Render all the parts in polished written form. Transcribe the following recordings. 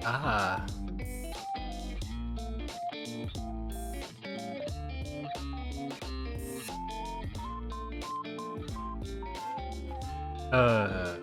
Ah. Uh.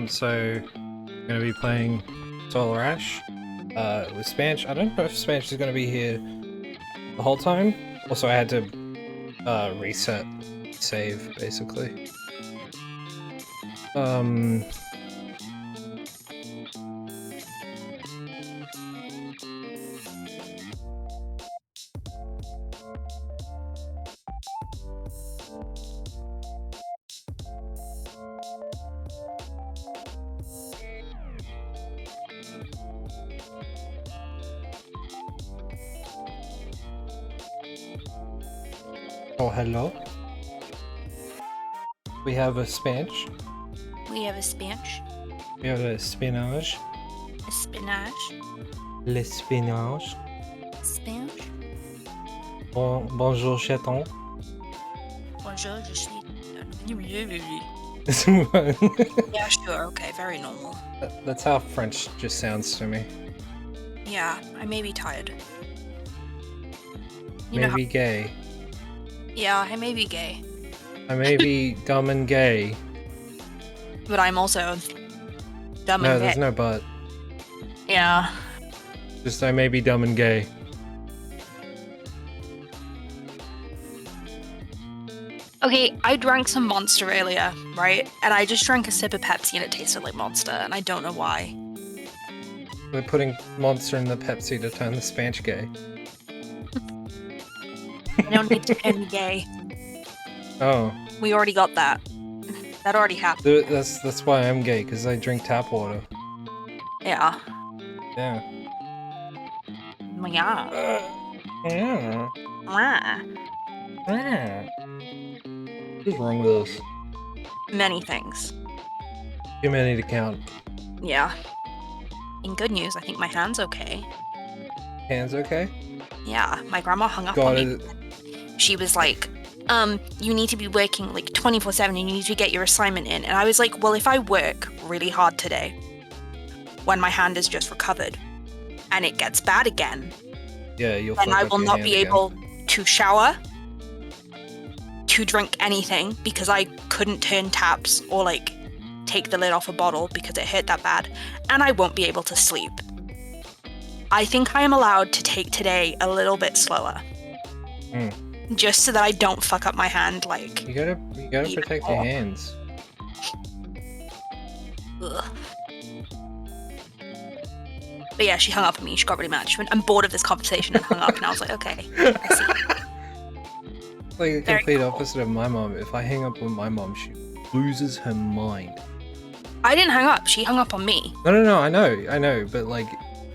So I'm gonna be playing Solar Ash with Spanch. I don't know if Spanch is gonna be here the whole time. Also, I had to reset save basically. Oh, hello. We have a Spanch. We have a Spanch. We have a spinach. A spinach. Le spinach. Spanch. Bonjour, chaton. Bonjour, je suis... That- Yeah, sure, okay, very normal. That's how French just sounds to me. Yeah, I may be tired. You know Maybe gay. Yeah, I may be gay. I may be dumb and gay. But I'm also dumb No, and gay. there's no but. Yeah. Just I may be dumb and gay. Okay, I drank some Monster earlier, right? And I just drank a sip of Pepsi and it tasted like Monster, and I don't know why. We're putting Monster in the Pepsi to turn the Spanch gay. I don't need to turn gay. Oh. We already got that. That already happened. That's why I'm gay, because I drink tap water. Yeah. Yeah. Yeah. Yeah. Ah. Yeah. What's wrong with us? Many things. Too many to count. Yeah. In good news, I think my hand's okay. Hands okay? Yeah, my grandma hung up God, on me. She was like, you need to be working like 24/7 and you need to get your assignment in. And I was like, well, if I work really hard today, when my hand is just recovered, and it gets bad again, yeah, you'll then fuck I up will your not hand be again. able to shower, to drink anything, because I couldn't turn taps or like take the lid off a bottle because it hurt that bad, and I won't be able to sleep. I think I am allowed to take today a little bit slower. Just so that I don't fuck up my hand, like... You gotta protect your hands. Ugh. But yeah, she hung up on me. She got really mad. She went, I'm bored of this conversation, and hung up. And I was like, okay, I see. Like the Very complete cool. opposite of my mom. If I hang up with my mom, she loses her mind. I didn't hang up. She hung up on me. No, I know, but like,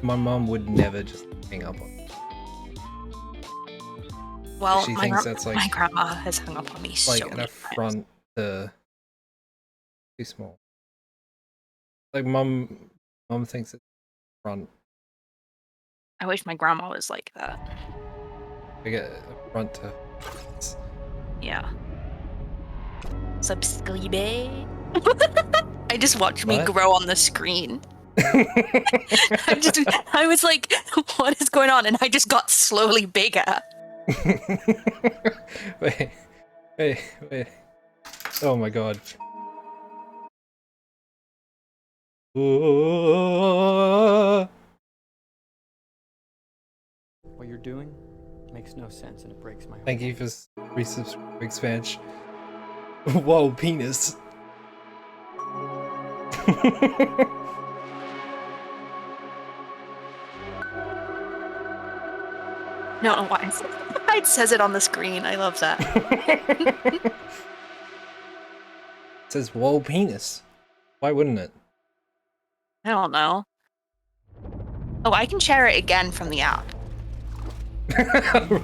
my mom would never just hang up on me. Well, She my, thinks that's like, my grandma has hung up on me so like an many affront to too small. Like mom thinks it's affront. I wish my grandma was like that. Like an affront to. Yeah. Subscribe. I just watched me What? grow on the screen. I was like, what is going on? And I just got slowly bigger. wait. Oh my god. What you're doing makes no sense and it breaks my heart. Thank you for resubscribing, Spanch. Whoa, penis. No, why? It says it on the screen. I love that. It says whoa, penis. Why wouldn't it? I don't know. Oh, I can share it again from the app.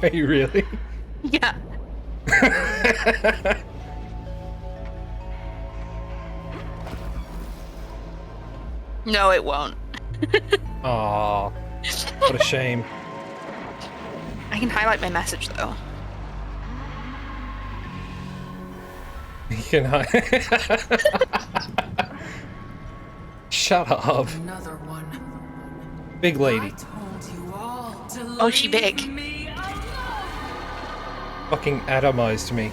Wait, really? Yeah. No, it won't. Aw, what a shame. I can highlight my message though. You can hide. Shut up. Another one. Big lady. I told you all to Oh, she big. leave me alone. Fucking atomized me.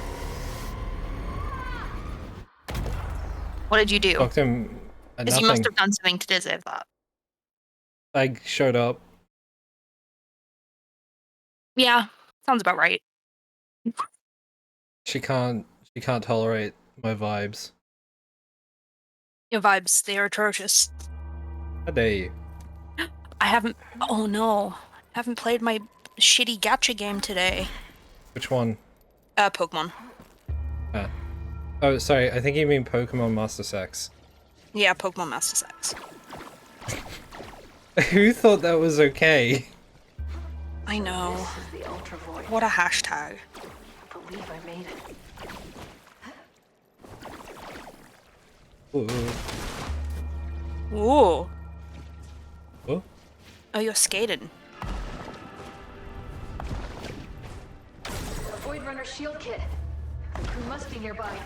What did you do? Fucked him at Because you must nothing. have done something to deserve that. I showed up. Yeah, sounds about right. She can't tolerate my vibes. Your vibes, they are atrocious. How dare you? I haven't. Oh no, I haven't played my shitty gacha game today. Which one? Pokemon. Oh, sorry, I think you mean Pokemon Master Sex. Yeah, Pokemon Master Sex. Who thought that was okay? I know. This is the Ultra Void. What a hashtag. I believe I made it. Ooh. Ooh. Oh? Oh, you're skating. A Void Runner shield kit. The crew must be nearby.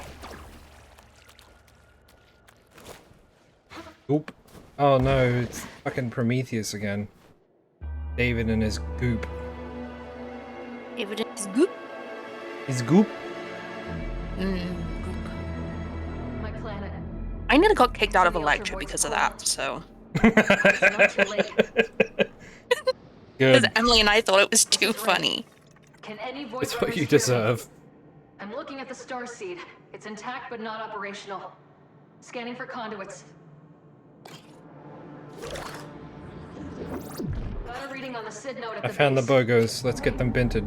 Goop. Oh no, it's fucking Prometheus again. David and his goop. Evidence goop. His goop? Goop. My planet. I nearly got kicked out of a lecture because of that, so. It's not too late. Because Good. Emily and I thought it was too funny. Can any Void It's what Runners you hear me? deserve. I'm looking at the star seed. It's intact but not operational. Scanning for conduits. Got a reading on the SID node at I found the base. bogos. Let's get them binted.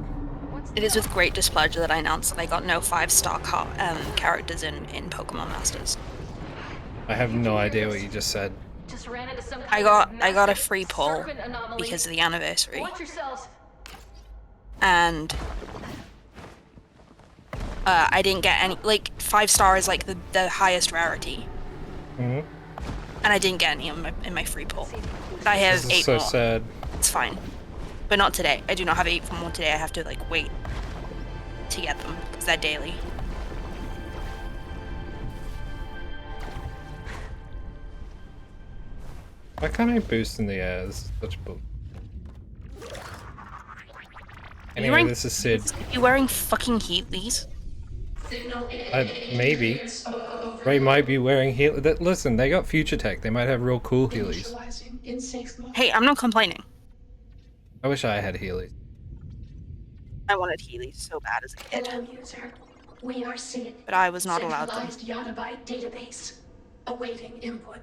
What's It is with great displeasure that I announce that I got no 5-star characters in Pokemon Masters. I have no idea what you just said. Just ran into some I kind got of a massive free pull serpent anomaly. because of the anniversary, Watch yourselves. and I didn't get any. Like 5-star is like the highest rarity, Hmm. and I didn't get any in my free pull. I have This 8 is so more. sad. It's fine, but not today. I do not have 8 more today. I have to like wait to get them because they're daily. Why can't I boost in the air? This is such bull. Anyway, wearing- this is Sid. Are you wearing fucking Heatley's? Maybe. Ray might be wearing heel. Listen, they got future tech. They might have real cool Heelys. Hey, I'm not complaining. I wish I had Heelys. I wanted Healy's so bad as a kid, Hello, user. We are Sid. but I was not allowed them. Centralized Yottabyte database. Awaiting input.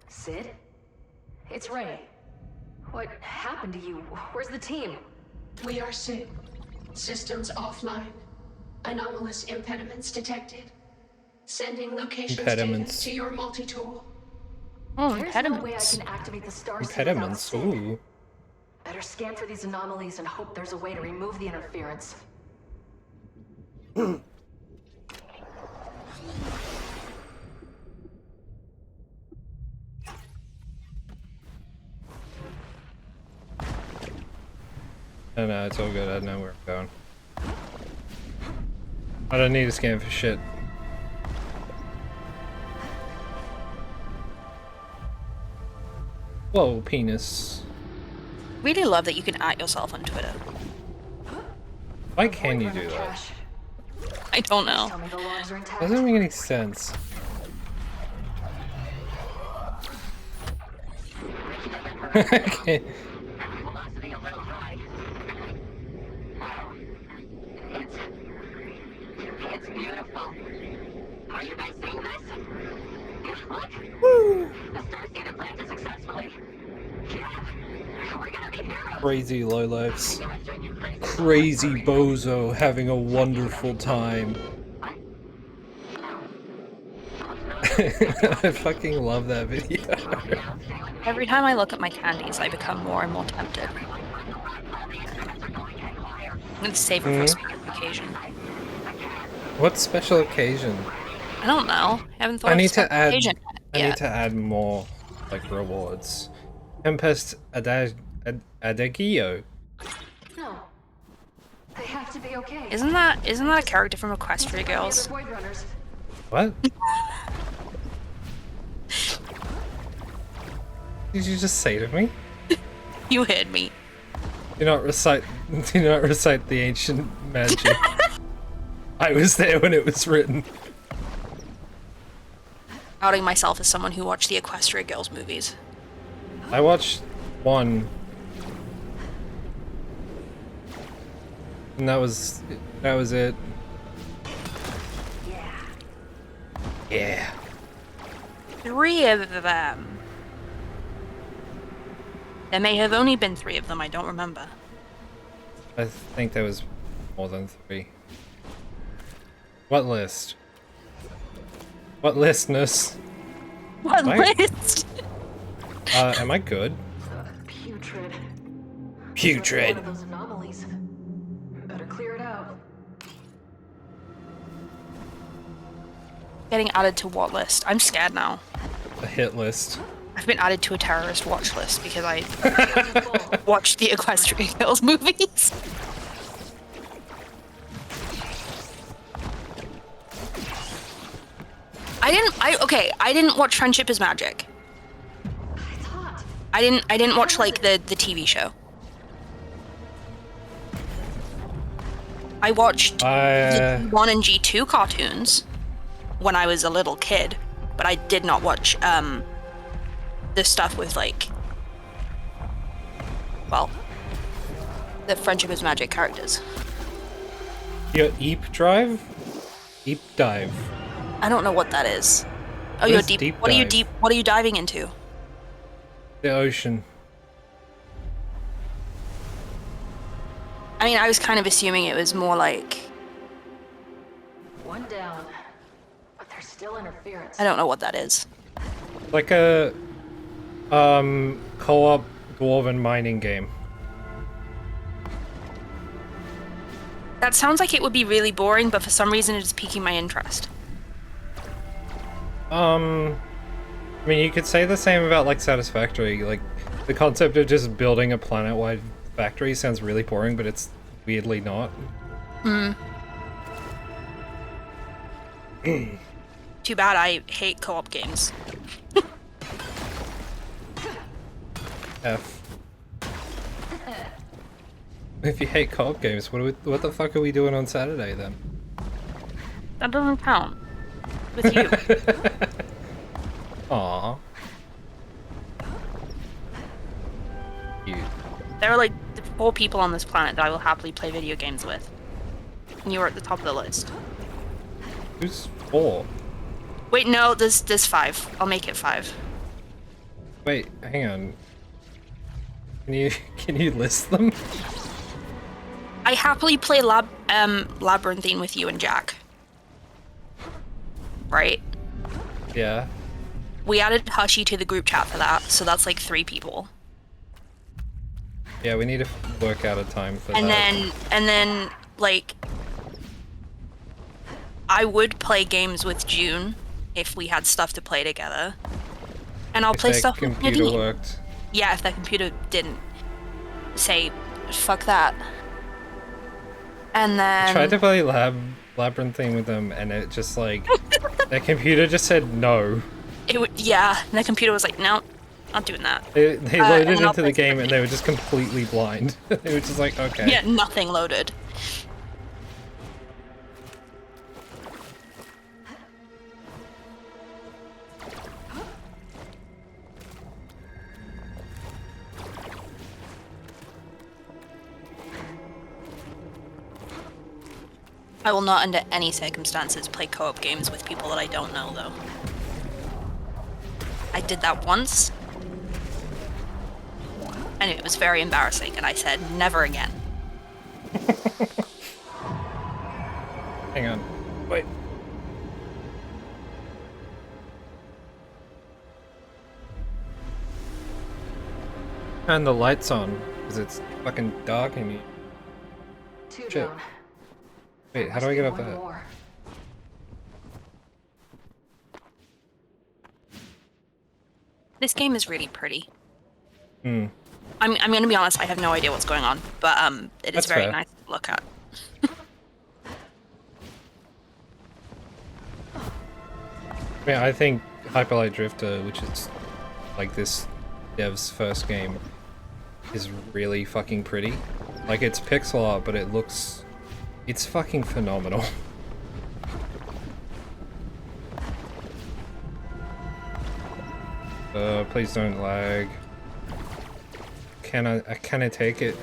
Sid? It's Ray. What happened to you? Where's the team? We are Sid. Systems offline. Anomalous impediments detected. Sending locations Impediments. data to your multi-tool. Oh, There's no way I impediments. can activate the star seed Impediments. without Sid. Ooh. Better scan for these anomalies and hope there's a way to remove the interference. Oh no, it's all good. I know where I'm going. I don't need to scan for shit. Whoa, penis. Really love that you can at yourself on Twitter. Why can you Void do Runner that? cache. I don't know. Tell me the logs are intact. Doesn't make any sense. Okay. It's beautiful. Are you guys seeing this? Look! The star seed implanted successfully. Yeah! We're gonna be heroes! Crazy lowlifes. Crazy bozo having a wonderful time. I fucking love that video. Every time I look at my candies, I become more and more tempted. I'm gonna save it for a special occasion. What special occasion? I don't know. I haven't thought I of a need to special add occasion yet. I Yeah. need to add more, like, rewards. Tempest Adagio. No. They have to be okay. Isn't that a character from Equestria Must Girls? find the other Void Runners. What? Did you just say to me? You heard me. Do not recite the ancient magic. I was there when it was written. Outing myself as someone who watched the Equestria Girls movies. I watched one. And that was it. Yeah. Yeah. 3 of them. There may have only been 3 of them, I don't remember. I think there was more than 3. What list? What listness? What Right. list? Am I good? Putrid. Putrid. One of those anomalies. Better clear it out. Getting added to what list? I'm scared now. A hit list. I've been added to a terrorist watch list because I watched the Equestria Girls movies. I didn't watch Friendship is Magic. It's hot. I didn't watch like the TV show. I watched the G1 and G2 cartoons when I was a little kid, but I did not watch the stuff with like, well, the Friendship is Magic characters. Your Eep Drive? Eep Dive. I don't know what that is. Oh, What you're is deep. deep What are you dive? deep? What are you diving into? The ocean. I mean, I was kind of assuming it was more like, One down. But there's still interference. I don't know what that is. Like a co-op dwarven mining game. That sounds like it would be really boring, but for some reason it is piquing my interest. I mean, you could say the same about like Satisfactory. Like, the concept of just building a planet-wide factory sounds really boring, but it's weirdly not. Too bad I hate co-op games. F. If you hate co-op games, what the fuck are we doing on Saturday then? That doesn't count. With you. Aww. Cute. There are like 4 people on this planet that I will happily play video games with. And you're at the top of the list. Who's 4? Wait, no, there's 5. I'll make it 5. Wait, hang on. Can you list them? I happily play Labyrinthine with you and Jack. Right? Yeah. We added Hushy to the group chat for that, so that's like 3 people. Yeah, we need to work out a time for And that. then like I would play games with June if we had stuff to play together. And I'll If play their stuff with computer Nadine. worked. Yeah, if that computer didn't say fuck that. And then Tried to play Labyrinthine with them, and it just like their computer just said no. it would, yeah, and the computer was like, no, not doing that. They and loaded then I'll into the play game and they were just completely blind. They were just like, okay. Yeah, nothing loaded. I will not under any circumstances play co-op games with people that I don't know, though. I did that once, and it was very embarrassing, and I said, never again. Hang on. Wait. Turn the lights on, because it's fucking dark in here. 2 Shit. down. Wait, how Must do I be get up one there? more. This game is really pretty. Hmm. I'm gonna be honest, I have no idea what's going on, but it is That's very fair. nice to look at. Yeah, I think Hyper Light Drifter, which is like this dev's first game, is really fucking pretty. Like, it's pixel art, but it's fucking phenomenal. Please don't lag. Can I take it?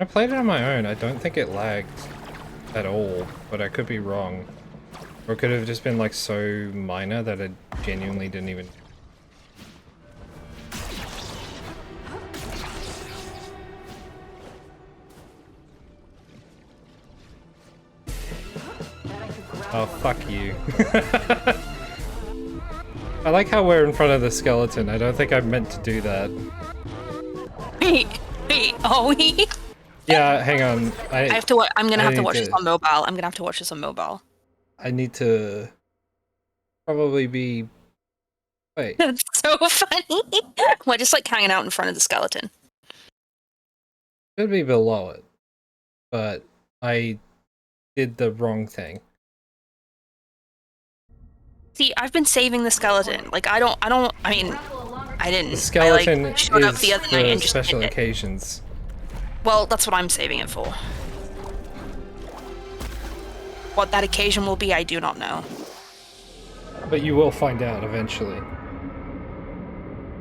I played it on my own. I don't think it lagged at all, but I could be wrong. Or it could have just been like so minor that I genuinely didn't even... Oh, fuck you. I like how we're in front of the skeleton. I don't think I meant to do that. Wait, are we? Yeah, hang on. I have to. I'm gonna I have to need watch to- this on mobile. I'm gonna have to watch this on mobile. I need to probably be... Wait. That's so funny. We're just like hanging out in front of the skeleton. Should be below it. But I did the wrong thing. See, I've been saving the skeleton. Like, I mean, I didn't. The skeleton I, like, showed up is the other night for and just special did it. occasions. Well, that's what I'm saving it for. What that occasion will be, I do not know. But you will find out eventually.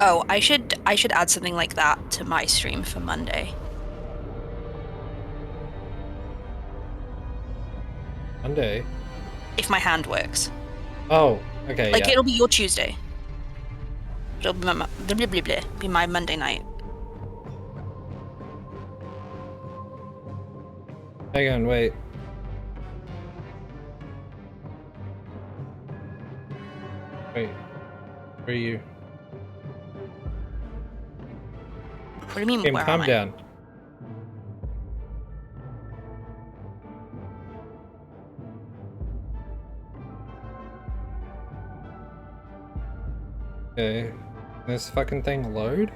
Oh, I should add something like that to my stream for Monday. Monday? If my hand works. Oh, okay, Like, yeah. it'll be your Tuesday. It'll be be my Monday night. Hang on, wait. Wait. Where are you? What do you mean, Game, where calm am I? down. Okay. This fucking thing load?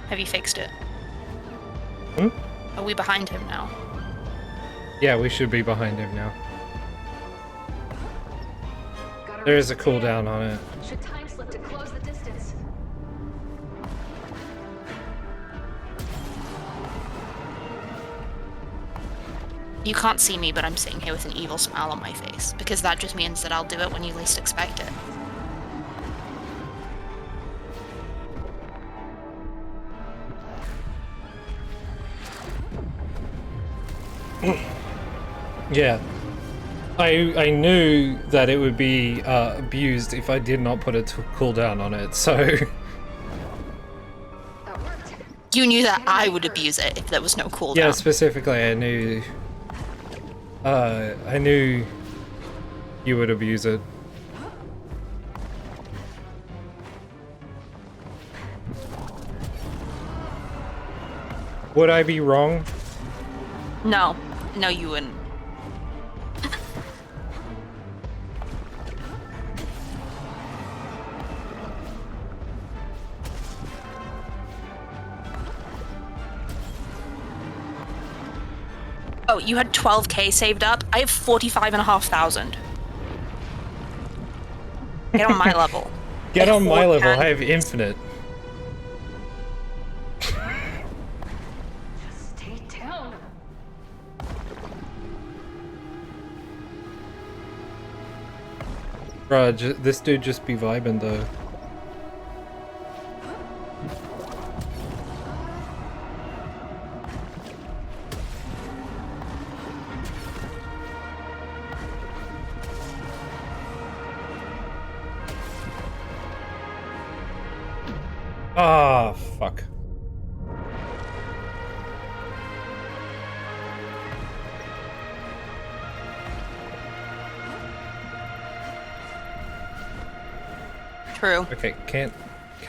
Have you fixed it? Hmm? Are we behind him now? Yeah, we should be behind him now. Gotta There is a race cooldown on it. Should time slip to close the distance. You can't see me, but I'm sitting here with an evil smile on my face, because that just means that I'll do it when you least expect it. Yeah. I knew that it would be abused if I did not put a cooldown on it, so... That worked. You knew that I would abuse it if there was no cooldown. Yeah, specifically, I knew you would abuse it. Would I be wrong? No. No, you wouldn't. Oh, you had 12k saved up? I have 45,500. Get on my level. Get on my level, can- I have infinite. Stay down. Bruh, this dude just be vibing though. Ah, fuck. True. Okay, can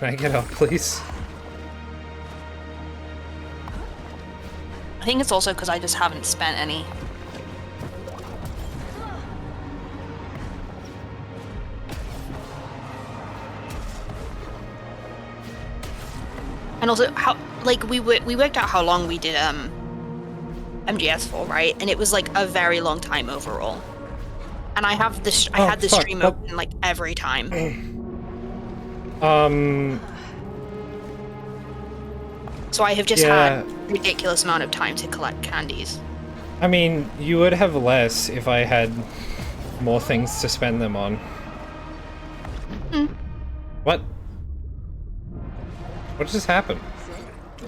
I get up, please? I think it's also because I just haven't spent any. And also, how like we worked out how long we did MGS for, right? And it was like a very long time overall. And I have this, I had the fuck, stream what? open like every time. So I have just Yeah. had ridiculous amount of time to collect candies. I mean, you would have less if I had more things to spend them on. What? What just happened?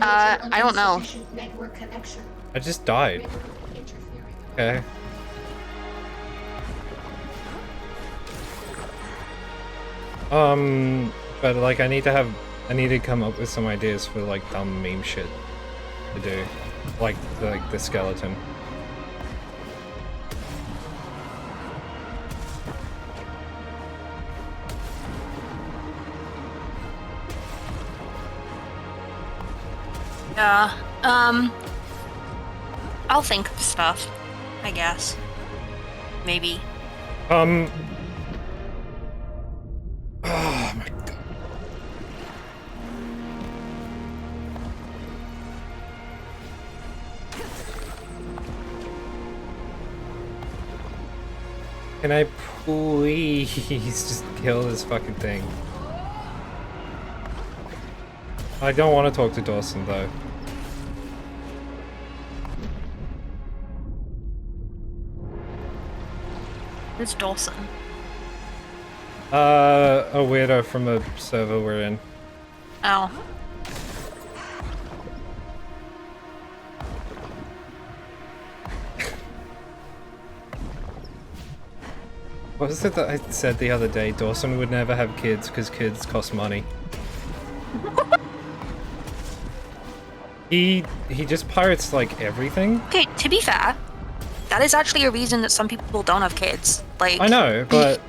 I don't know. Network connection. I just died. Interfering. Okay. But like I need to come up with some ideas for like dumb meme shit to do. Like the skeleton. Yeah. I'll think of stuff, I guess. Maybe. Oh my god. Can I please just kill this fucking thing? I don't want to talk to Dawson though. It's Dawson. A weirdo from a server we're in. Oh. What was it that I said the other day? Dawson would never have kids because kids cost money. He just pirates like everything. Okay, to be fair, that is actually a reason that some people don't have kids. Like, I know, but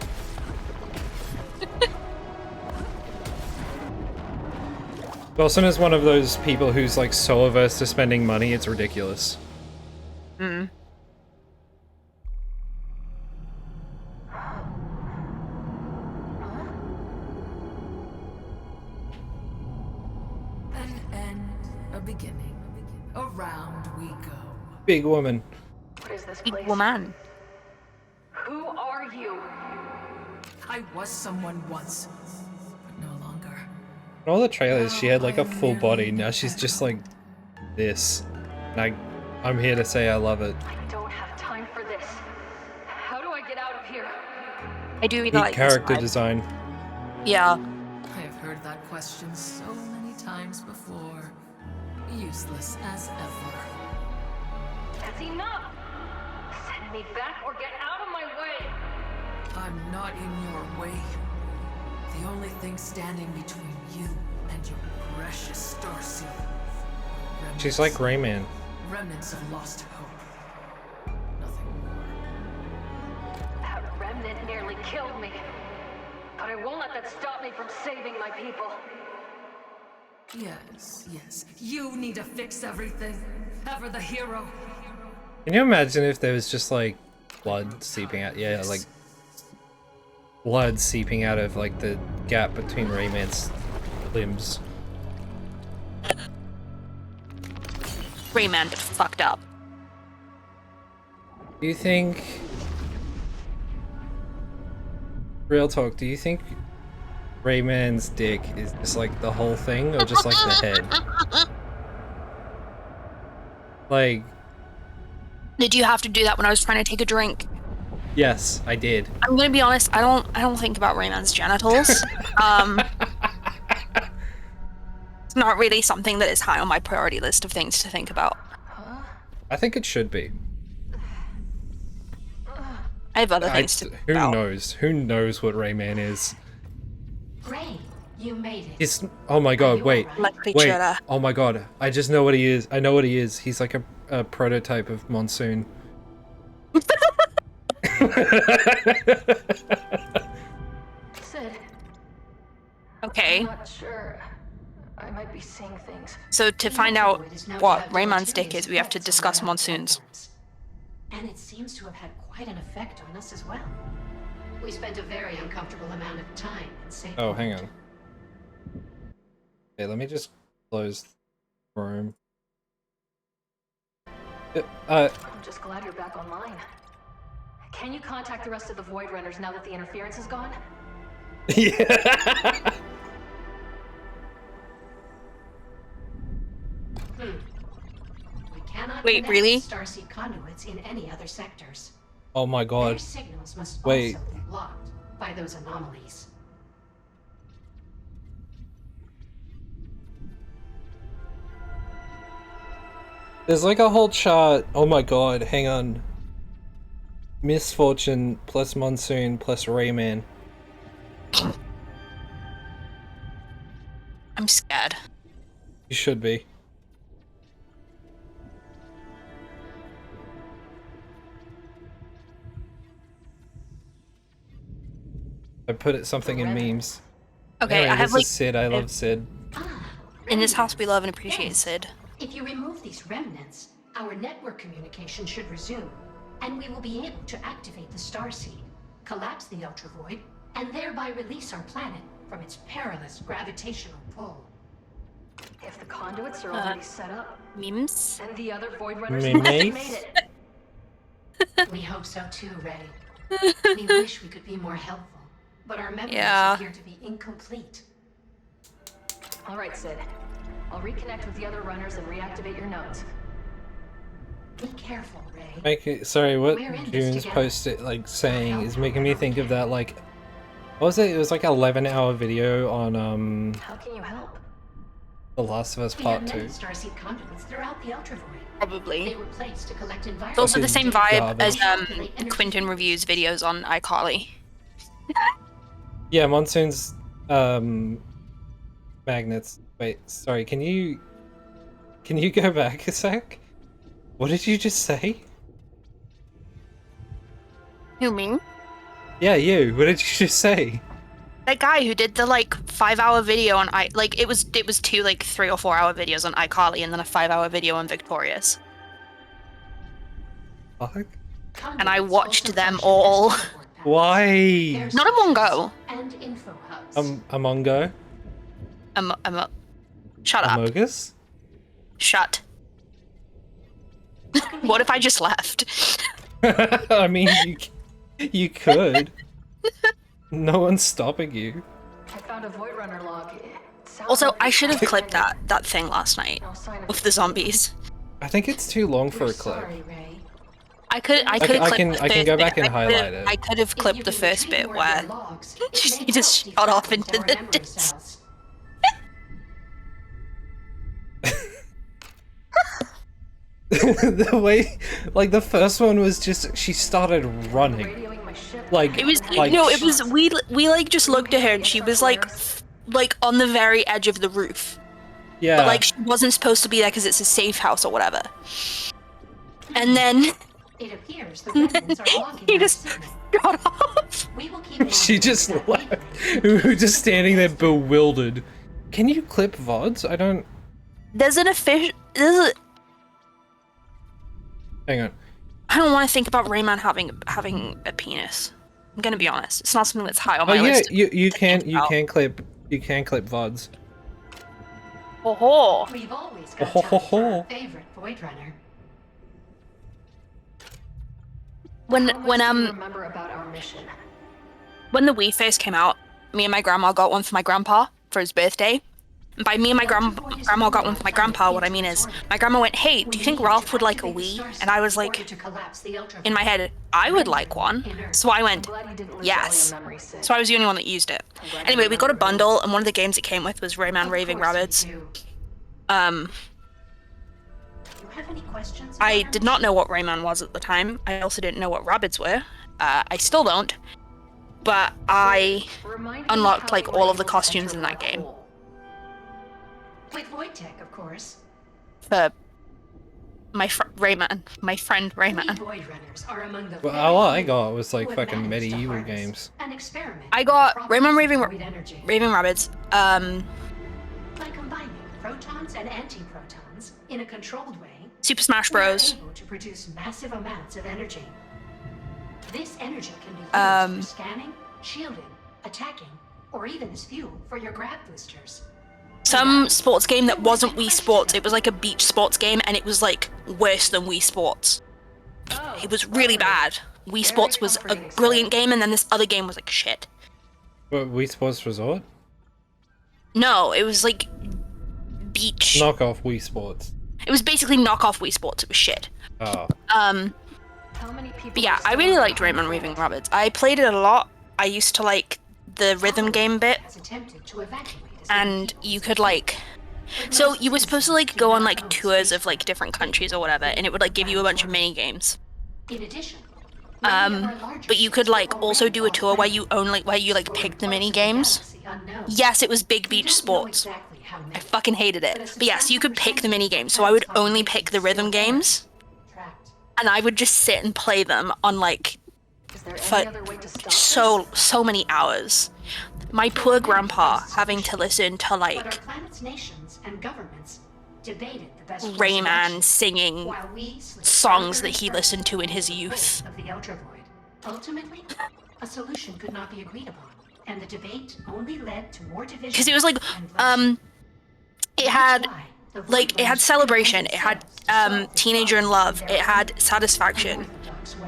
Dawson is one of those people who's like so averse to spending money, it's ridiculous. Mm. An end, a beginning. Around we go. Big woman. What is this Big place? woman. Who are you? I was someone once, but no longer. In all the trailers, she had like a full body. Now she's just like this. And I'm here to say I love it. I don't have time for this. How do I get out of here? I do really Neat like character this vibe. design. Yeah. I have heard that question so many times before. Useless as ever. That's enough! Send me back or get out of my way! I'm not in your way. The only thing standing between you and your precious starseed. She's like Rayman. Remnants of lost hope. Nothing more. That remnant nearly killed me. But I won't let that stop me from saving my people. Yes, yes. You need to fix everything. Ever the hero. Can you imagine if there was just like blood seeping out? Yeah, like blood seeping out of like the gap between Rayman's limbs. Rayman just fucked up. Do you think... Real talk, do you think Rayman's dick is just like the whole thing or just like the head? Like... Did you have to do that when I was trying to take a drink? Yes, I did. I'm gonna be honest, I don't think about Rayman's genitals. It's not really something that is high on my priority list of things to think about. I think it should be. I have other things to think Who about. knows? Who knows what Rayman is? Ray, you made it. He's... Oh my god, wait. Like Wait. creature. Oh my god. I just know what he is. I know what he is. He's like a prototype of Monsoon. Sid, Okay. I'm not sure. I might be seeing things. So to The find out Ultravoid is known to what have Rayman's dick deleterious is, we have to effects on discuss bionic monsoons. platforms. And it seems to have had quite an effect on us as well. We spent a very uncomfortable amount of time in St. Oh, hang on. Okay, let me just close Chrome. I'm just glad you're back online. Can you contact the rest of the Void Runners now that the interference is gone? Yeah. We cannot Wait, connect really? Starseed conduits in any other sectors. Oh my Their god. signals must Wait. also be blocked by those anomalies. There's like a whole chart. Oh my god, hang on. Misfortune plus Monsoon plus Rayman. I'm scared. You should be. I put it something in memes. Okay, Anyway, I have this like is Sid. I love Sid. in this house we Remnants. love and appreciate Yes. Sid. If you remove these remnants, our network communication should resume, and we will be able to activate the Starseed, collapse the Ultravoid, and thereby release our planet from its perilous gravitational pull. If the conduits are already set up, Memes? and the other Void Runners Memes? made it. We hope so too, Ray. We wish we could be more helpful, but our memories Yeah. appear to be incomplete. All right, Sid. I'll reconnect with the other runners and reactivate your nodes. Be careful, Ray. Make it, sorry, what We're in this June's together. post it like saying is making me think of that like what was it? It was like an 11-hour video on How can you help? The Last of Us We Part have many 2. Starseed conduits throughout the Ultravoid. They Probably. were placed to collect It's environmental also the same vibe Garbage. as Quentin reviews videos on iCarly. Yeah, Monsoon's magnets. Wait, sorry, can you go back a sec? What did you just say? Who, me? Yeah, you. What did you just say? That guy who did the like 5-hour video on it was 2 like 3 or 4 hour videos on iCarly and then a 5-hour video on Victorious. Fuck. And I watched them all. Why? Not in one go. And info hubs. Amongo? Shut up. Amogus? Shut. What if I just left? I mean, you could. No one's stopping you. I found a Void Runner log. It sounds Also, like I they should have found clipped something. that thing last night No sign of with the zombies. I think it's too long for We're a clip. sorry, Ray. I could have I clipped can- the I can first go bit. back and I highlight it. I could have If clipped you the can first retrieve bit more of where your logs, she it may just help shot off defragment into our the memory distance. cells. The way, like the first one was just she started running, radioing my ship. like It was like no, it was we like just looked at her and she was like on the very edge of the roof, yeah. but like she wasn't supposed to be there because it's a safe house or whatever. And then It appears the remnants are blocking he our just signal. got off. We will keep She just monitoring that left. wavelength. We were just standing there bewildered. Can you clip VODs? I don't. There's an official. Hang on. I don't want to think about Rayman having a penis. I'm gonna be honest. It's not something that's high on Oh my yeah, list. you can about. clip VODs. Oh, We've always got Oh, ho, time ho, for our ho. favorite Void Runner. when How much do you when remember about our mission? when the Wii first came out, me and my grandma got one for my grandpa for his birthday. And by me and my grandma got one for my grandpa, what I mean is my grandma went, "Hey, do you think Ralph would like a Wii?" And I was like, in my head, I would like one. So I went, Glad you didn't lose yes. all your memories, Sid. So I was the only one that used it. glad Anyway, you we got a remembered. bundle, and one of the games it came with was Rayman Raving Rabbids. You have any questions? I about our did not mission? know what Rayman was at the time. I also didn't know what Rabbids were. I still don't. But I Remind me unlocked how like we were all of the able to costumes enter in that Black game. Hole. With Void Tech, of course. for, 'Cause Rayman, my friend We Rayman. Void Runners are among the Well, very all I few got was like who have fucking managed to medieval harness games. and experiment I with got the properties Rayman of void energy. Raving Rabbids. By combining protons and antiprotons in a controlled way, Super Smash we are Bros. able to produce massive amounts of energy. This energy can be used for scanning, shielding, attacking, or even as fuel for your grab boosters. Some sports game that wasn't Wii Sports. It was like a beach sports game, and it was like worse than Wii Sports. It was really bad. Wii Sports was a brilliant game, and then this other game was like shit. What, Wii Sports Resort? No, it was like beach. Knockoff Wii Sports. It was basically knockoff Wii Sports. It was shit. Oh. How many people But yeah, are I still really alive? liked Rayman Raving Rabbids. I played it a lot. I used to like the rhythm game bit, Has attempted to evacuate as and you could like. So you were supposed to like go on like tours of like different countries or whatever, and it would like give you a bunch of mini games. In addition, But you could like also do a tour where you like pick the mini games. Yes, it was Big Beach Sports. I fucking hated it. But yes, you could pick the mini games. So I would only pick the rhythm games, and I would just sit and play them on like Is there for any other way to stop so many hours. My poor grandpa having to listen to But our like planet's nations and governments debated the best course of Rayman action, singing while we slipped songs further that and he further listened to in his towards the youth. goals of the Ultra Void. Ultimately, a solution could not be agreed upon, and the debate only led to more division. Because it was like and bloodshed. it had That's why the Void like it had Runners celebration, it had themselves to teenager in love, it had satisfaction,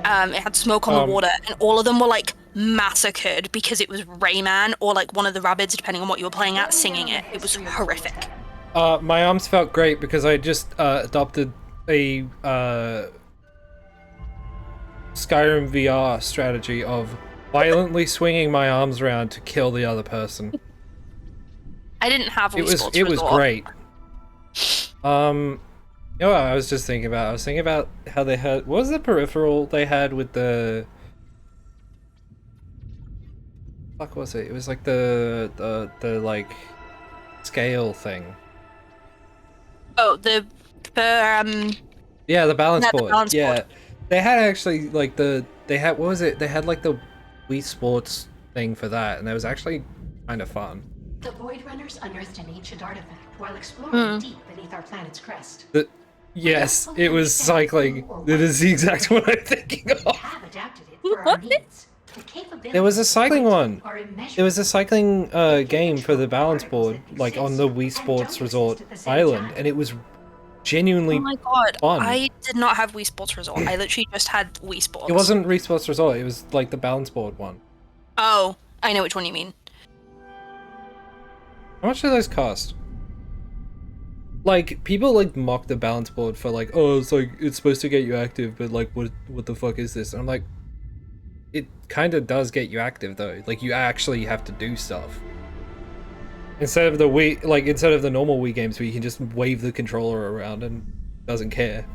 it had smoke on the water, and all of them were like massacred because it was Rayman or like one of the Rabbids, depending on what you were playing at, singing it. It was horrific. My arms felt great because I just adopted a Skyrim VR strategy of violently swinging my arms around to kill the other person. I didn't have Wii It was Sports it was Resort. great. You know what I was just thinking about? I was thinking about how they had what was the peripheral they had with the fuck was it? It was like the like scale thing. Oh, Yeah, the balance Yeah, the board. balance yeah. board. They had actually like they had what was it? They had like the Wii Sports thing for that, and that was actually kind of fun. The Void Runners unearthed an ancient artifact while exploring deep beneath our planet's crest. Yes, it was cycling. That is the exact one I'm thinking We of. have adapted it for our needs. The capabilities There was a cycling one. are immeasurable. There was a cycling game for the balance board, like on the Wii Sports Resort Island, and it was genuinely. oh my god, fun. I did not have Wii Sports Resort. I literally just had Wii Sports. It wasn't Wii Sports Resort. It was like the balance board one. Oh, I know which one you mean. How much do those cost? Like, people like mock the balance board for like, oh, it's like it's supposed to get you active, but like, what the fuck is this? And I'm like, it kind of does get you active though. Like, you actually have to do stuff. Instead of the Wii, like instead of the normal Wii games where you can just wave the controller around and doesn't care.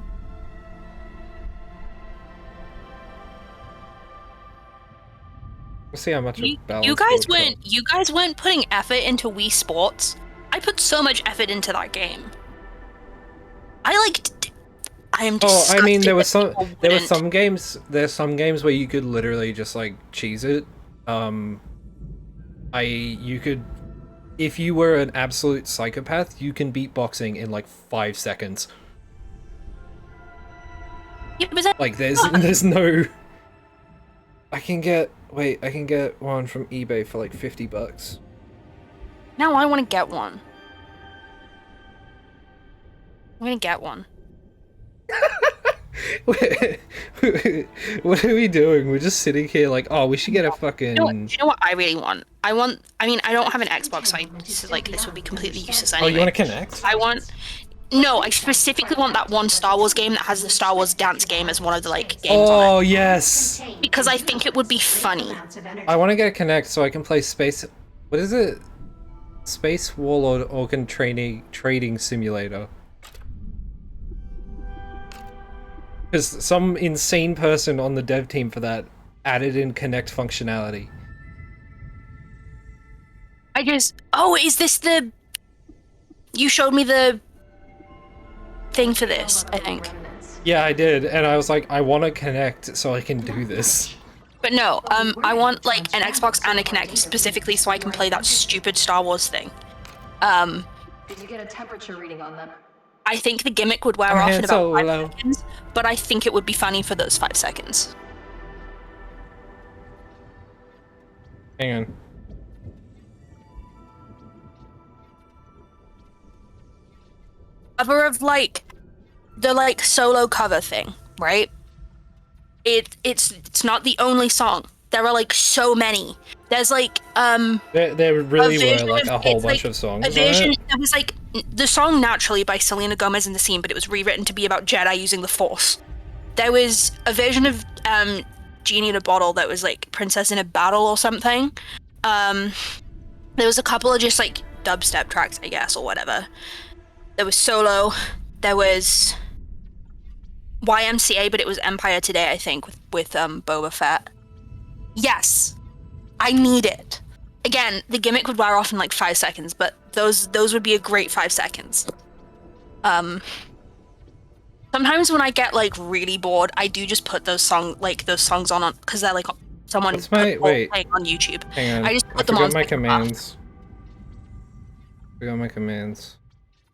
Let's see how much a balance You guys board weren't costs. you guys weren't putting effort into Wii Sports. I put so much effort into that game. I am Oh, I mean, there disgusted were that some. people There were wouldn't. some games. There's some games where you could literally just like cheese it. You could, if you were an absolute psychopath, you can beat boxing in like 5 seconds. Yeah, but that- Like there's no. I can get one from eBay for like $50. now I want to get one. I'm gonna get one. What are we doing? We're just sitting here like, oh, we should get a fucking. Do you know what I really want? I mean, I don't have an Xbox, so like this would be completely useless Oh, anyway. you want to connect? No, I specifically want that one Star Wars game that has the Star Wars dance game as one of the like games Oh on it. yes. Because I think it would be funny. I want to get a Connect so I can play Space. What is it? Space Warlord Organ Trading Simulator. Because some insane person on the dev team for that added in Connect functionality. Oh, is this you showed me the thing for this, I think. Yeah, I did, and I was like, I want to connect so I can do this. But no, I want like an Xbox and a Kinect specifically so I can play that stupid Star Wars thing. Did you get a temperature reading on them? I think the gimmick would wear off in about 5 seconds, but I think it would be funny for those 5 seconds. Hang on. Cover of like the like solo cover thing, right? It's not the only song. There are like so many. There's like There really were like of- a whole it's, bunch like, of songs a on version it. that was like the song Naturally by Selena Gomez and the Scene, but it was rewritten to be about Jedi using the Force. There was a version of Genie in a Bottle that was like Princess in a Battle or something. There was a couple of just like dubstep tracks, I guess, or whatever. There was Solo. There was YMCA, but it was Empire Today, I think, with Boba Fett. Yes, I need it. Again, the gimmick would wear off in like 5 seconds, but those would be a great 5 seconds. Sometimes when I get like really bored, I do just put those songs on because they're like someone What's my- wait. playing on YouTube. Hang on. I just I put them on. forgot my so they laugh. commands. Forgot my commands.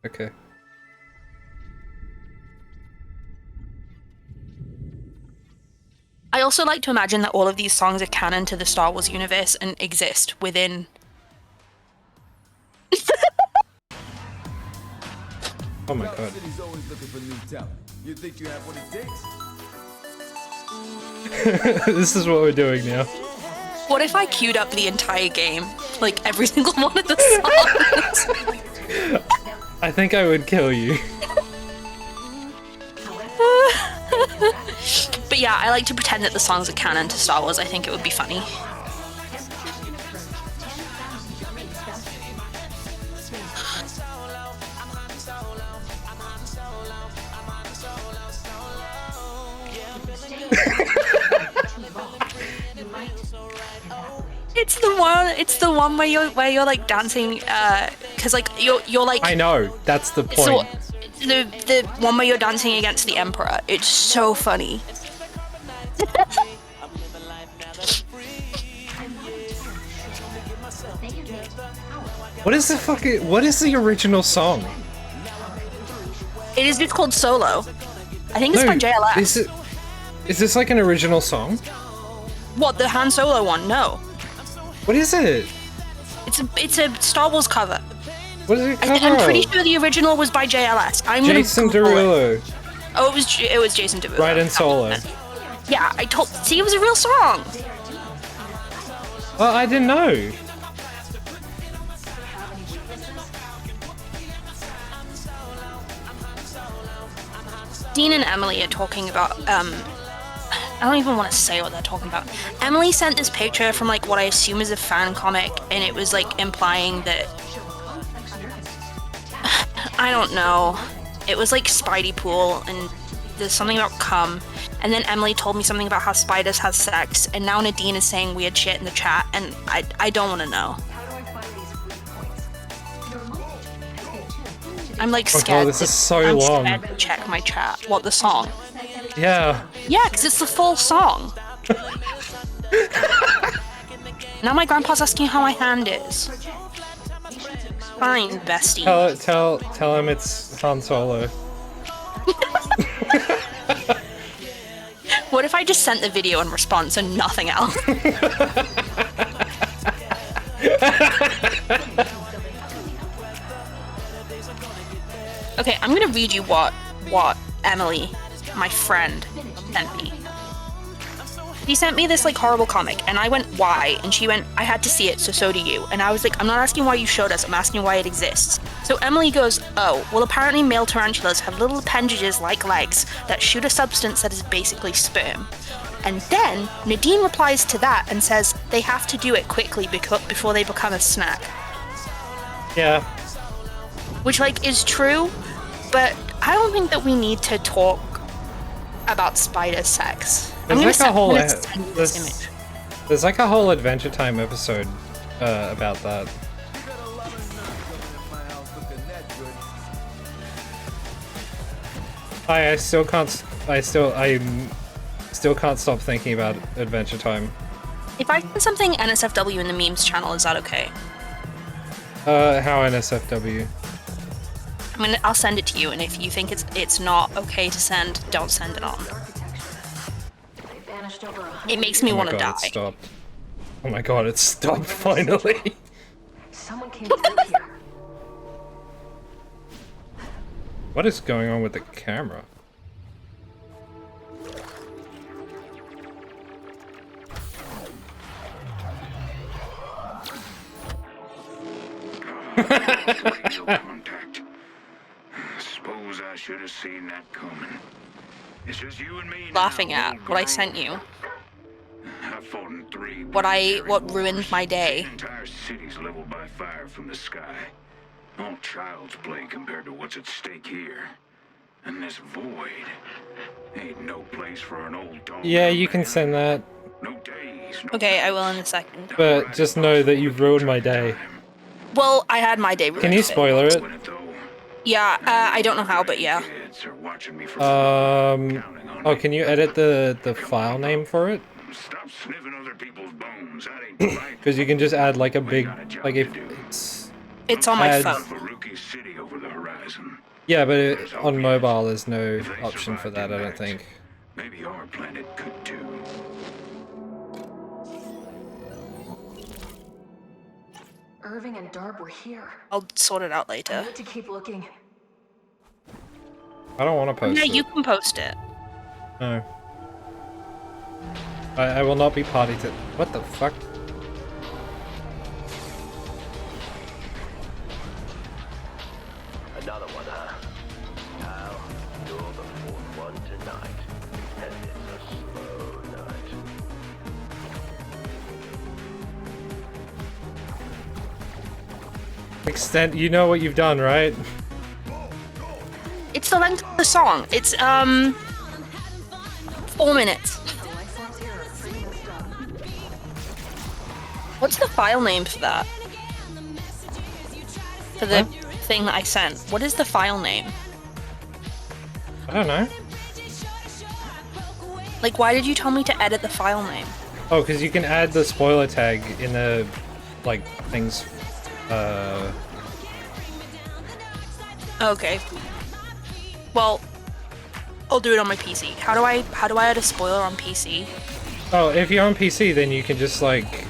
Okay. I also like to imagine that all of these songs are canon to the Star Wars universe and exist within. Oh my god. City's always looking for new talent. You think you have what it takes? This is what we're doing now. What if I queued up the entire game, like every single one of the songs? I think I would kill you. But yeah, I like to pretend that the songs are canon to Star Wars. I think it would be funny. It's the one where you're like dancing, cause like you're like. I know, that's the point. So, the one where you're dancing against the Emperor. It's so funny. What is the original song? It is just called Solo. I think it's by JLS. Is this like an original song? What, the Han Solo one? No. What is it? It's a Star Wars cover. What is it cover I'm pretty of? sure the original was by JLS. Jason Derulo. Oh, it was Jason Derulo. Right in Solo. Yeah, see, it was a real song. Well, I didn't know. Dean and Emily are talking about, I don't even want to say what they're talking about. Emily sent this picture from like what I assume is a fan comic, and it was like implying that, I don't know, it was like Spidey Pool, and there's something about cum, and then Emily told me something about how spiders have sex, and now Nadine is saying weird shit in the chat, and I don't want to know. I'm like Oh scared. god, this is so I'm long. scared to check my chat. What, the song? Yeah. Yeah, because it's the full song. Now my grandpa's asking how my hand is. Fine, bestie. Tell him it's Han Solo. What if I just sent the video in response and nothing else? Okay, I'm gonna read you what Emily, my friend, sent me. She sent me this like horrible comic, and I went, why? And she went, I had to see it, so do you. And I was like, I'm not asking why you showed us, I'm asking why it exists. So Emily goes, oh, well apparently male tarantulas have little appendages like legs that shoot a substance that is basically sperm. And then Nadine replies to that and says they have to do it quickly before they become a snack. Yeah. Which like is true, but I don't think that we need to talk about spider sex. There's like image. There's like a whole Adventure Time episode about that. I still can't I still can't stop thinking about Adventure Time. If I send something NSFW in the memes channel, is that okay? How NSFW? I'll send it to you, and if you think it's not okay to send, don't send it on. They vanished over 100 It makes me Oh my want to god, die. it stopped. Oh my god, it stopped finally. Someone came through here. What is going on with the camera? Radio contact. Suppose I should have seen that coming. It's just you and me Laughing now, at old what I girl. sent you. I fought in 3 What ruined my day. Entire cities leveled by fire from the sky. All child's play compared to what's at stake here. And this void ain't no place for an old dog. Yeah, you can send that, No days. No Okay, I will in a nights. second. but just know that you've ruined my day. Well, I had my day ruined. Can you spoiler it? When it though, Yeah, I don't know how, but yeah. kids are watching me for counting on Oh, me. can you edit the file name for it? Stop sniffing other people's bones. That ain't polite. Because you can just add like a big, like if It's on my Ads. phone. Faruqi City over the horizon. yeah, but on mobile there's no If they option for that, I don't survived think. impact, maybe our planet could too. Irving and Darb were here. I'll sort it out I later. need to keep looking. I don't want to post Yeah, it. you can post it. No. I will not be party to. What the fuck? Another one, huh? Pal, you're the fourth one tonight. And it's a slow night. Extent. You know what you've done, right? It's the length of the song. It's 4 minutes. The life forms here are pretty messed up. What's the file name for that? For the thing that I sent. What is the file name? I don't know. Like, why did you tell me to edit the file name? Oh, because you can add the spoiler tag in the like things. Okay. Well, I'll do it on my PC. How do I add a spoiler on PC? Oh, if you're on PC, then you can just like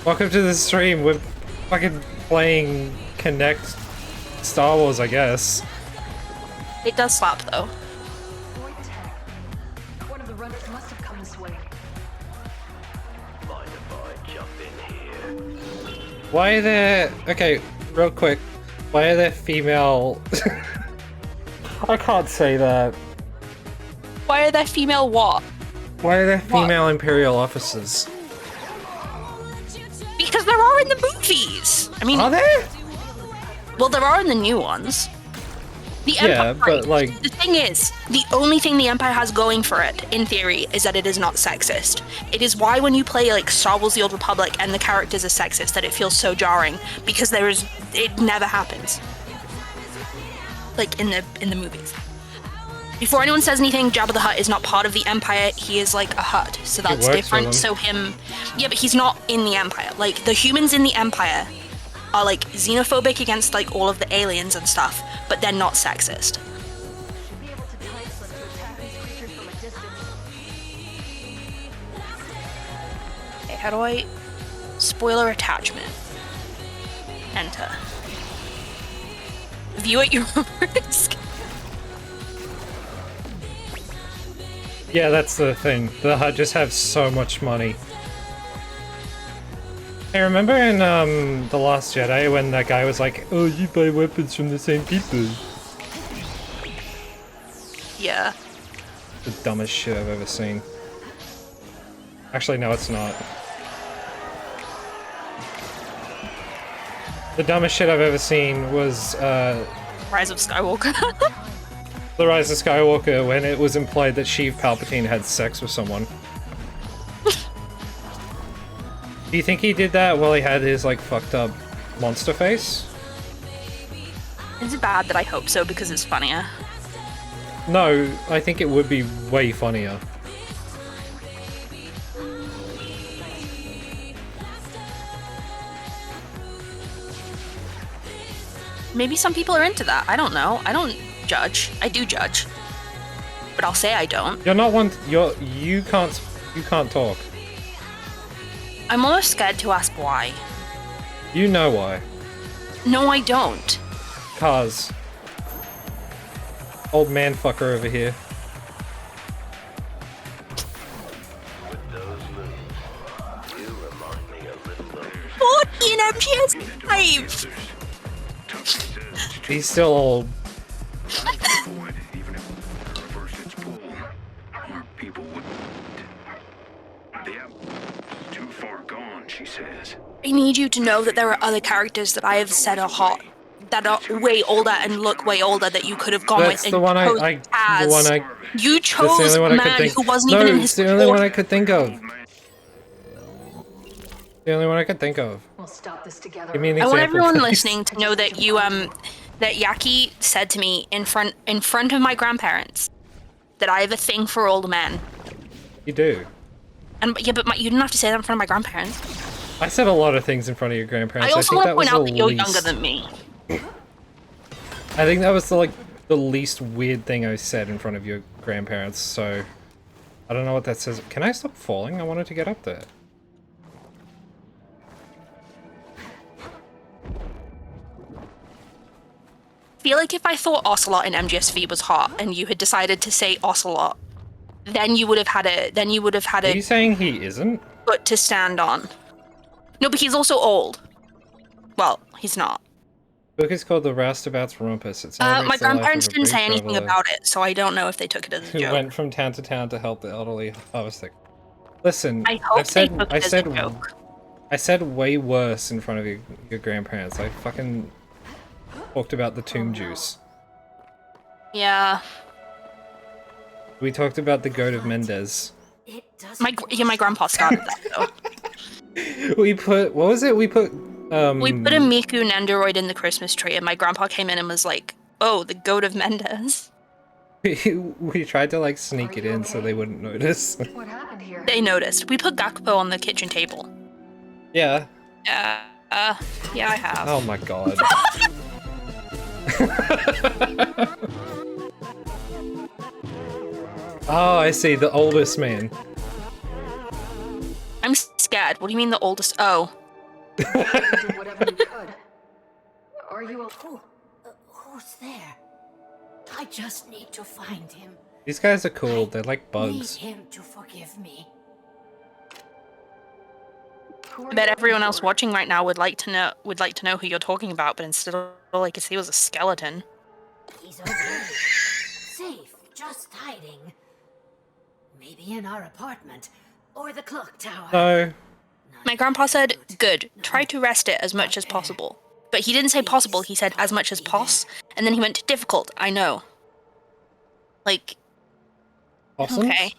welcome to the stream. We're fucking playing Connect Star Wars, I guess. It does slap though. Void tech. One of the runners must have come this way. Mind if I jump in here? Why are there... Okay, real quick. Why are there female... I can't say that. Why are there female what? Why are there What? female Imperial officers? Because there are in the movies. I mean, Are there? well, there are in the new ones. The Yeah, Empire, but, like- the thing is, the only thing the Empire has going for it, in theory, is that it is not sexist. It is why when you play like Star Wars: The Old Republic and the characters are sexist that it feels so jarring, because it never happens. Like in the movies. Before anyone says anything, Jabba the Hutt is not part of the Empire. He is like a Hutt, so that's works for different. them. So yeah, but he's not in the Empire. Like the humans in the Empire are like xenophobic against like all of the aliens and stuff, but they're not sexist. Should be able to time slip to attack these creatures from a distance. Okay, how do I spoiler attachment? Enter. View at your risk. Yeah, that's the thing. The Hutt just have so much money. Hey, remember in The Last Jedi when that guy was like, "Oh, you buy weapons from the same people"? Yeah. The dumbest shit I've ever seen. Actually, no, it's not. The dumbest shit I've ever seen was Rise of Skywalker. The Rise of Skywalker when it was implied that Sheev Palpatine had sex with someone. Do you think he did that while he had his like fucked up monster face? It's bad that I hope so because it's funnier. No, I think it would be way funnier. Maybe some people are into that. I don't know. I don't judge. I do judge. But I'll say I don't. You're not one. You can't talk. I'm almost scared to ask why. You know why? No, I don't. Cause old man fucker over here. With those moves, you remind me a little of 14 MGS 5! He's still old. Even if it reversed its pull, more people would. The apple's too far gone, she says. I need you to know that there are other characters that I have said are hot, that are way older and look way older that you could have gone That's with. the one You That's the chose only one a I could man think. who wasn't No, even in his it's the only one I 40s. could think of. The only one I could think of. We'll stop this together. Give me an I want example, everyone please. listening to know that that Yaki said to me in front of my grandparents that I have a thing for old men. You do. And yeah, but you didn't have to say that in front of my grandparents. I said a lot of things in front of your grandparents. I also think want to that was point out the that you're least- younger than me. I think that was the least weird thing I said in front of your grandparents. So I don't know what that says. Can I stop falling? I wanted to get up there. I feel like if I thought Ocelot in MGSV was hot and you had decided to say Ocelot, then you would have had Are you a saying he isn't? foot to stand on. No, but he's also old. Well, he's not. The book is called The Roustabout's Rumpus. It My celebrates the life grandparents of a didn't say Greek anything traveler about it, so I don't know if they took it as a who joke. went from town to town to help the elderly harvest. Listen, I hope I've said, they took I it as said, a joke. I said way worse in front of your grandparents. I fucking talked about the tomb juice. Yeah. We talked about the goat of Mendez. My grandpa started that though. We put, what was it? We put We put a Miku Nendoroid in the Christmas tree, and my grandpa came in and was like, "Oh, the goat of Mendez." we tried to like sneak it in so they wouldn't notice. What happened here? They noticed. We put Gakpo on the kitchen table. Yeah. Yeah, I have. Oh my god. Oh, I see. The oldest man. I'm scared. What do you mean the oldest? Oh. You did whatever you could. Are you Who's there? I just need to find him. These guys are cool. They're like bugs. Need him to forgive me. I bet everyone else watching right now would like to know who you're talking about, but instead all I could see was a skeleton. He's okay. Safe, just hiding. Maybe in our apartment or the clock tower. No. My grandpa said, "Good. Try to rest it as much as possible." But he didn't say possible, he said as much as poss, and then he went to difficult. I know. Like, Possums? okay.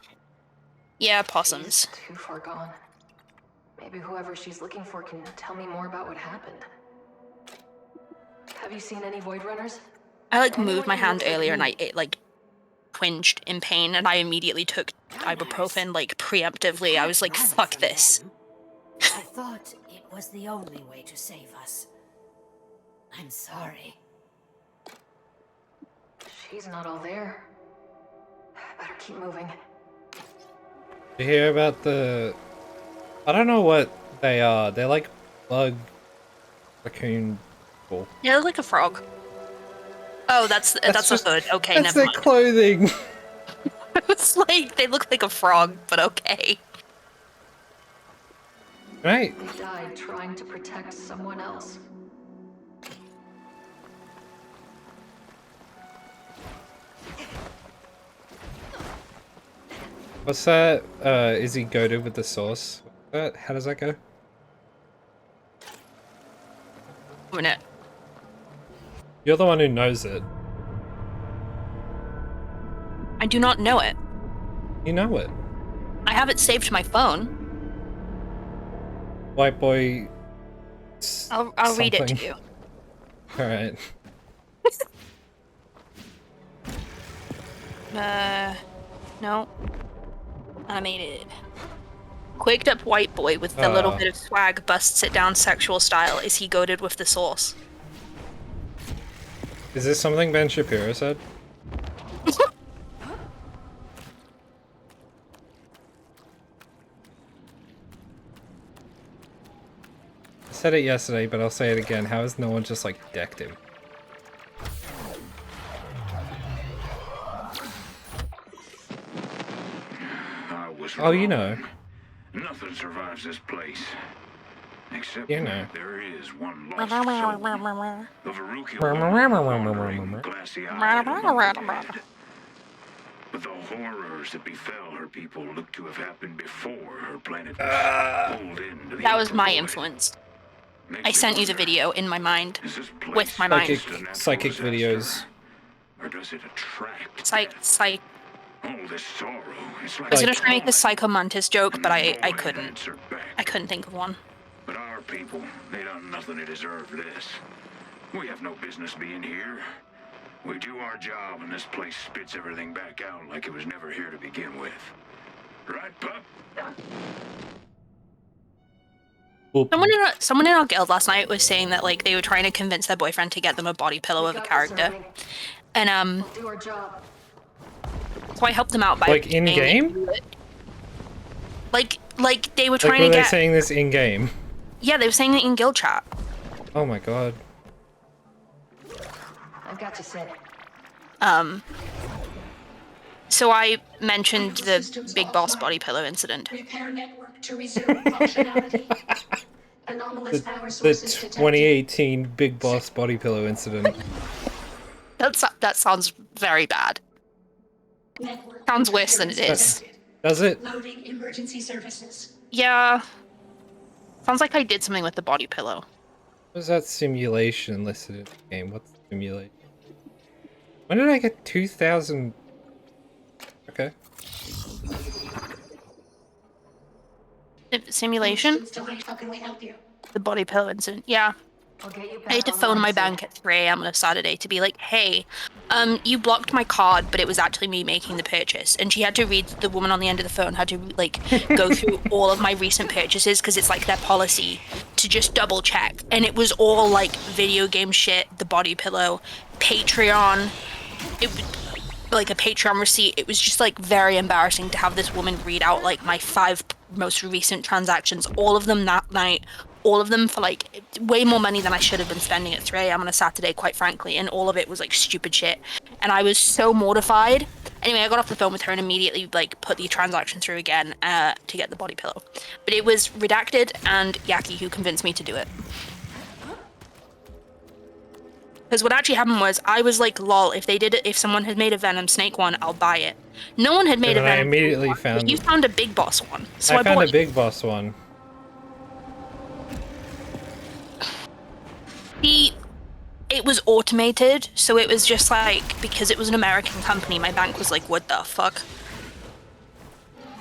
Yeah, possums. too far gone? Maybe whoever she's looking for can tell me more about what happened. Have you seen any Void Runners? I like moved my hand earlier and it like twinged in pain, and I immediately took ibuprofen like preemptively. I was like, fuck this. I thought it was the only way to save us. I'm sorry. She's not all there. Better keep moving. Did you hear about the... I don't know what they are. They're like bug raccoon people. Yeah, they look like a frog. Oh, that's just- a hood. Okay, That's never their mind. clothing. It's like they look like a frog, but okay. Right. They died trying to protect someone else. What's that? Is he goaded with the sauce? How does that go? Minute. You're the one who knows it. I do not know it. You know it. I have it saved to my phone. White boy. I'll read it to something. you. Alright. No. Animated. Quaked up white boy with the little bit of swag busts it down sexual style. Is he goaded with the sauce? Is this something Ben Shapiro said? I said it yesterday, but I'll say it again. How has no one just like decked him? Oh, you know. Nothing survives this place. Except You know. there is one lost soul. The Varuki glassy eyed. But the horrors that befell her people look to have happened before her planet was pulled into the That was my ultraviolet. influence. Makes I me sent you the wonder, video in my mind. is this place With my mind. just a natural Psychic disaster, videos. Or does it attract? Psych. Oh, this sorrow. It's like I was gonna try to make a Psycho Mantis joke, but I couldn't. answer back. I couldn't think of one. But our people, they done nothing to deserve this. We have no business being here. We do our job and this place spits everything back out like it was never here to begin with. Right, pup? Someone in our guild last night was saying that like they were trying to convince their boyfriend to get them a body pillow of a character. And Do our job. so I helped them out by Like in saying game? Like they were Like trying were to they get saying this in game? Yeah, they were saying it in guild chat. Oh my god. I've got you set. So I mentioned the Big Boss body pillow incident. Repair network to resume functionality. Anomalous power The sources detected. 2018 Big Boss body pillow incident. That sounds very bad. Network Sounds worse than it is. detected. Does it? Loading emergency services. Yeah. Sounds like I did something with the body pillow. What was that simulation listed in the game? What's the simulation? When did I get 2,000? Okay. Simulation? How can we help you? The body pillow incident. Yeah. I'll get you back I had to phone online my soon. bank at 3 a.m. on a Saturday to be like, hey, you blocked my card, but it was actually me making the purchase. And she had to read, the woman on the end of the phone had to like go through all of my recent purchases because it's like their policy to just double check. And it was all like video game shit, the body pillow, Patreon, like a Patreon receipt. It was just like very embarrassing to have this woman read out like my 5 most recent transactions, all of them that night, all of them for like way more money than I should have been spending at 3 a.m. on a Saturday, quite frankly, and all of it was like stupid shit. And I was so mortified. Anyway, I got off the phone with her and immediately like put the transaction through again to get the body pillow. But it was redacted and Yaki who convinced me to do it. Because what actually happened was I was like, lol, if someone had made a Venom Snake one, I'll buy it. No one had made And a I Venom immediately one, found but you it. found a Big Boss one. So I found bought a it. Big Boss one. It was automated, so it was just like, because it was an American company, my bank was like, what the fuck?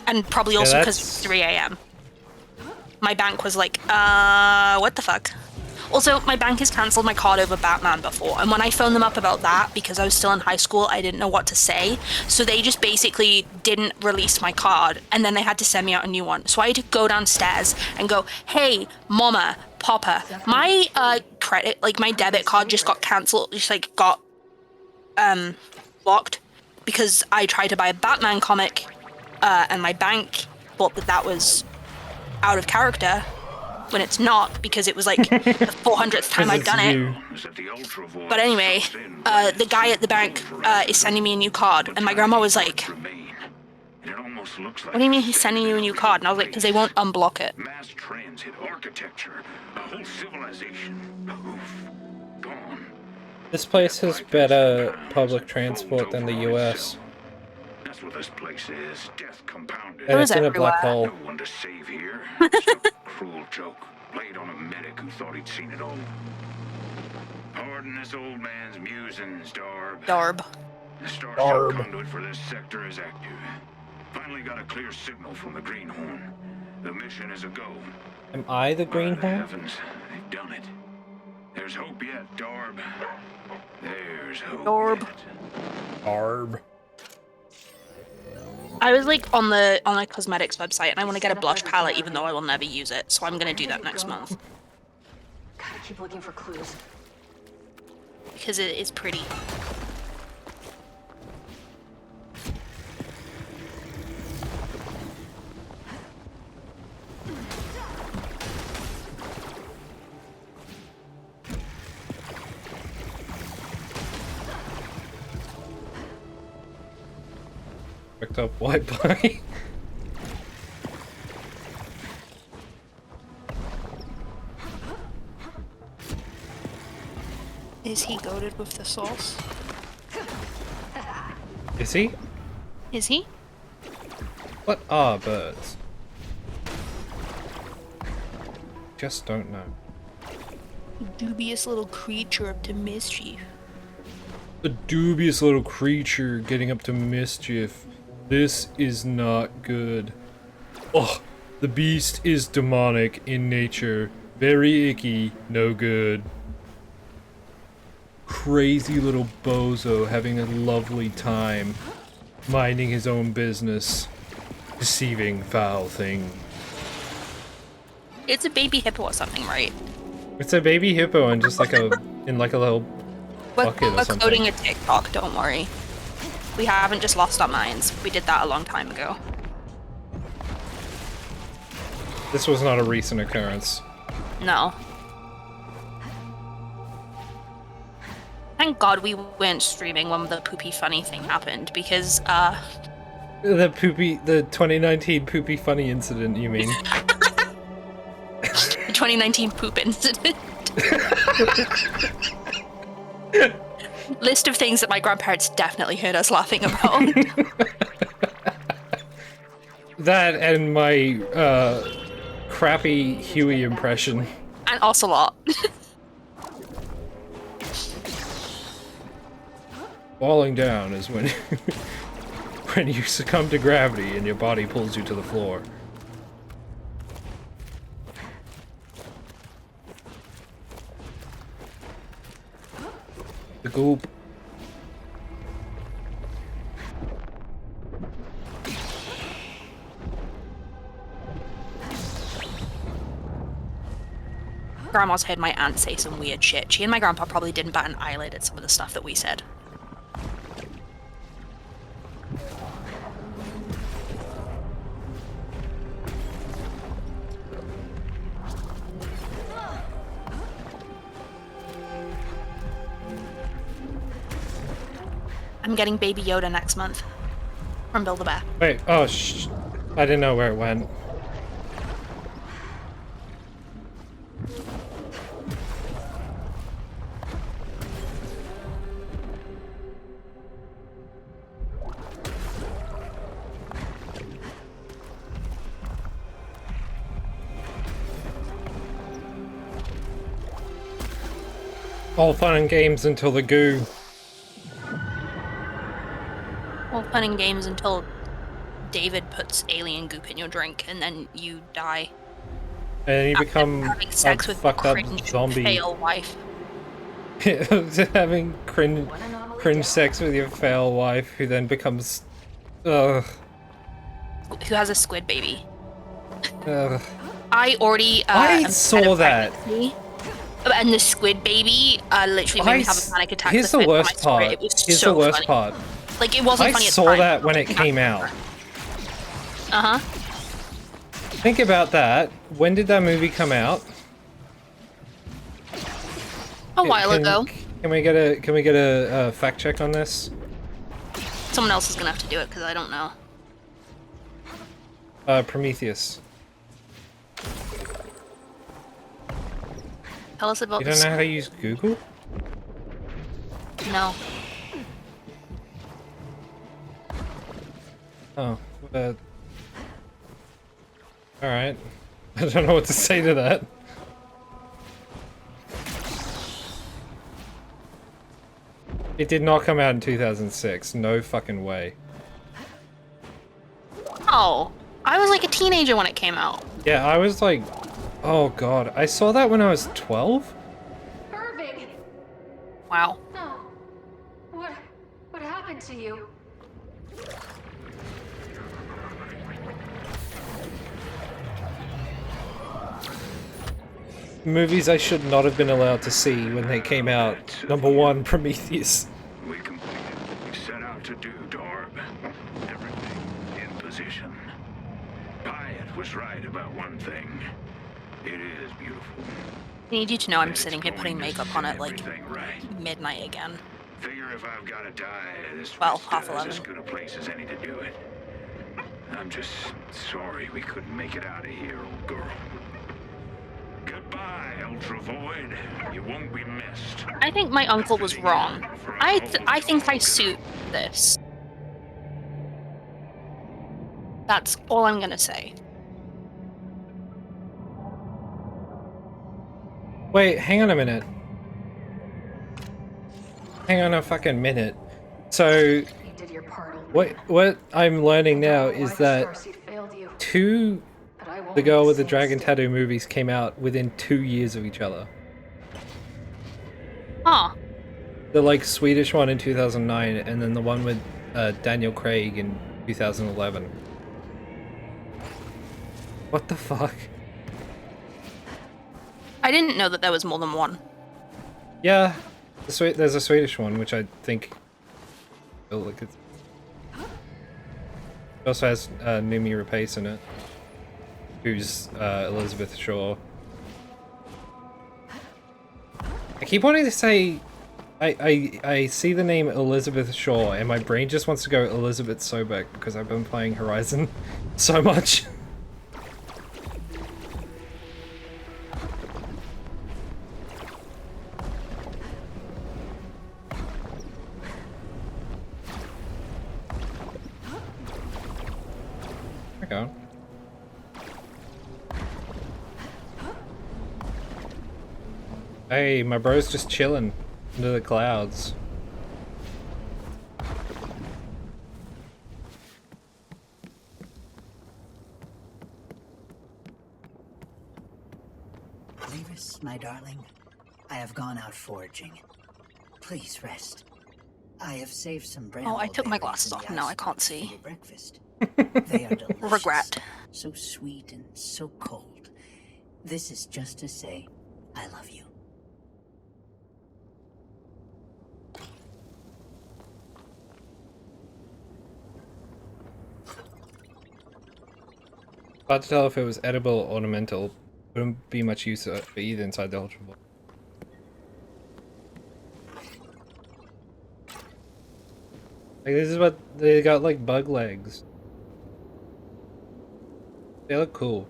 And probably also because it's 3 a.m. My bank was like, what the fuck? Also, my bank has cancelled my card over Batman before, and when I phoned them up about that, because I was still in high school, I didn't know what to say, so they just basically didn't release my card, and then they had to send me out a new one. So I had to go downstairs and go, hey, mama, papa, my credit, like my debit card just got cancelled, just like got blocked, because I tried to buy a Batman comic, and my bank thought that was out of character, when it's not, because it was like the 400th time I'd done it. But anyway, the guy at the bank is sending me a new card, and my grandma was like, what do you mean he's sending you a new card? And I was like, because they won't unblock it. Mass transit, architecture, a whole civilization. Poof. Gone. This place has better public transport than the US. That's what this place is. Death compounded. And it's in a black hole. No one to save here. Just a cruel joke played on a medic who thought he'd seen it all. Pardon this old man's musings, Darb. Darb. The starship conduit for this sector is active. Finally got a clear signal from the Greenhorn. The mission is a go. Am I the By Greenhorn? heavens, they've done it. There's hope yet, Darb. There's hope Darb. yet. Arb. I was like on the cosmetics website, and I want to get a blush palette, even though I will never use it. So I'm gonna do that next month Gotta keep looking for clues. because it is pretty. Picked up white bunny. Is he goated with the sauce? Is he? Is he? What are birds? Just don't know. Dubious little creature up to mischief. A dubious little creature getting up to mischief. This is not good. Oh, the beast is demonic in nature. Very icky, no good. Crazy little bozo having a lovely time. Minding his own business. Deceiving foul thing. It's a baby hippo or something, right? It's a baby hippo and just like a, in like a little bucket or We're something. coding a TikTok, don't worry. We haven't just lost our minds. We did that a long time ago. This was not a recent occurrence. No. Thank God we weren't streaming when the poopy funny thing happened, because, The 2019 poopy funny incident, you mean? the 2019 poop incident. List of things that my grandparents definitely heard us laughing about. That and my, crappy Huey impression. And Ocelot. Falling down is when when you succumb to gravity and your body pulls you to the floor. The goop. Grandma's heard my aunt say some weird shit. She and my grandpa probably didn't bat an eyelid at some of the stuff that we said. I'm getting Baby Yoda next month from Build-A-Bear. Wait, oh I didn't know where it went. All fun and games until the goo. All fun and games until David puts alien goop in your drink and then you die. And you become having sex a with fucked up cringe zombie. fail wife. Having cringe sex with your fail wife, who then becomes, ugh. Who has a squid baby. Ugh. I already I saw that. And the squid baby literally made me have a panic attack. Here's the worst part. It was Here's so the worst funny. part. Like, it wasn't I funny at the saw time. that when it came out. Uh-huh. Think about that. When did that movie come out? A while ago. Can we get a fact check on this? Someone else is gonna have to do it because I don't know. Prometheus. Tell us about You don't know how to use Google? No. Oh, alright. I don't know what to say to that. It did not come out in 2006. No fucking way. Oh, I was like a teenager when it came out. Yeah, I was like, oh god. I saw that when I was 12? Irving! Wow. No. What happened to you? movies I should not have been allowed to see when they came out. Number 1, Prometheus. We completed what we set out to do, Dorb. Everything in position. Hyatt was right about one thing. It is beautiful. I need you to know I'm It's sitting here going putting to makeup on set at like everything right. midnight again. Figure if I've got to die, this Well, Vista half is 11. as good a place as any to do it. I'm just sorry we couldn't make it out of here, old girl. Goodbye, Ultra Void. You won't be missed. I think my uncle was wrong. I think I suit this. That's all I'm gonna say. Wait, hang on a minute. Hang on a fucking minute. So, You did your part, old man. what I'm learning now I don't know is why the that Starseed failed you, 2 but I won't The make Girl with the same Dragon mistake. Tattoo movies came out within 2 years of each other. Huh. The like Swedish one in 2009 and then the one with Daniel Craig in 2011. What the fuck? I didn't know that there was more than one. Yeah, there's a Swedish one which I think. Oh, look, it also has Noomi Rapace in it, who's Elizabeth Shaw. I keep wanting to say, I see the name Elizabeth Shaw and my brain just wants to go Elizabeth Sobek because I've been playing Horizon so much. Okay. Hey, my bro's just chilling under the clouds. Levis, my darling, I have gone out foraging. Please rest. I have saved some bramble Oh, I took my berries glasses in the off. Now I icebox can't for see. your breakfast. They are delicious. Regret. So sweet and so cold. This is just to say, I love you. Hard to tell if it was edible or ornamental. Wouldn't be much use for either inside the Ultra Ball. Like, this is what they got, like bug legs. They look cool.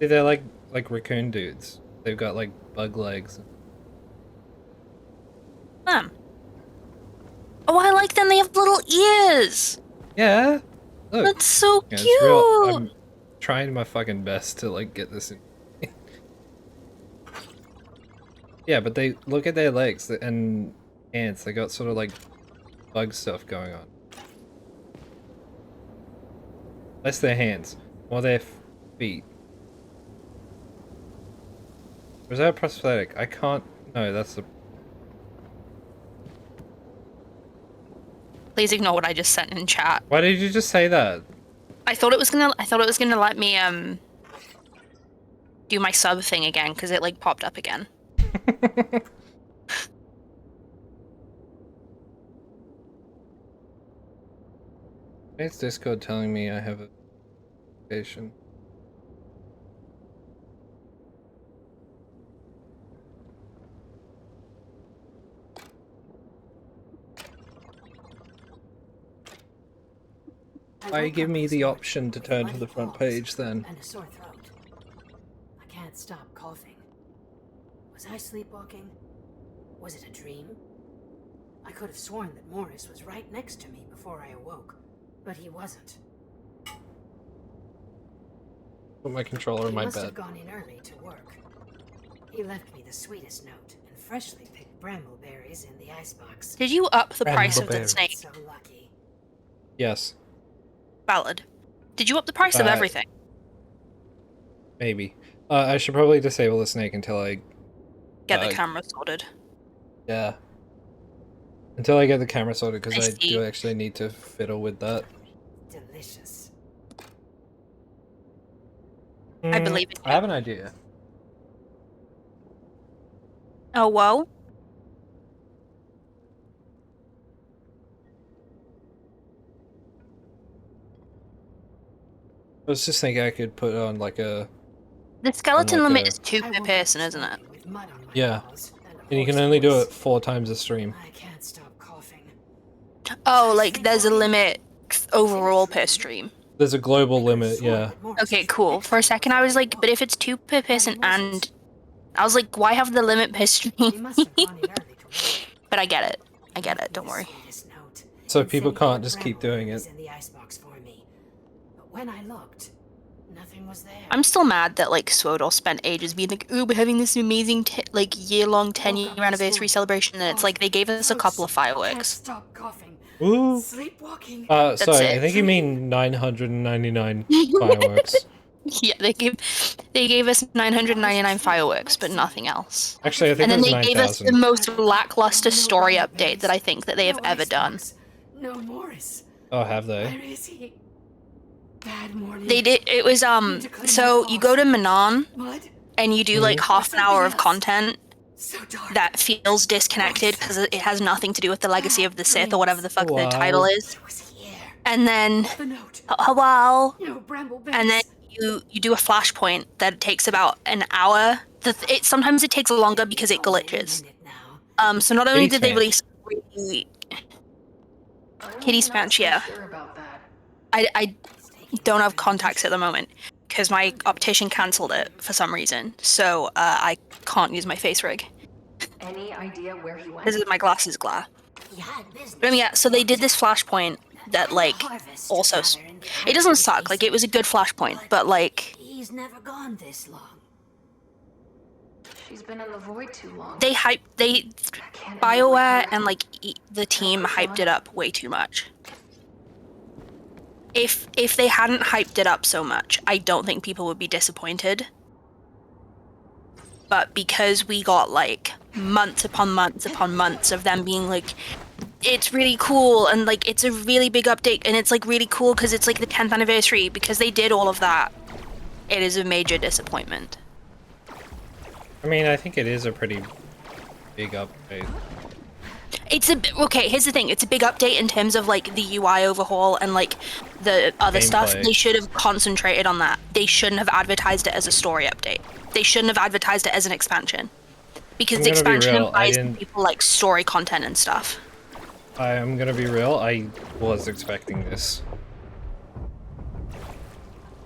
See, they're like raccoon dudes. They've got like bug legs. Oh, I like them. They have little ears. Yeah. Look. That's so Yeah, cute. it's real. I'm trying my fucking best to like get this in. Yeah, but they look at their legs and ants. They got sort of like bug stuff going on. Less their hands, more their feet. Or is that a prosthetic? I can't. No, that's the. Please ignore what I just sent in chat. Why did you just say that? I thought it was gonna let me do my sub thing again because it like popped up again. It's Discord telling me I have a notification. Why give me the option to turn to the front page then? And a sore throat. I can't stop coughing. Was I sleepwalking? Was it a dream? I could have sworn that Morris was right next to me before I awoke, but he wasn't. Put my controller in my He must bed. have gone in early to work. He left me the sweetest note and freshly picked brambleberries in the icebox. Did you up the price of the Brambleberry. snake? So lucky. Yes, Valid. Did you up the price of everything? maybe. I should probably disable the snake until I Get the camera sorted. Yeah. Until I get the camera sorted, because I I see. do actually need to fiddle with that. Delicious. I believe it. I have an idea. Oh, whoa. I was just thinking I could put on like a... The skeleton like limit a- is 2 per person, isn't it? Yeah. And you can only do it 4 times a stream. I can't stop coughing. Oh, like there's a limit overall per stream. There's a global limit, yeah. Okay, cool. For a second I was like, but if it's 2 per person and... I was like, why have the limit per stream? But I get it. I get it, don't worry. So people can't just keep doing it. In the icebox for me. But when I looked, nothing was there. I'm still mad that like Swodor spent ages being like, ooh, we're having this amazing like year-long 10-year anniversary celebration, and it's like they gave us a couple of fireworks. Stop coughing. Ooh. Sleepwalking. Sorry, it. I think you mean 999 fireworks. Yeah, they gave us 999 fireworks, but nothing else. Actually, I think And then it was they gave us the 9,000. most lackluster story update that I think that they have ever done. No Morris. Oh, have Where they? is he? Bad morning. They did. It was So you go to Manon, Mud? and you do like half an hour of content that feels disconnected because it has nothing to do with the legacy of the Sith or whatever the fuck the title is. And then, wow. And then you do a flashpoint that takes about an hour. Sometimes it takes longer because it glitches. So not only did they release Kitty Spanch, yeah. I don't have contacts at the moment because my optician cancelled it for some reason, so I can't use my face rig. Any idea where he went? This is my glasses glare. But yeah, so they did this flashpoint that like also it doesn't suck, like it was a good flashpoint, but like He's never gone this long. She's been in the void too long. BioWare and like the team hyped it up way too much. If they hadn't hyped it up so much, I don't think people would be disappointed. But because we got like months upon months upon months of them being like, it's really cool and like it's a really big update and it's like really cool because it's like the 10th anniversary, because they did all of that, it is a major disappointment. I mean, I think it is a pretty big update. Okay, here's the thing, it's a big update in terms of like the UI overhaul and like the other stuff. Gameplay. They should have concentrated on that. They shouldn't have advertised it as a story update. They shouldn't have advertised it as an expansion. Because the expansion implies people like story content and stuff. I'm gonna be real, I was expecting this.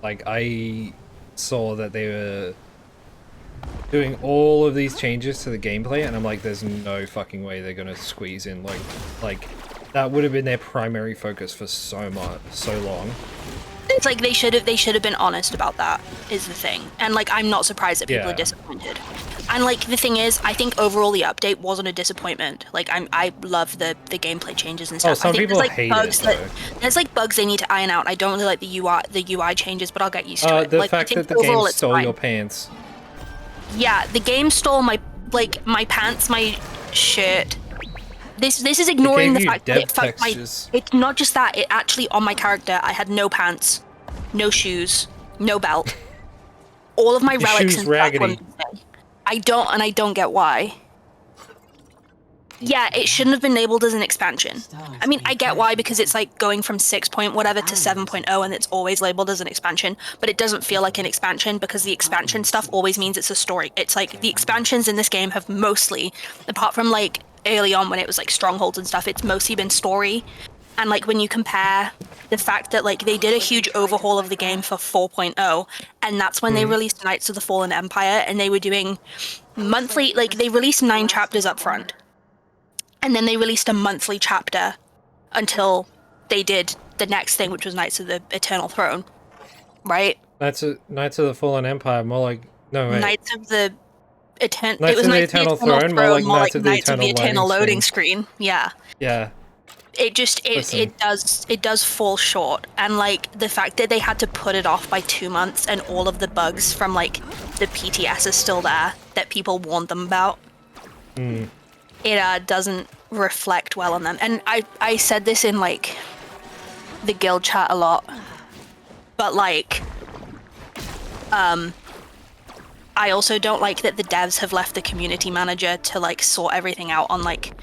Like, I saw that they were doing all of these changes to the gameplay, and I'm like, there's no fucking way they're gonna squeeze in, like that would have been their primary focus for so long. It's like they should have been honest about that, is the thing. And like, I'm not surprised that people are disappointed. And like, the thing is, I think overall the update wasn't a disappointment. Like, I love the gameplay changes and stuff. Some I think people there's like hate bugs it, there's like bugs they need to iron out. I don't really like the UI changes, but I'll get used to it. The Like, fact I think that the game overall it's stole fine. your pants. Yeah, the game stole my pants, my shirt. This is ignoring the you fact that dev it fucked my. textures. It's not just that. It actually on my character, I had no pants, no shoes, no belt. All of my Your relics shoes and stuff were raggedy. missing. I don't get why. Yeah, it shouldn't have been labeled as an expansion. I mean, I get why, because it's like going from 6 point whatever to 7.0 and it's always labeled as an expansion, but it doesn't feel like an expansion because the expansion stuff always means it's a story. It's like the expansions in this game have mostly, apart from like early on when it was like strongholds and stuff, it's mostly been story. And like when you compare the fact that like they did a huge overhaul of the game for 4.0, and that's when they released Knights of the Fallen Empire, and they were doing monthly, like they released 9 chapters up front. And then they released a monthly chapter until they did the next thing, which was Knights of the Eternal Throne, right? Knights of the Fallen Empire, more like Knights of the Eternal. Knights It was of the Knights Eternal Throne, more like more Knights of the Eternal Loading Screen. Yeah. Yeah. It just it does fall short, and like the fact that they had to put it off by 2 months, and all of the bugs from like the PTS is still there that people warned them about. It doesn't reflect well on them. And I said this in like the guild chat a lot, but like I also don't like that the devs have left the community manager to like sort everything out on like,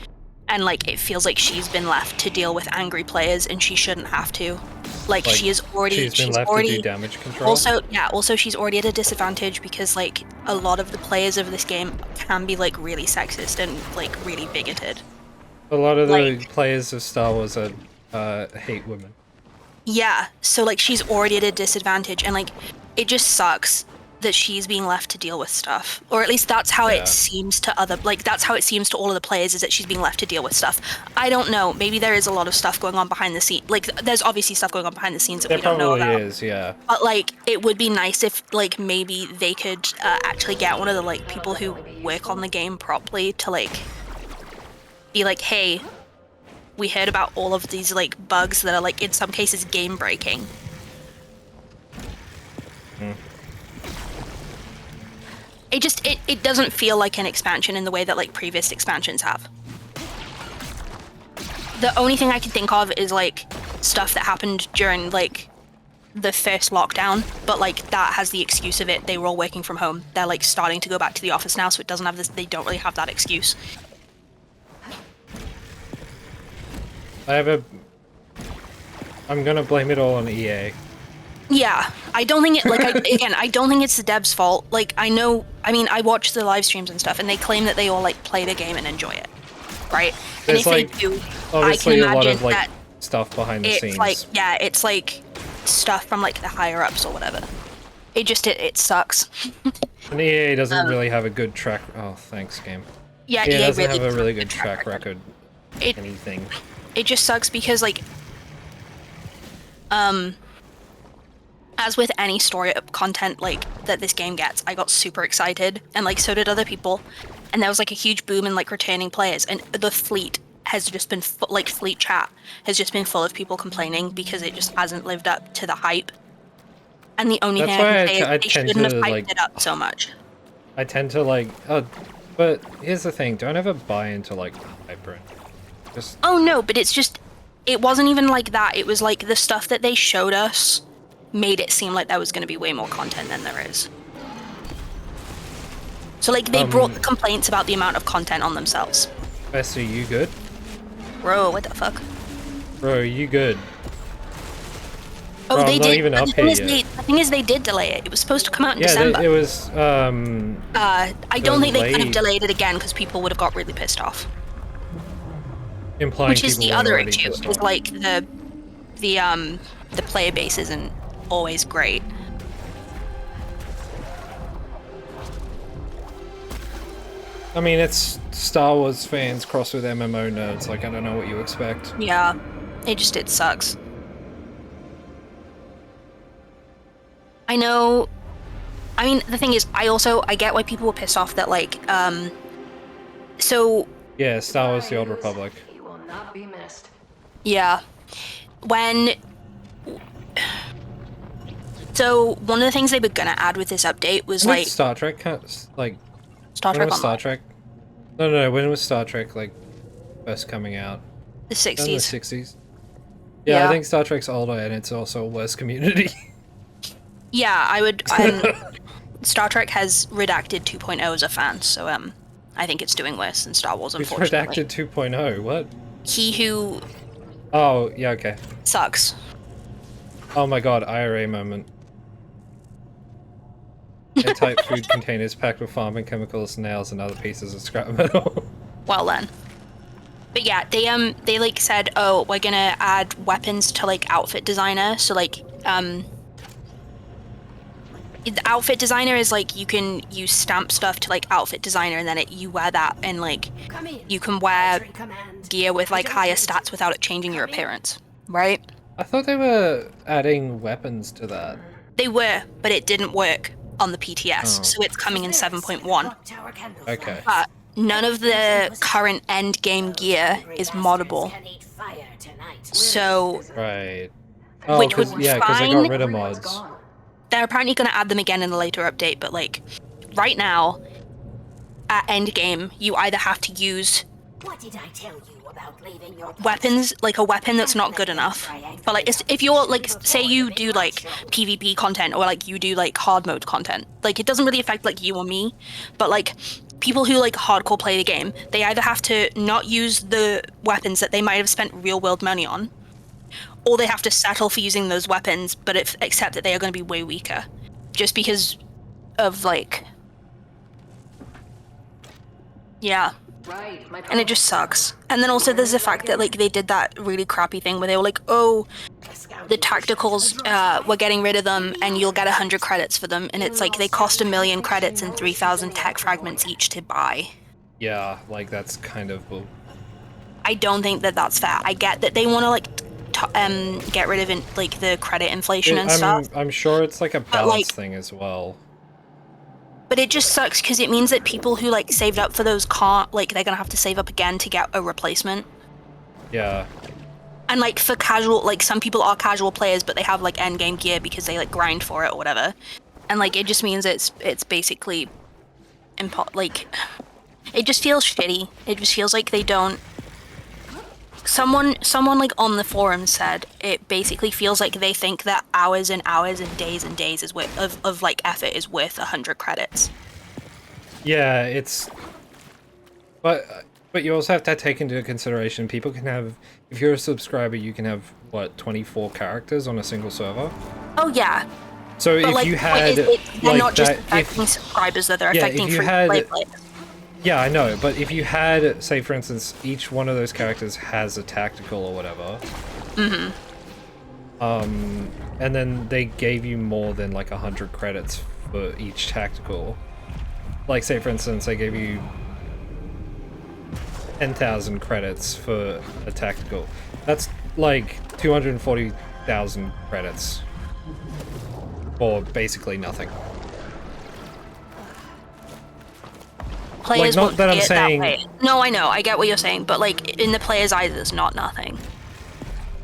and like it feels like she's been left to deal with angry players and she shouldn't have to. Like she's already been left to do damage control. Also she's already at a disadvantage because like a lot of the players of this game can be like really sexist and like really bigoted. A lot of the players of Star Wars are hate women. Yeah, so like she's already at a disadvantage and like it just sucks that she's being left to deal with stuff, or at least that's how it seems to that's how it seems to all of the players, is that she's being left to deal with stuff. I don't know, maybe there is a lot of stuff going on behind the scenes, like there's obviously stuff going on behind the scenes that we don't know about. There probably is, yeah. But like it would be nice if like maybe they could actually get one of the like people who work on the game properly to like be like, hey, we heard about all of these like bugs that are like in some cases game breaking. It doesn't feel like an expansion in the way that like previous expansions have. The only thing I can think of is like stuff that happened during like the first lockdown, but like that has the excuse of it. They were all working from home. They're like starting to go back to the office now, so it doesn't have this. They don't really have that excuse. I'm gonna blame it all on EA. Yeah, I don't think it, like, I don't think it's the devs' fault. Like, I mean, I watch the live streams and stuff, and they claim that they all, like, play the game and enjoy it, right? There's, and if like, they do, obviously I can a lot imagine of, like, that stuff behind the it's, scenes. like, yeah, it's, like, stuff from, like, the higher-ups or whatever. It sucks. And EA doesn't really have a good track... Oh, thanks, game. Yeah, EA doesn't really have a really good track record. Anything. It just sucks because, like, as with any story content like that this game gets, I got super excited, and like so did other people, and there was like a huge boom in like returning players, and the fleet has just been like fleet chat has just been full of people complaining because it just hasn't lived up to the hype. And the only thing I can say is they shouldn't have hyped it up so much. I tend to like, but here's the thing: don't ever buy into like hype. Just. Oh no, but it's just, it wasn't even like that. It was like the stuff that they showed us made it seem like there was going to be way more content than there is. So like they brought the complaints about the amount of content on themselves. Bessie, you good? Bro, what the fuck? Bro, you good? Oh, Bro, they I'm did. Not even up here yet. The thing is, they did delay it. It was supposed to come out in yeah, December. It was. I don't think they could have delayed it again because people would have got really pissed off. Implying which is the other issue. Is like the player base isn't always great. I mean, it's Star Wars fans crossed with MMO nerds. Like, I don't know what you expect. Yeah, it sucks. I know. I mean, the thing is, I get why people were pissed off that like, so. Yeah, Star Wars: The Old Republic. He will not be missed. Yeah, when. So one of the things they were gonna add with this update was like Star Trek, like Star Trek. Star Trek. No. When was Star Trek like first coming out? The 60s. The 60s. Yeah, I think Star Trek's older, and it's also a worse community. Yeah, I would. Star Trek has redacted 2.0 as a fan, so I think it's doing worse than Star Wars. Unfortunately. It's redacted 2.0. What? He who. Oh yeah, okay. Sucks. Oh my god, IRA moment. Airtight food containers packed with farming chemicals, nails, and other pieces of scrap metal. Well then. But yeah, they like said, oh, we're gonna add weapons to like outfit designer. So like the outfit designer is like you can use stamp stuff to like outfit designer, and then you wear that, and like you can wear gear with like higher stats without it changing your appearance, right? I thought they were adding weapons to that. They were, but it didn't work on the PTS, so it's coming in 7.1. Okay. But none of the current end game gear is moddable. So, right. Oh, which would be because they fine. got rid of mods. They're apparently going to add them again in a later update, but like right now, at end game, you either have to use. What did I tell you about leaving your weapons, like a weapon that's not good enough. But like, if you're like, say you do like PvP content or like you do like hard mode content, like it doesn't really affect like you or me, but like people who like hardcore play the game, they either have to not use the weapons that they might have spent real world money on, or they have to settle for using those weapons, but except that they are going to be way weaker, just because of like, yeah. Right, my And it just sucks. And then also there's the fact that like they did that really crappy thing where they were like, oh, the tacticals, we're getting rid of them and you'll get 100 credits for them. And it's like they cost 1,000,000 credits and 3,000 tech fragments each to buy. Yeah, like that's kind of bull. I don't think that that's fair. I get that they want to like get rid of like the credit inflation and stuff. I'm sure it's like a balance like, thing as well. But it just sucks because it means that people who like saved up for those can't, like they're gonna have to save up again to get a replacement. Yeah. And like for casual, like some people are casual players, but they have like end game gear because they like grind for it or whatever. And like it just means it's basically like it just feels shitty. It just feels like they don't. Someone like on the forum said it basically feels like they think that hours and hours and days is worth of like effort is worth 100 credits. Yeah, it's. But you also have to take into consideration people can have, if you're a subscriber, you can have what 24 characters on a single server. Oh yeah. So but if like, you had they're like not just that, affecting subscribers, that they're yeah, affecting if you free had, players. Yeah, I know, but if you had, say for instance, each one of those characters has a tactical or whatever. Mm-hmm. And then they gave you more than like 100 credits for each tactical. Like say for instance, they gave you 10,000 credits for a tactical. That's like 240,000 credits for basically nothing. Players like, not won't that I'm see it saying. that way. No, I know, I get what you're saying, but like in the player's eyes, it's not nothing.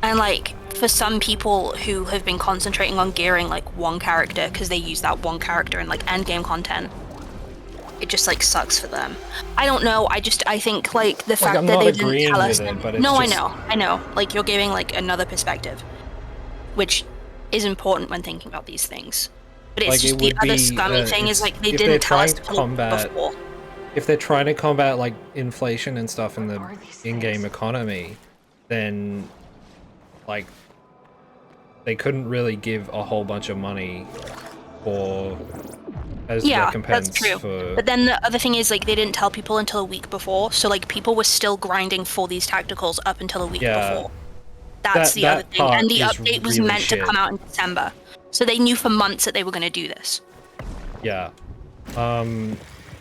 And like for some people who have been concentrating on gearing like one character because they use that one character in like end game content, it just like sucks for them. I don't know. I think like the fact I'm that not they didn't agreeing tell us. with it, but it's No, just... I know. Like you're giving like another perspective, which is important when thinking about these things. But it's like, just the other scummy thing is like they if didn't tell us to to combat before. If they're trying to combat like inflation and stuff in the in-game economy, then like they couldn't really give a whole bunch of money for as recompense. That's true. For... But then the other thing is like they didn't tell people until a week before, so like people were still grinding for these tacticals up until a week before. That's the other thing. And the update was really meant to come out in December, so they knew for months that they were going to do this. Yeah.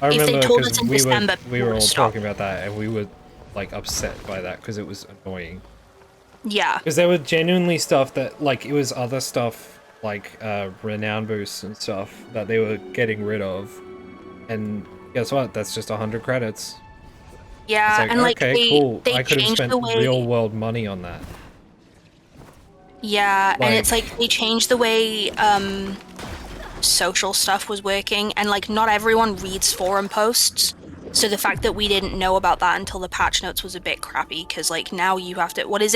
I remember because we were all talking about that, and we were like upset by that because it was annoying. Yeah. Because there were genuinely stuff that, like, it was other stuff, like renown boosts and stuff that they were getting rid of, and guess what? That's just 100 credits. Yeah, like, and like okay, cool. they I could have changed spent the way... real world money on that. Yeah, and it's like they changed the way social stuff was working, and like not everyone reads forum posts, so the fact that we didn't know about that until the patch notes was a bit crappy, because like now you have to, what did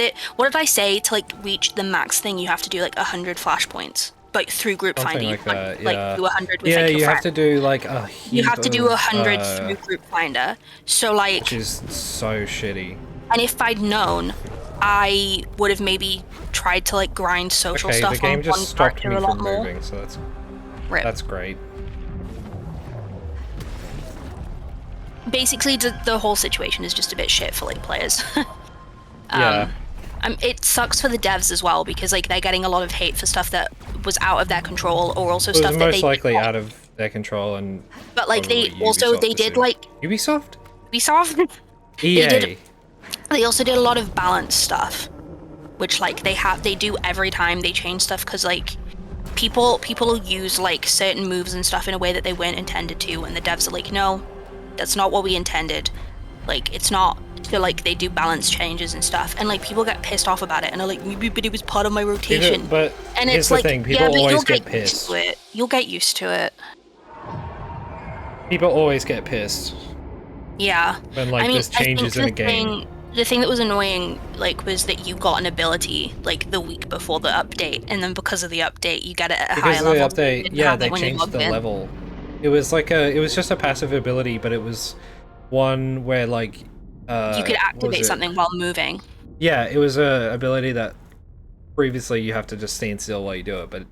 I say, to like reach the max thing you have to do like 100 flashpoints, but through group Something finder like you that, like do 100 with yeah, like your you friend. have to do like a you have to do 100 of, through group finder, so like, which is so shitty. and if I'd known, I would have maybe tried to like grind social stuff the game on just one stopped character me a lot from more. moving, so that's Rip. That's great. Basically, the whole situation is just a bit shit for like players. Yeah. It sucks for the devs as well, because like they're getting a lot of hate for stuff that was out of their control, or also stuff that they most likely out of their control, and but like they also Ubisoft they did like Ubisoft. EA. They also did a lot of balanced stuff, which like they do every time they change stuff, because like people use like certain moves and stuff in a way that they weren't intended to, and the devs are like, no, that's not what we intended. Like it's not. So like they do balance changes and stuff, and like people get pissed off about it, and are like, but it was part of my rotation. But and here's it's the like, thing, people always get pissed. You'll get used to it. People always get pissed. Yeah. When like there's changes in a game. the thing that was annoying, like, was that you got an ability like the week before the update, and then because of the update, you get it at a higher level. Because of the update, yeah, they changed the level. It was like it was just a passive ability, but it was one where like you could activate something while moving. Yeah, it was a ability that previously you have to just stand still while you do it, but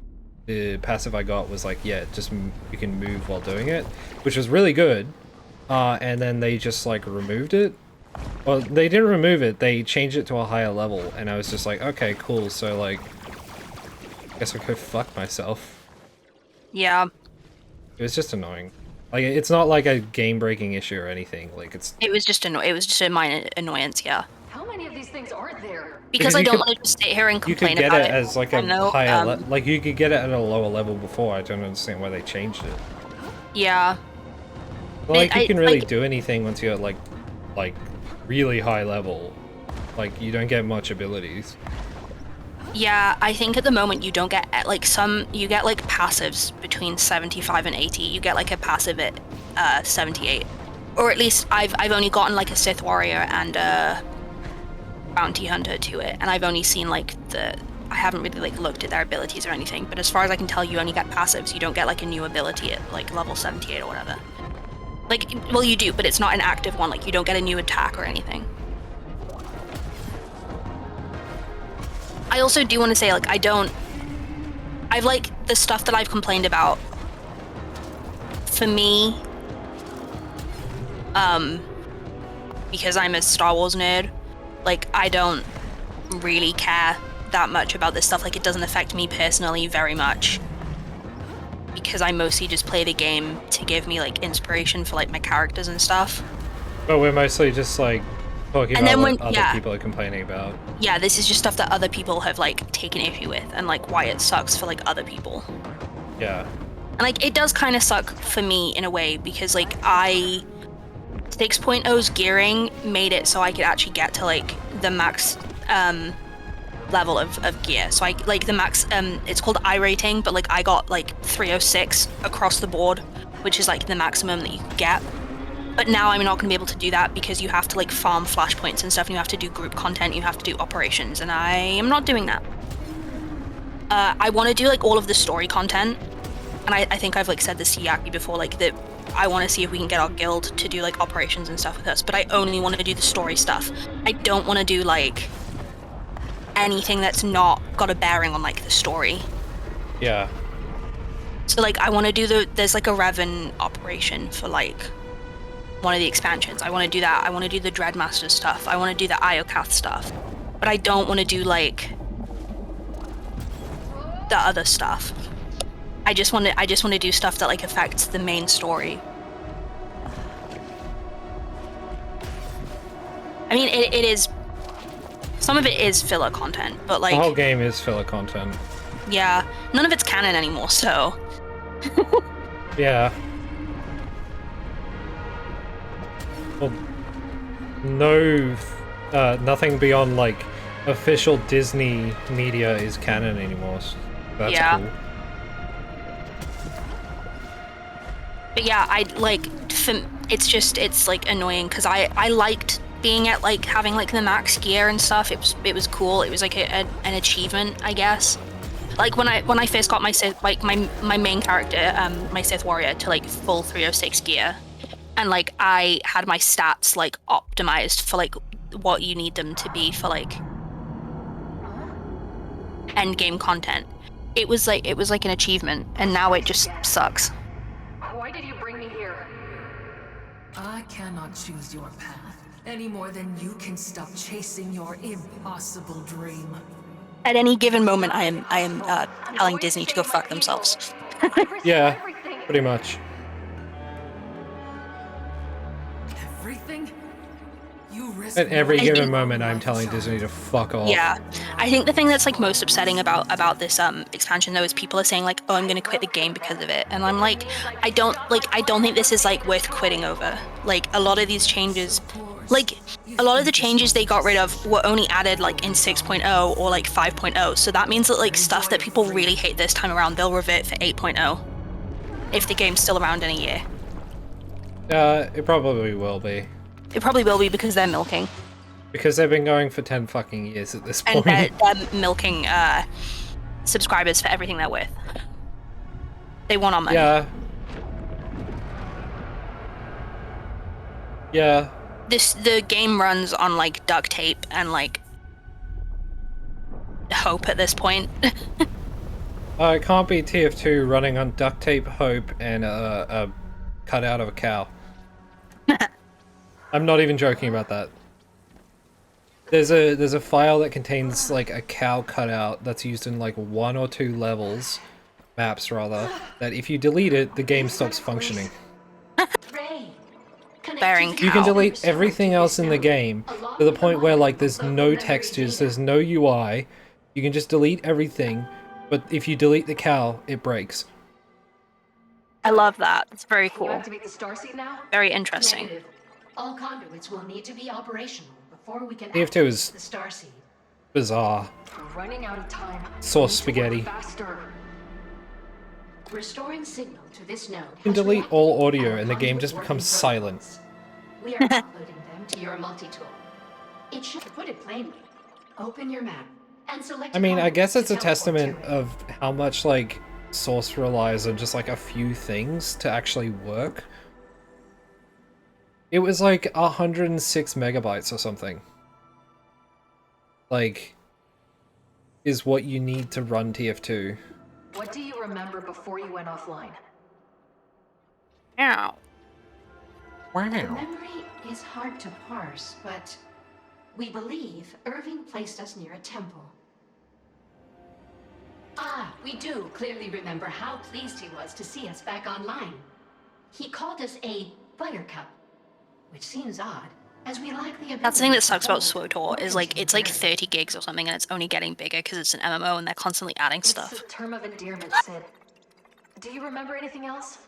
the passive I got was like, yeah, just you can move while doing it, which was really good. And then they just like removed it. Well, they didn't remove it, they changed it to a higher level, and I was just like, okay, cool, so like, I guess I could fuck myself. Yeah. It was just annoying. Like, it's not like a game-breaking issue or anything, like, it's... It was just a minor annoyance, yeah. How many of these things are there? Because I don't want to just sit here and complain about it. You could get it as like a higher like, you could get it at a lower level before, I don't understand why they changed it. Yeah. Like, you can really do anything once you're at, like, really high level. Like, you don't get much abilities. Yeah, I think at the moment you don't get, like, you get, like, passives between 75 and 80. You get, like, a passive at 78. Or at least I've only gotten, like, a Sith Warrior and a Bounty Hunter to it. And I've only seen, like, I haven't really, like, looked at their abilities or anything. But as far as I can tell, you only get passives. You don't get, like, a new ability at, like, level 78 or whatever. Like, well, you do, but it's not an active one. Like, you don't get a new attack or anything. I also do want to say, like, I've, like, the stuff that I've complained about, for me, because I'm a Star Wars nerd, like, I don't really care that much about this stuff. Like, it doesn't affect me personally very much. Because I mostly just play the game to give me, like, inspiration for, like, my characters and stuff. But we're mostly just, like, talking about what other people are complaining about. Yeah, this is just stuff that other people have, like, taken issue with, and, like, why it sucks for, like, other people. Yeah. And, like, it does kind of suck for me in a way, because, like, 6.0's gearing made it so I could actually get to, like, the max, level of gear. So I, like, the max, it's called I rating, but, like, I got, like, 306 across the board, which is, like, the maximum that you could get. But now I'm not going to be able to do that because you have to, like, farm flashpoints and stuff, and you have to do group content, you have to do operations, and I am not doing that. I want to do, like, all of the story content, and I think I've, like, said this to Yaki before, like, that I want to see if we can get our guild to do, like, operations and stuff with us, but I only want to do the story stuff. I don't want to do, like, anything that's not got a bearing on, like, the story. Yeah. So, like, I want to do there's, like, a Revan operation for, like, one of the expansions. I want to do that. I want to do the Dreadmaster stuff. I want to do the Iokath stuff. But I don't want to do, like, the other stuff. I just want to do stuff that, like, affects the main story. I mean, it is... Some of it is filler content, but, like... The whole game is filler content. Yeah. None of it's canon anymore, so... Yeah. Well, no... nothing beyond, like, official Disney media is canon anymore, so that's cool. But yeah, it's like annoying because I liked being at, like, having, like, the max gear and stuff. It was cool. It was like an achievement, I guess. Like when I first got my Sith, like my main character, my Sith Warrior, to, like, full 306 gear, and, like, I had my stats, like, optimized for, like, what you need them to be for, like, end game content. It was like an achievement, and now it just sucks. Why did you bring me here? I cannot choose your path any more than you can stop chasing your impossible dream. At any given moment, I am telling Disney to go fuck themselves. Yeah, pretty much. Everything? You risk At every given moment, I'm telling Disney to fuck off. Yeah, I think the thing that's, like, most upsetting about this expansion, though, is people are saying, like, oh, I'm gonna quit the game because of it, and I'm like, I don't think this is, like, worth quitting over. Like, a lot of these changes, like, a lot of the changes they got rid of were only added, like, in 6.0 or, like, 5.0, so that means that, like, stuff that people really hate this time around, they'll revert for 8.0 if the game's still around in a year. It probably will be. It probably will be because they're milking. Because they've been going for 10 fucking years at this And point. they're milking subscribers for everything they're worth. They want our money. Yeah. Yeah. The game runs on like duct tape and like hope at this point. It can't be TF2 running on duct tape, hope, and a cutout of a cow. I'm not even joking about that. There's a file that contains like a cow cutout that's used in like 1 or 2 levels, maps rather, that if you delete it, the game stops functioning. Bearing cow. You can delete everything else in the game to the point where like there's no textures, there's no UI. You can just delete everything, but if you delete the cow, it breaks. I love that. It's very Can you cool. activate the starseed now? Very interesting. Negative. All conduits will need to be operational before we can TF2 activate is the starseed. bizarre. We're running out of time. Sauce We need to work spaghetti. faster. Restoring signal to this node. You can has delete all reactivated audio our and the game conduit just working becomes silent. protocols. We are uploading them to your multi-tool. It should put it plainly. Open your map and select. I mean, I guess it's a teleport to testament it. of how much like Source relies on just like a few things to actually work. It was like 106 megabytes or something. Like, is what you need to run TF2. What do you remember before you went offline? Ow. The memory is hard to parse, but we believe Irving placed us near a temple. We do clearly remember how pleased he was to see us back online. He called us a buttercup, which seems odd, as we lack the ability. That's the thing that sucks about to hold SWTOR or is like it's like compare. 30 gigs or something and it's only getting bigger because it's an MMO and they're constantly adding stuff. It's a term of endearment, Sid. Do you remember anything else?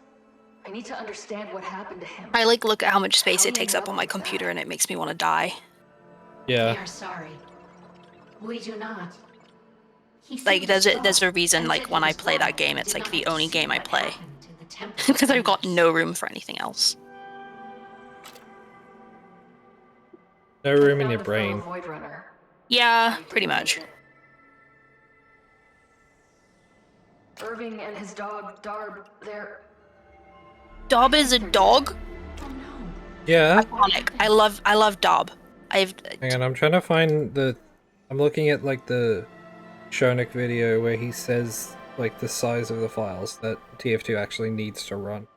I need to understand what happened to him. I like look at how much space How it do you takes up on my know computer that? and it makes me want to die. We Yeah. are sorry. We do not. He Like seemed there's distraught a reason and like said when he I was play that glad game we it's did like not the get to only see game I what play. happened in the temple Because I've got members. no room for anything else. No room in Found your a fellow brain. Void Runner. Yeah, He pretty didn't much. make it. Irving and his dog, Darb, they're... Dob is a dog? Yeah. Iconic. I love Dob. Hang on, I'm trying to find the... I'm looking at like the Shonik video where he says like the size of the files that TF2 actually needs to run.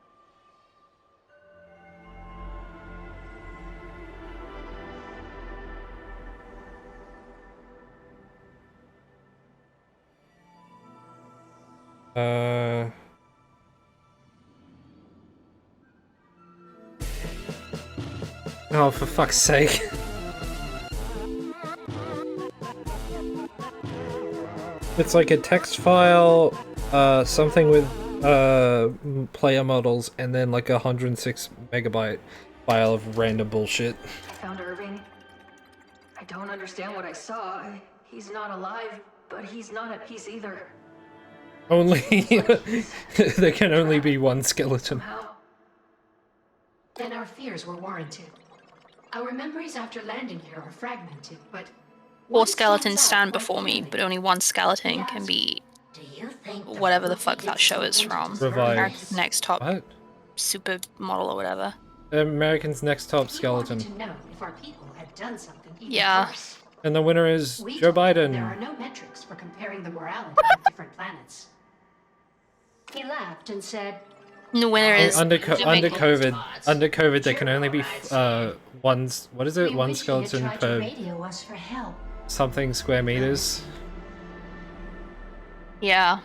Oh, for fuck's sake. It's like a text file, something with player models, and then like a 106 megabyte file of random bullshit. I found Irving. I don't understand what I saw. He's not alive, but he's not at peace either. Only there can only be one skeleton. How? Then our fears were warranted. Our memories after landing here are fragmented, but 4 skeletons stand before me, but only one skeleton can be whatever the fuck that show is from. Revive. America's Next Top What? Supermodel or whatever. American's Next Top we Skeleton. wanted to know if our people had done something even Yeah. worse. And the winner is We Joe told him there Biden. are no metrics for comparing the morality of different planets. He laughed and said, The winner is Under COVID, there can only be one "We wish he had skeleton tried to per radio us for help." something square meters. yeah.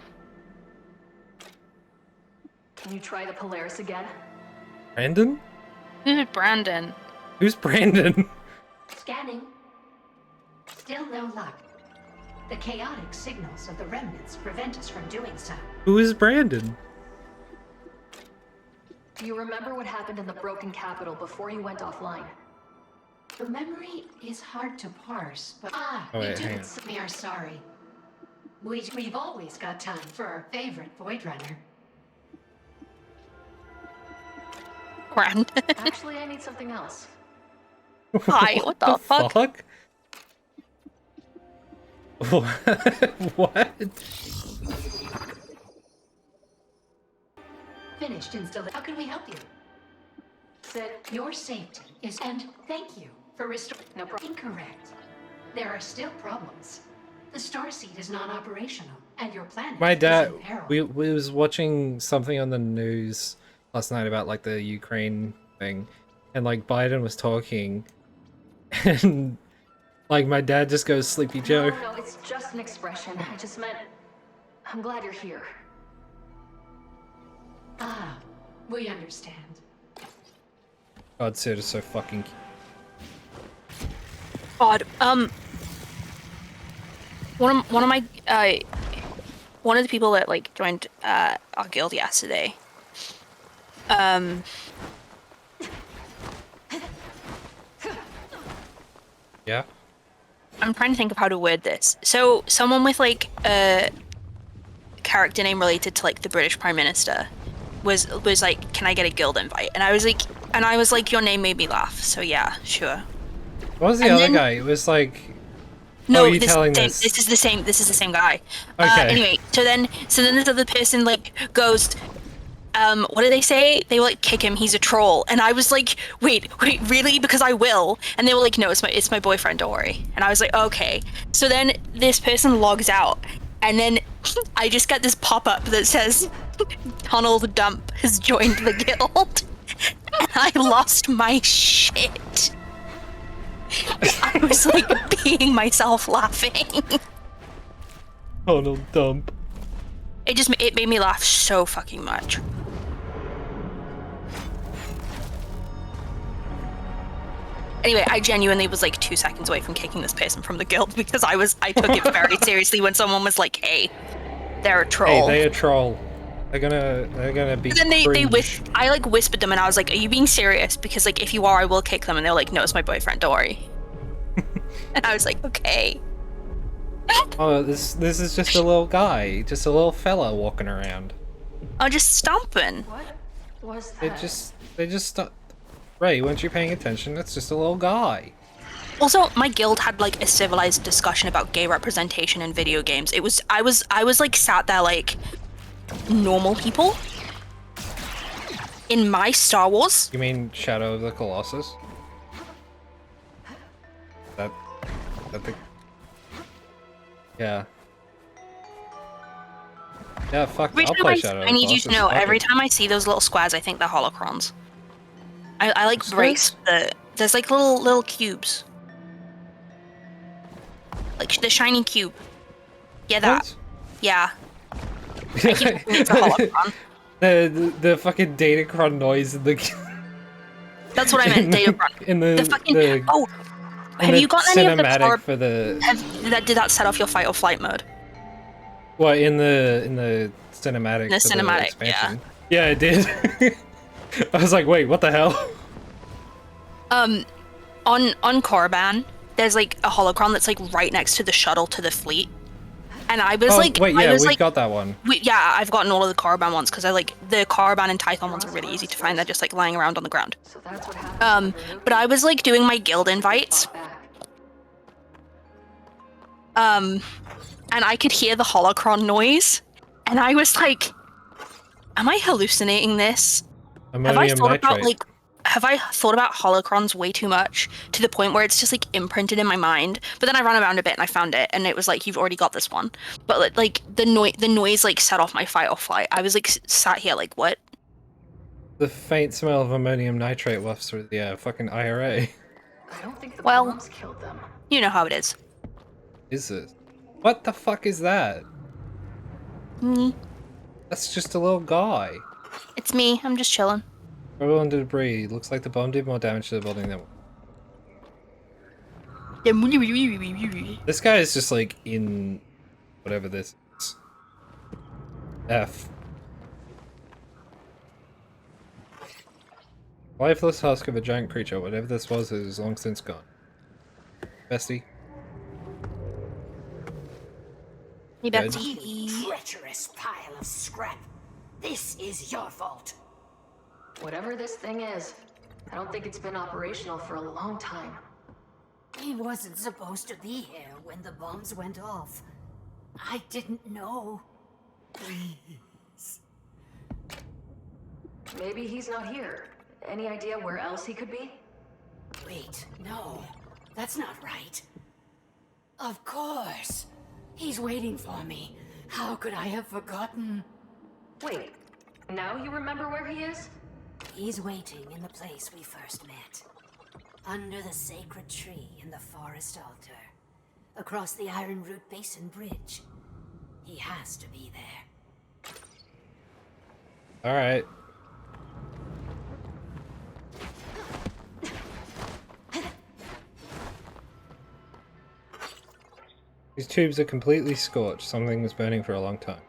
Can you try the Polaris again? Brandon? Who's Brandon? Who's Brandon? Scanning. Still no luck. The chaotic signals of the remnants prevent us from doing so. Who is Brandon? Do you remember what happened in the broken capital before you went offline? The memory is hard to parse, but Oh, we wait, do. hang We are sorry. We've always got time for our favorite Void Runner. Brandon. Actually, I need something else. Hi, what the fuck? What? Finished installation. How can we help you? Sid, your safety is, and thank you for restoring. No problem. Incorrect. There are still problems. The starseed is non-operational, and your planet My dad, is in peril. we was watching something on the news last night about like the Ukraine thing, and like Biden was talking, and like my dad just goes, "Sleepy Joe." No, it's just an expression. I just meant, I'm glad you're here. Ah, we understand. God, Sid is so fucking cute. God, one of my one of the people that like joined our guild yesterday, Yeah. I'm trying to think of how to word this. So someone with like a character name related to like the British Prime Minister was like, "Can I get a guild invite?" And I was like, "Your name made me laugh." So yeah, sure. What was the other guy? It was like. No, oh, you this telling this is the same. This is the same guy. Okay. Anyway, so then this other person like goes, what did they say? They were like, "Kick him, he's a troll." And I was like, wait, really? Because I will. And they were like, "No, it's my boyfriend, don't worry." And I was like, okay. So then this person logs out, and then I just get this pop-up that says, "Donald Dump has joined the guild." And I lost my shit. I was like peeing myself laughing. Donald Dump. It made me laugh so fucking much. Anyway, I genuinely was like 2 seconds away from kicking this person from the guild because I took it very seriously when someone was like, "Hey, they're a troll." Hey, they're a troll. They're gonna be. And then I like whispered them and I was like, "Are you being serious? Because like if you are, I will kick them." And they're like, "No, it's my boyfriend, don't worry." And I was like, "Okay." Oh, this is just a little guy, just a little fella walking around. I'm just stomping. What was They that? just Ray, weren't you paying attention? That's just a little guy. Also, my guild had like a civilized discussion about gay representation in video games. I was like sat there like normal people. In my Star Wars. You mean Shadow of the Colossus? That the... Yeah. Yeah, fuck, I'll play Shadow of the I need you Colossus. to know, Fuck every it. time I see those little squares, I think they're holocrons. I like brace there's like little cubes. Like the shiny cube. Yeah, that. What? Yeah. I keep thinking it's a holocron. The fucking Datacron noise in the... That's what I meant, Datacron. In the fucking... in have the you gotten any of the cinematic for the... Did that set off your fight or flight mode? What, in the cinematic? The for cinematic, the expansion? Yeah, it did. I was like, wait, what the hell? On Korriban, there's like a holocron that's like right next to the shuttle to the fleet. And I was like, wait, yeah, I was we've like, got that one. Yeah, I've gotten all of the Korriban ones because I like the Korriban and Tython ones are really easy to find. They're just like lying around on the ground. So that's what happened. But I was like doing my guild invites. And I could hear the holocron noise, and I was like, "Am I hallucinating this? Have I thought about holocrons way too much to the point where it's just like imprinted in my mind?" But then I ran around a bit and I found it, and it was like, "You've already got this one." But like the noise like set off my fight or flight. I was like sat here like, what? The faint smell of ammonium nitrate wafts through the fucking IRA. I don't think the bombs killed them. You know how it is. Is it? What the fuck is that? Me. That's just a little guy. It's me. I'm just chilling. Rubble and debris. Looks like the bomb did more damage to the building than... This guy is just like in... whatever this is. F. Lifeless husk of a giant creature. Whatever this was is long since gone. Bestie. Hey, Dead. Betsy. Treacherous pile of scrap. This is your fault. Whatever this thing is, I don't think it's been operational for a long time. He wasn't supposed to be here when the bombs went off. I didn't know. Please. Maybe he's not here. Any idea where else he could be? Wait, no. That's not right. Of course. He's waiting for me. How could I have forgotten? Wait, now you remember where he is? He's waiting in the place we first met. Under the sacred tree in the forest altar. Across the Iron Root Basin Bridge. He has to be there. Alright. These tubes are completely scorched. Something was burning for a long time.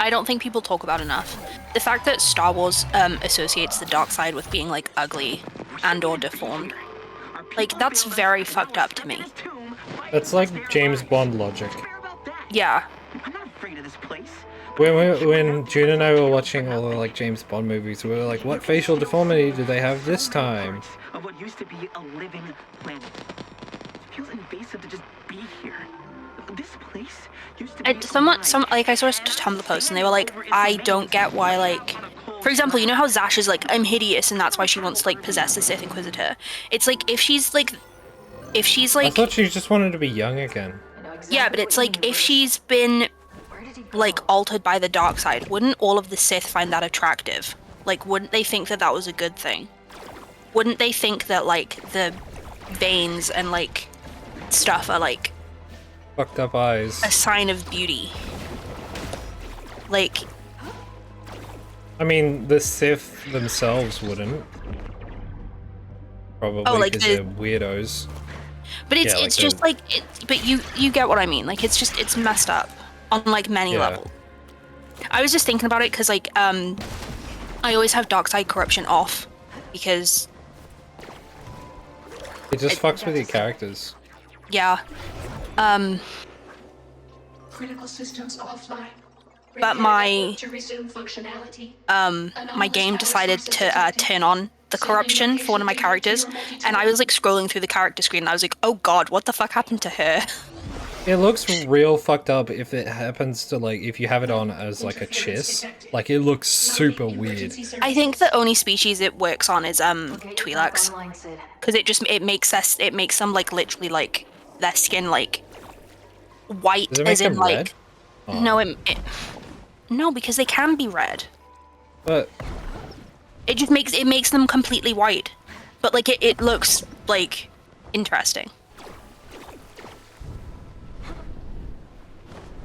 I don't think people talk about enough. The fact that Star Wars associates the dark side with being like ugly and or deformed. Like, that's very fucked up to me. That's like James Bond logic. Yeah. I'm not afraid of this place. When June and I were watching all the like James Bond movies, we were like, what facial deformity do they have this time? Of what used to be a living planet. It feels invasive to just be here. This place used to be I saw a Tumblr post and they were like, I don't get why, like, for example, you know how Zash is like, I'm hideous and that's why she wants to like possess the Sith Inquisitor. It's like, if she's like I thought she just wanted to be young again. yeah, but it's like, if she's been like altered by the dark side, wouldn't all of the Sith find that attractive? Like, wouldn't they think that that was a good thing? Wouldn't they think that like the veins and like stuff are like Fucked up eyes. a sign of beauty? Like, I mean, the Sith themselves wouldn't. Probably like because they're weirdos. but it's Yeah, it's like just like but you get what I mean. Like, it's messed up on like many levels. I was just thinking about it because like I always have dark side corruption off because It just fucks with your characters. yeah. Critical systems offline. But my To resume functionality. my game decided to turn on the corruption for one of my characters, and I was like scrolling through the character screen and I was like, oh god, what the fuck happened to her? It looks real fucked up if it happens to like, if you have it on as like a chiss. Like, it looks super weird. I think the only species it works on is Twi'leks, because it makes them like literally like their skin like white, Does it make as in them like red? Oh. no, because they can be red. But It makes them completely white, but like it looks like interesting.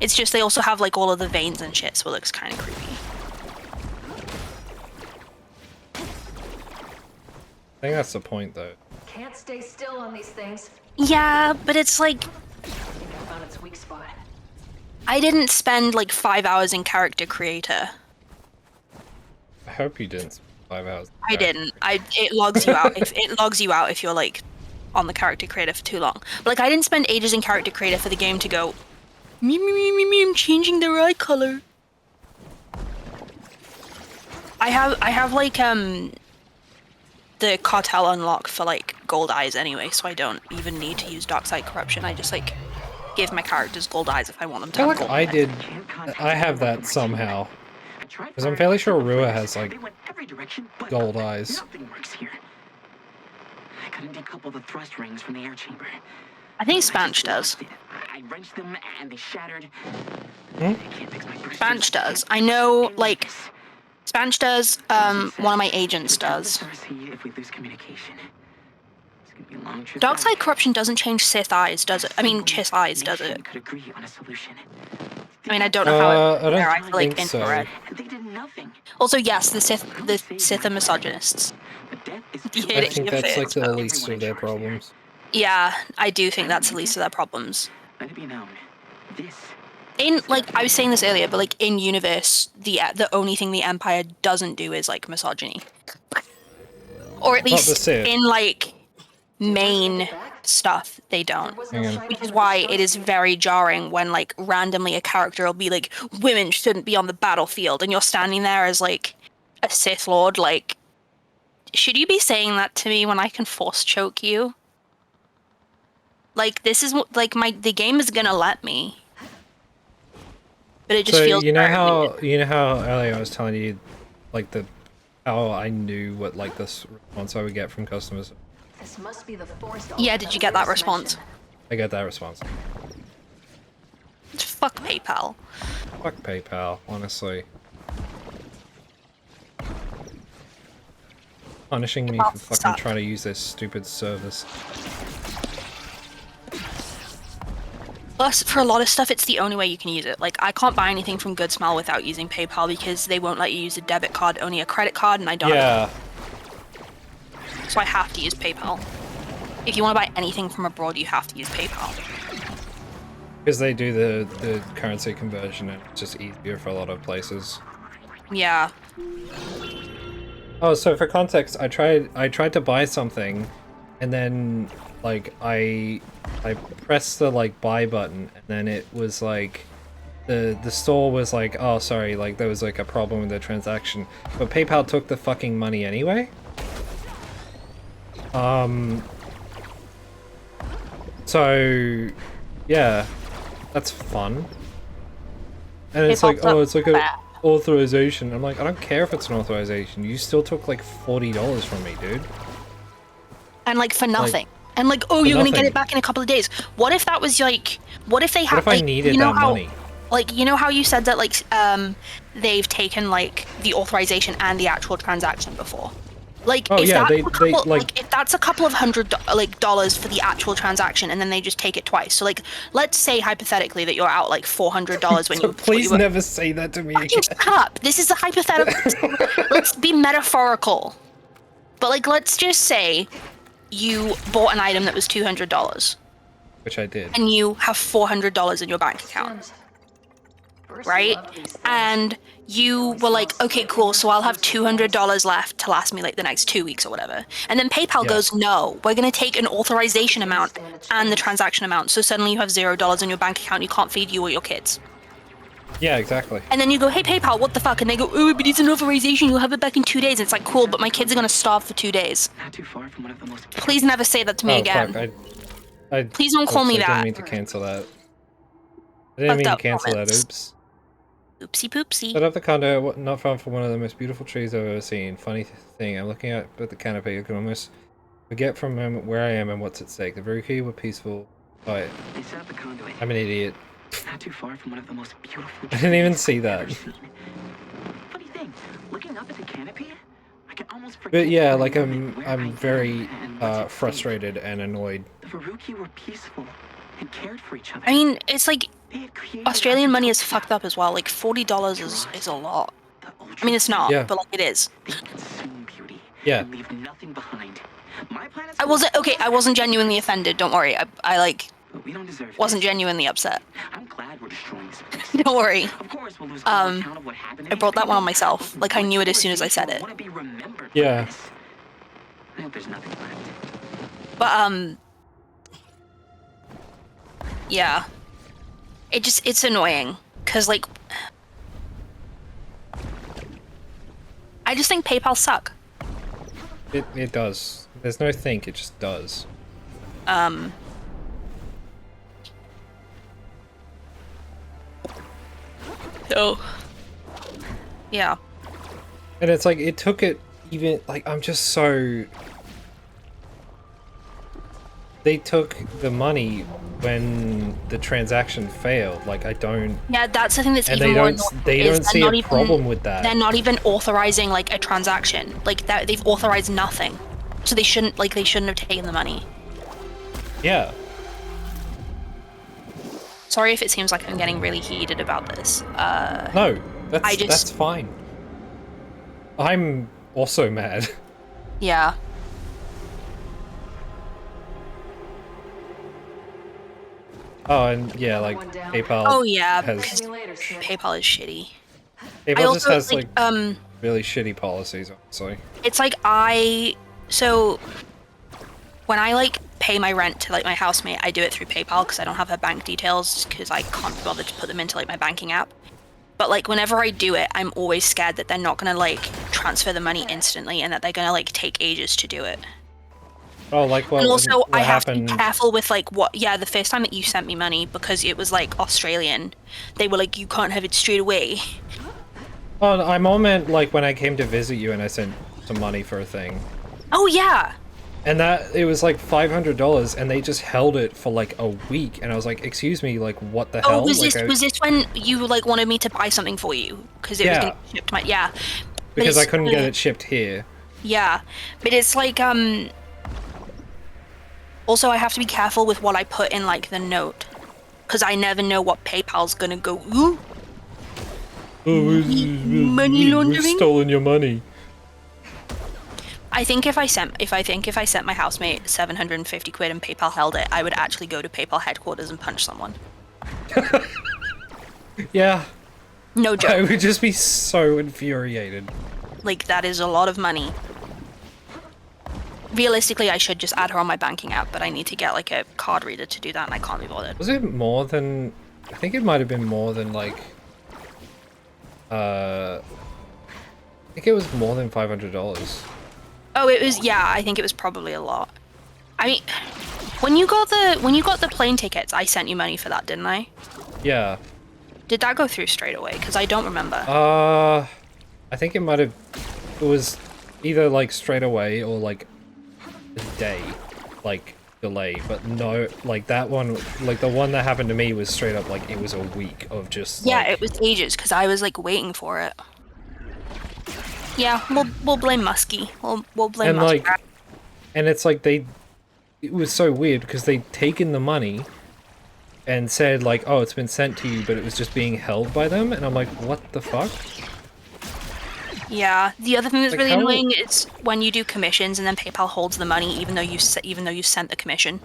It's just they also have like all of the veins and shit, so it looks kind of creepy. I think that's the point though. Can't stay still on these things. Yeah, but it's like, I think I found its weak spot. I didn't spend like 5 hours in character creator. I hope you didn't spend 5 hours. I didn't. It logs you out. It logs you out if you're like on the character creator for too long. But like, I didn't spend ages in character creator for the game to go, I'm changing their eye color. I have like the cartel unlock for like gold eyes anyway, so I don't even need to use dark side corruption. I just like give my characters gold eyes if I want them to. I feel have like gold eyes. I have that somehow. Because I'm fairly sure Rua has like gold eyes. Nothing works here. I couldn't decouple the thrust rings from the air chamber. I think Spanch does. I wrenched them and they shattered. Spanch does. I know, like, Spanch does, one of my agents does. If we lose communication, it's gonna be a long trip. Dark side corruption doesn't change Sith eyes, does it? I mean, Chiss eyes, does it? Could agree on a solution. I mean, I don't know how I don't I feel like think so. infrared. They did nothing. Also, yes, the Sith are misogynists. I think that's like the least of their problems. Yeah, I do think that's the least of their problems. Let it be known. This In, like, I was saying this earlier, but like in universe, the only thing the Empire doesn't do is like misogyny. Or at Not the least Sith. in like main stuff, they don't. Hang on. Which is why it is very jarring when like randomly a character will be like, women shouldn't be on the battlefield, and you're standing there as like a Sith Lord, like, should you be saying that to me when I can force choke you? Like, this is what, like, the game is gonna let me. But it just So feels you know very how weird. earlier I was telling you, like how I knew what like this response I would get from customers. This must be the force. Yeah, did you get that response? I get that response. Fuck PayPal. Fuck PayPal, honestly. Punishing me for fucking trying to use this stupid service. Plus, for a lot of stuff, it's the only way you can use it. Like, I can't buy anything from Good Smile without using PayPal because they won't let you use a debit card, only a credit card, and I don't. Yeah. So I have to use PayPal. If you want to buy anything from abroad, you have to use PayPal. Because they do the currency conversion and it's just easier for a lot of places. Yeah. Oh, so for context, I tried to buy something, and then like I pressed the like buy button, and then it was like the store was like, oh sorry, like there was like a problem with the transaction, but PayPal took the fucking money anyway. So yeah, that's fun. And it's like, oh, it's like a authorization. I'm like, I don't care if it's an authorization. You still took like $40 from me, dude. And like for nothing. And like, oh, you're gonna get it back in a couple of days. What if that was like, what if they had? What if I like, needed you know that how, money? Like, you know how you said that like they've taken like the authorization and the actual transaction before. Like, oh if yeah, that's like if that's a couple of $100 for the actual transaction, and then they just take it twice. So like, let's say hypothetically that you're out like $400 when you. Please never say that to me again. Shut up! This is a hypothetical. Let's be metaphorical. But like, let's just say you bought an item that was $200. Which I did. And you have $400 in your bank account. Right? And you were like, okay, cool, so I'll have $200 left to last me like the next 2 weeks or whatever. And then PayPal goes, no, we're going to take an authorization amount and the transaction amount. So suddenly you have $0 in your bank account, you can't feed you or your kids. Yeah, exactly. And then you go, hey, PayPal, what the fuck? And they go, oh, but it's an authorization, you'll have it back in 2 days. And it's like, cool, but my kids are going to starve for 2 days. Not too far from one of the most. Please never say that to me again. Fuck, Please don't call me that. I didn't mean to cancel that. I didn't mean to cancel that, oops. Oopsie poopsie. Set up the condo not far from one of the most beautiful trees I've ever seen. Funny thing, I'm looking at the canopy. I can almost forget for a moment where I am and what's at stake. The Veruki were peaceful. But They set up the condo. I'm an idiot. Not too far from one of the most beautiful. I didn't even see that. Funny thing, looking up at the canopy, I can almost forget. But yeah, like I'm very frustrated and annoyed. The Veruki were peaceful and cared for each other. I mean, it's like Australian money is fucked up as well. Like $40 is a lot. I mean, it's not, but like it is. Yeah. Leave nothing behind. My plan is I wasn't genuinely offended. Don't worry. I like we don't deserve wasn't genuinely upset. I'm glad we're destroying this place. Don't worry. Of course we'll lose all account of what happened. I brought that one on myself. Like I knew it as soon as I said it. Yeah. I hope there's nothing left. But yeah. It's annoying cuz like I just think PayPal suck. It does. There's no think, it just does. So yeah. And it's like it took it even like I'm just so they took the money when the transaction failed. Like I don't. Yeah, that's the thing that's and even more. They don't see a problem with that. They're not even authorizing like a transaction. Like that, they've authorized nothing, so they shouldn't have taken the money. Yeah. Sorry if it seems like I'm getting really heated about this. No, that's fine. I'm also mad. Yeah. Oh, and yeah, like PayPal. Oh yeah, has, because PayPal is shitty. PayPal I just also, has like really shitty policies, honestly. It's like I So when I like pay my rent to like my housemate, I do it through PayPal because I don't have her bank details because I can't be bothered to put them into like my banking app. But like whenever I do it, I'm always scared that they're not gonna like transfer the money instantly and that they're gonna like take ages to do it. Oh, like what? And also, what I have to happened? be careful with like what. Yeah, the first time that you sent me money because it was like Australian, they were like, you can't have it straight away. Oh, I more meant like when I came to visit you and I sent some money for a thing. Oh yeah. And that it was like $500, and they just held it for like a week, and I was like, "Excuse me, like what the hell?" Was like, this was this when you like wanted me to buy something for you because it was Yeah. gonna be shipped? Yeah. But because I it's, couldn't get it shipped here. Yeah, but it's like Also, I have to be careful with what I put in like the note, because I never know what PayPal's gonna go. Ooh. Money laundering. We've stolen your money. I think if I sent my housemate 750 quid and PayPal held it, I would actually go to PayPal headquarters and punch someone. Yeah. No joke. I would just be so infuriated. Like that is a lot of money. Realistically, I should just add her on my banking app, but I need to get like a card reader to do that, and I can't be bothered. Was it more than? I think it might have been more than like. I think it was more than $500. Oh, it was. Yeah, I think it was probably a lot. I mean, when you got the plane tickets, I sent you money for that, didn't I? Yeah. Did that go through straight away? Because I don't remember. I think it might have. It was either like straight away or like a day, like delay. But no, like that one, like the one that happened to me was straight up like it was a week of just. Yeah, like, it was ages because I was like waiting for it. Yeah, we'll blame Muskie. We'll blame and Muskie. like, and it's like it was so weird because they'd taken the money and said like, oh, it's been sent to you, but it was just being held by them, and I'm like, what the fuck? Yeah, the other thing that's Like, really how- annoying is when you do commissions and then PayPal holds the money even though you sent the commission.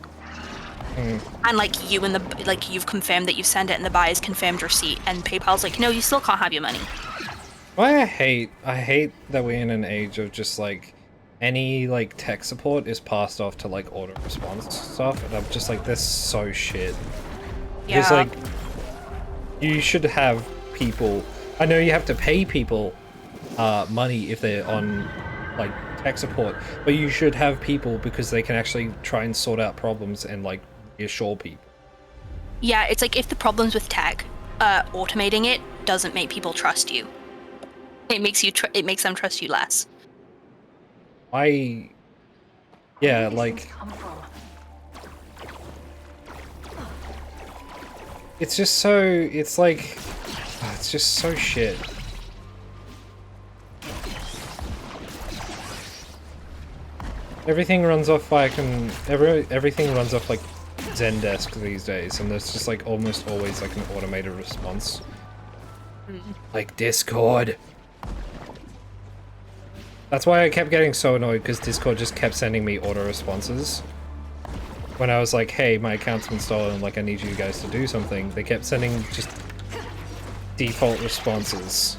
And like you've confirmed that you sent it and the buyer's confirmed receipt, and PayPal's like, no, you still can't have your money. Why I hate that we're in an age of just like any like tech support is passed off to like auto response stuff, and I'm just like, this is so shit. Because Yeah. like you should have people. I know you have to pay people money if they're on like tech support, but you should have people because they can actually try and sort out problems and like reassure people. Yeah, it's like if the problem's with tech, automating it doesn't make people trust you. It makes them trust you less. Yeah, like it's just so it's like it's just so shit. Everything runs off everything runs off like Zendesk these days, and there's just like almost always like an automated response. Like Discord. That's why I kept getting so annoyed, because Discord just kept sending me auto responses. When I was like, hey, my account's been stolen, like I need you guys to do something, they kept sending just default responses.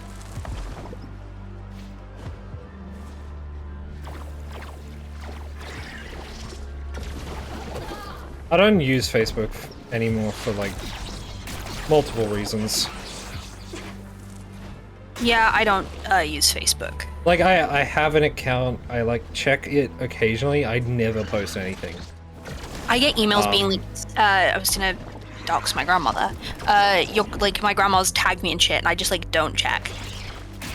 I don't use Facebook anymore for like multiple reasons. Yeah, I don't use Facebook. Like I have an account, I like check it occasionally, I never post anything. I get emails being like, I was gonna dox my grandmother. My grandma's tagged me in shit, and I just like don't check.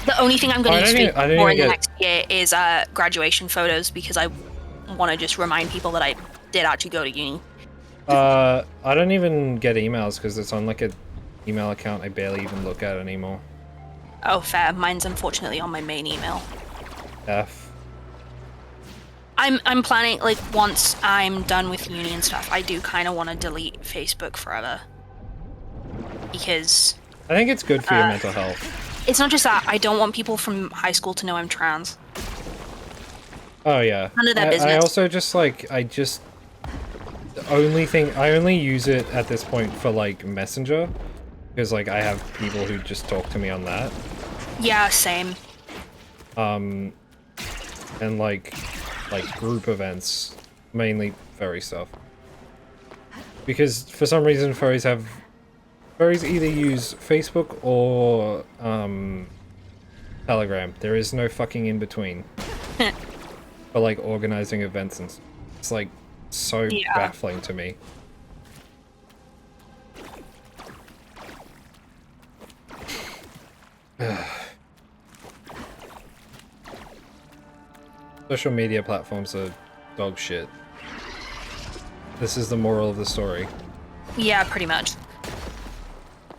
The only thing I'm gonna use Facebook for in the next year is graduation photos, because I want to just remind people that I did actually go to uni. I don't even get emails because it's on like a email account I barely even look at anymore. Oh, fair. Mine's unfortunately on my main email. F. I'm planning, like, once I'm done with uni and stuff, I do kind of want to delete Facebook forever. Because... I think it's good for your mental health. It's not just that, I don't want people from high school to know I'm trans. Oh yeah. None of their business. I also just like, I only use it at this point for like Messenger. Because like I have people who just talk to me on that. Yeah, same. And like like group events, mainly furry stuff. Because for some reason furries either use Facebook or Telegram. There is no fucking in between. For like organizing events and it's like so baffling to me. Social media platforms are dog shit. This is the moral of the story. Yeah, pretty much.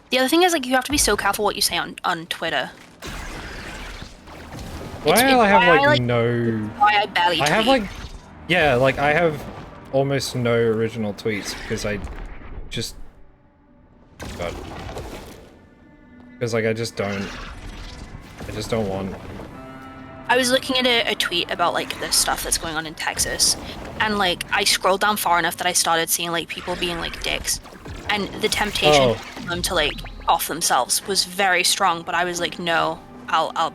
The other thing is, like, you have to be so careful what you say on Twitter. Why I have like no... Why I barely tweet. I have like... Yeah, like I have almost no original tweets because I just... God. Because like I just don't want... I was looking at a tweet about like the stuff that's going on in Texas, and like I scrolled down far enough that I started seeing like people being like dicks, and the temptation for them to like off themselves was very strong. But I was like, no,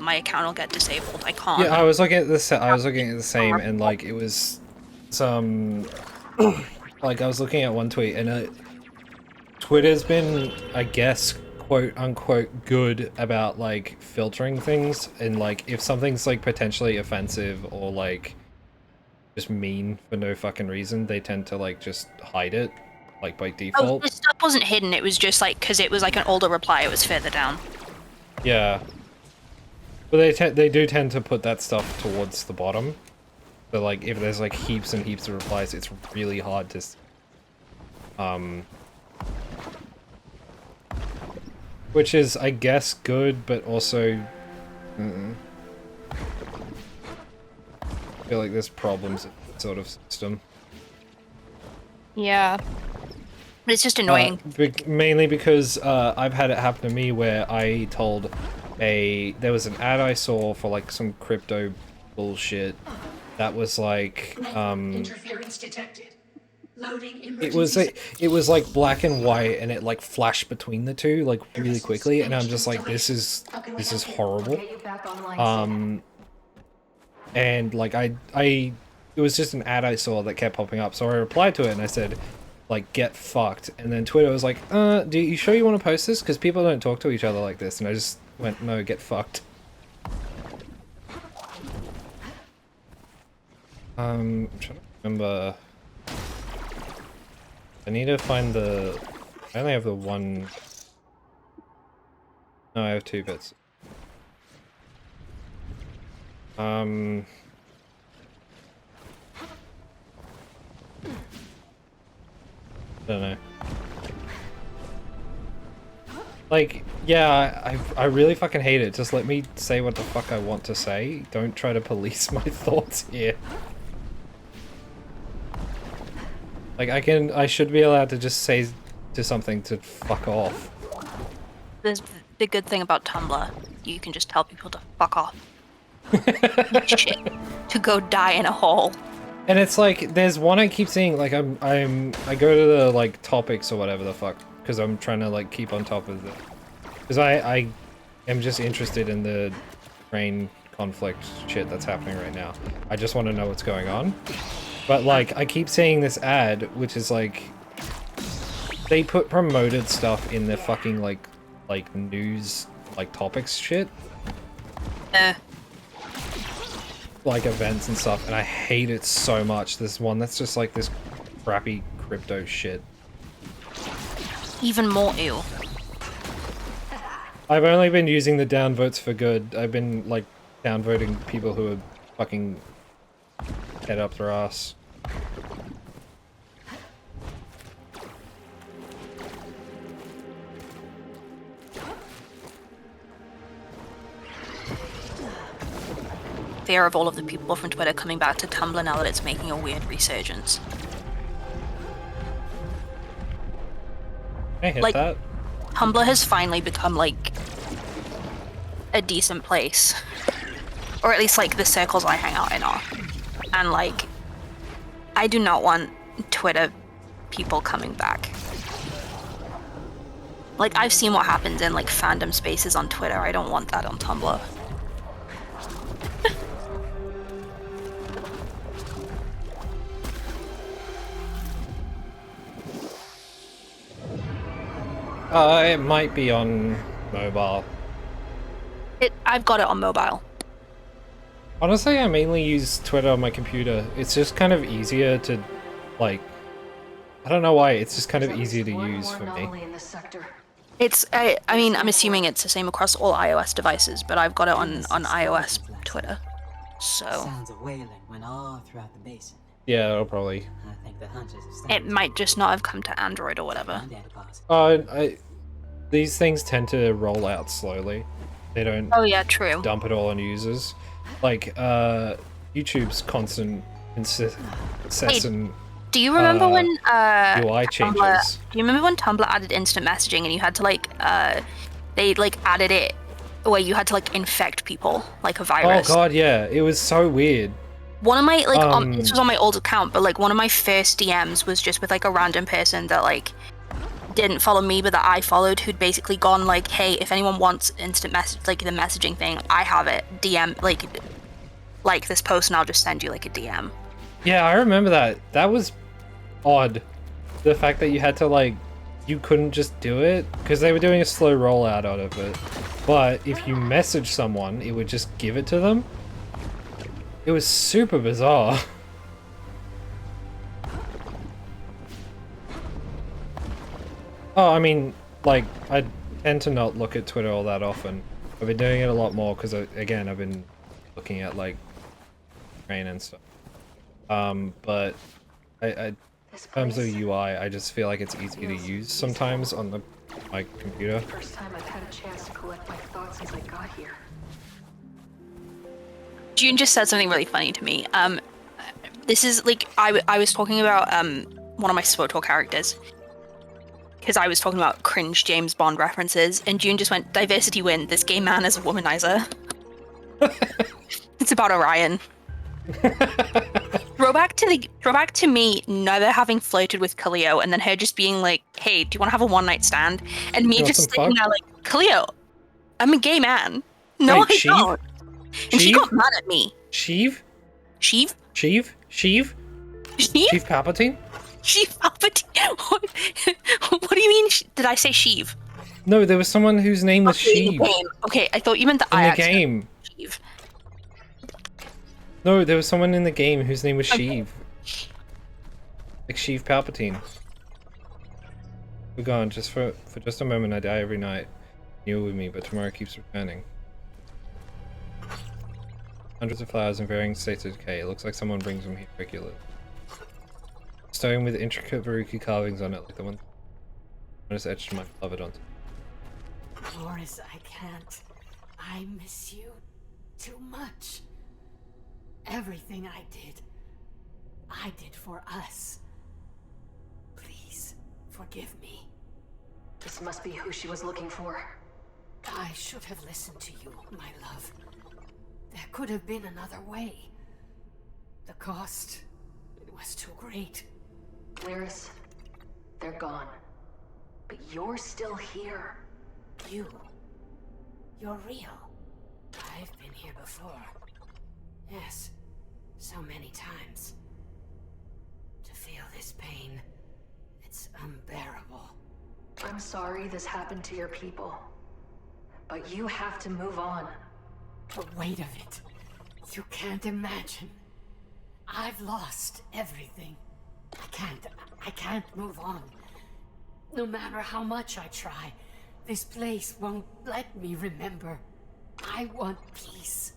my account will get disabled. I can't. Yeah, I was looking at this. I was looking at the same, and like it was some like I was looking at one tweet, and Twitter's been, I guess, quote unquote good about like filtering things, and like if something's like potentially offensive or like just mean for no fucking reason, they tend to like just hide it like by default. Oh, this stuff wasn't hidden. It was just like because it was like an older reply. It was further down. Yeah, but they do tend to put that stuff towards the bottom. So like if there's like heaps and heaps of replies, it's really hard to which is, I guess, good, but also... I feel like there's problems with that sort of system. Yeah. But it's just annoying. Mainly because I've had it happen to me where I told there was an ad I saw for like some crypto bullshit that was like... Interference detected. Loading it was like black and white, and it like flashed between the two like really quickly, and I'm just like, this is horrible. And like it was just an ad I saw that kept popping up, so I replied to it and I said, like, get fucked. And then Twitter was like, do you sure you want to post this? Because people don't talk to each other like this. And I just went, no, get fucked. I'm trying to remember. I need to find the... I only have the one... No, I have 2 bits. I don't know. Like, yeah, I really fucking hate it. Just let me say what the fuck I want to say. Don't try to police my thoughts here. Like, I should be allowed to just say to something to fuck off. There's the good thing about Tumblr. You can just tell people to fuck off. Shit. To go die in a hole. And it's like, there's one I keep seeing, like, I go to the, like, topics or whatever the fuck, because I'm trying to, like, keep on top of it. Because I am just interested in the Ukraine conflict shit that's happening right now. I just want to know what's going on. But, like, I keep seeing this ad, which is, like, they put promoted stuff in their fucking, like news, like, topics shit. Like, events and stuff, and I hate it so much. There's one that's just, like, this crappy crypto shit. Even more ill. I've only been using the downvotes for good. I've been, like, downvoting people who are fucking head up their ass. Fear of all of the people from Twitter coming back to Tumblr now that it's making a weird resurgence. I hit like, that. Tumblr has finally become, like, a decent place. Or at least, like, the circles I hang out in are. And, like, I do not want Twitter people coming back. Like, I've seen what happens in, like, fandom spaces on Twitter. I don't want that on Tumblr. It might be on mobile. I've got it on mobile. Honestly, I mainly use Twitter on my computer. It's just kind of easier to, like, I don't know why, it's just kind of easier to use for me. It's, I mean, I'm assuming it's the same across all iOS devices, but I've got it on iOS Twitter. So. Sounds of wailing went all throughout the basin. Yeah, it'll probably. I think the hunters have started. It might just not have come to Android or whatever. These things tend to roll out slowly. They don't. Oh yeah, true. Dump it all on users. Like, YouTube's constant incessant. Do you remember when UI changes? Do you remember when Tumblr added instant messaging and you had to like they like added it where you had to like infect people like a virus? Oh god, yeah, it was so weird. One of my like this was on my old account, but like one of my first DMs was just with like a random person that like didn't follow me but that I followed, who'd basically gone like, hey, if anyone wants instant message, like the messaging thing, I have it. DM like this post and I'll just send you like a DM. Yeah, I remember that. That was odd. The fact that you had to like, you couldn't just do it because they were doing a slow rollout out of it. But if you message someone, it would just give it to them. It was super bizarre. Oh, I mean, like, I tend to not look at Twitter all that often. I've been doing it a lot more because, again, I've been looking at, like, train and stuff. But in terms of UI, I just feel like it's easy to use sometimes on my computer. First time I've had a chance to collect my thoughts since I got here. June just said something really funny to me. This is like I was talking about one of my SWOTOR characters because I was talking about cringe James Bond references, and June just went, "Diversity win. This gay man is a womanizer." It's about Orion. Throwback to me never having flirted with Cleo, and then her just being like, "Hey, do you want to have a one-night stand?" And me just sitting there like, "Cleo, I'm a gay man." No, Wait, I don't. And she got mad at me. Sheev? Sheev? Sheev? Sheev? Sheev? Sheev Palpatine? Sheev Palpatine? What do you mean? Did I say Sheev? No, there was someone whose name was Sheev. Okay, I thought you meant the in the game. Sheev. No, there was someone in the game whose name was Sheev. Like Sheev Palpatine. We're gone. Just for just a moment, I die every night. You're with me, but tomorrow keeps returning. Hundreds of flowers in varying states of decay. It looks like someone brings them here regularly. Stone with intricate Baruki carvings on it, like the one I just etched my beloved onto. Morris, I can't. I miss you too much. Everything I did for us. Please, forgive me. This must be who she was looking for. I should have listened to you, my love. There could have been another way. The cost, it was too great. Lyris, they're gone. But you're still here. You're real. I've been here before. Yes, so many times. To feel this pain, it's unbearable. I'm sorry this happened to your people. But you have to move on. The weight of it. You can't imagine. I've lost everything. I can't move on. No matter how much I try, this place won't let me remember. I want peace.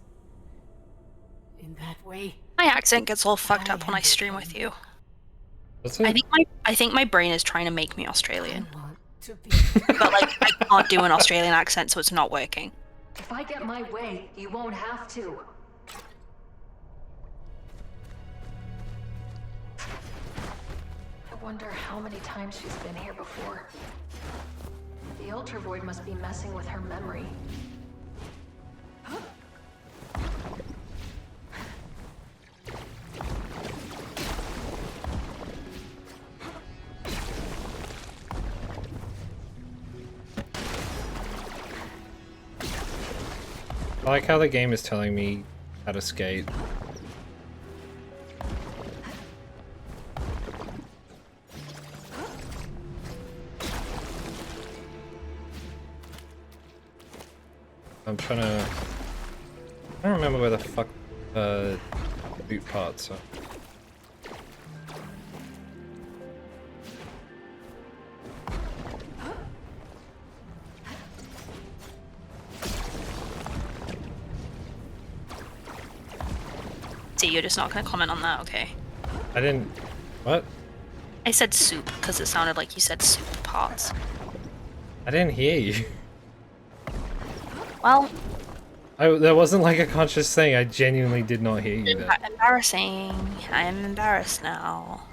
In that way, my accent gets all fucked up when I stream with you. What's it? I think my brain is trying to make me Australian. But like I can't do an Australian accent, so it's not working. If I get my way, you won't have to. I wonder how many times she's been here before. The Ultra Void must be messing with her memory. I like how the game is telling me how to skate. I'm trying to... I don't remember where the fuck boot parts are. See, you're just not gonna comment on that, okay? I didn't... What? I said soup because it sounded like you said soup parts. I didn't hear you. Well, There wasn't like a conscious thing. I genuinely did not hear you there. embarrassing. I am embarrassed now.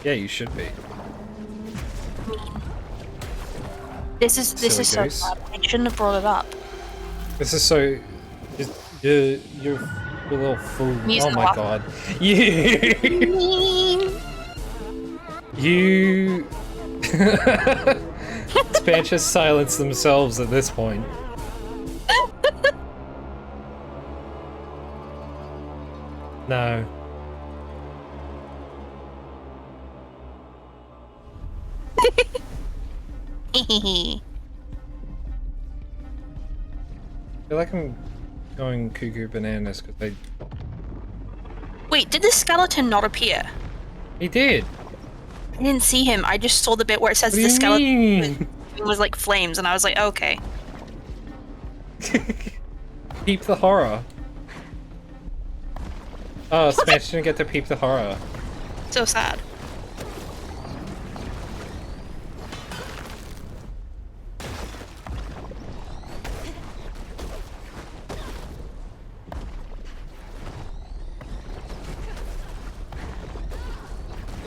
Yeah, you should be. This is Silly so goose. bad. I shouldn't have brought it up. This is so... You're a little fool. Music Oh my off. god. You... Spanch has silenced themselves at this point. No. I feel like I'm going cuckoo bananas because they... Wait, did the skeleton not appear? He did. I didn't see him. I just saw the bit where it says What do the you skeleton mean? was like flames, and I was like, okay. Peep the horror. Oh, Smash didn't get to peep the horror. So sad.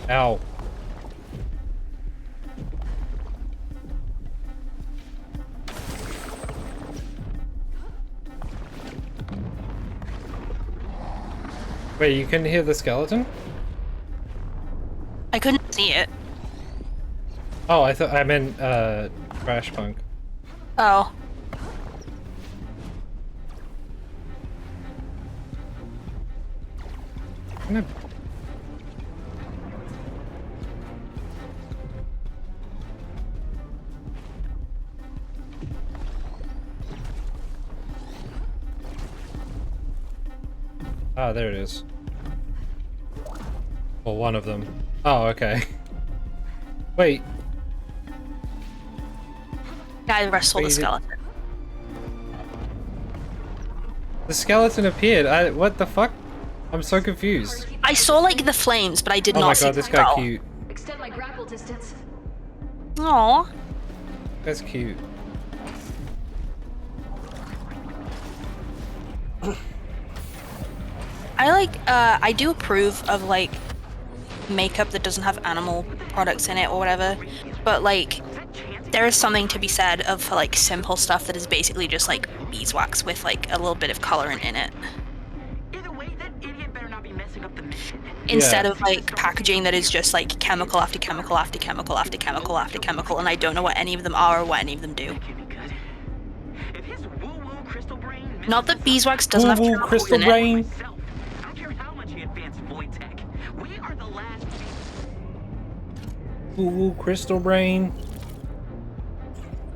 Ow. Wait, you can hear the skeleton? I couldn't see it. Oh, I thought I meant Crash Punk. Oh. I'm gonna... Ah, there it is. Or one of them. Oh, okay. Wait. Guy wrestled the Wait, skeleton. The skeleton appeared. What the fuck? I'm so confused. I saw like the flames, but I did Oh not my see god, the this guy skull. cute. Extend my grapple distance. Aww. That's cute. I do approve of like makeup that doesn't have animal products in it or whatever, but like there is something to be said of like simple stuff that is basically just like beeswax with like a little bit of colorant in it. Instead of like packaging that is just like chemical after chemical after chemical after chemical after chemical, and I don't know what any of them are or what any of them do. Not that beeswax doesn't have chemicals crystal in it. brain. Ooh, crystal brain.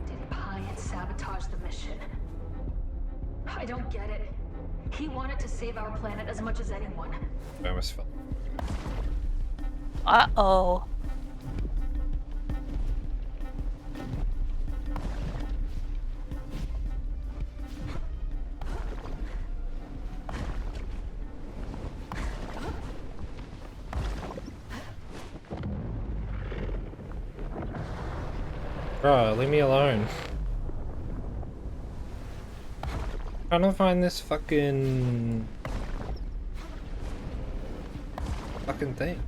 Did Pyatt sabotage the mission? I don't get it. He wanted to save our planet as much as anyone. I almost fell. Uh-oh. Bruh, leave me alone. Trying to find this fucking thing.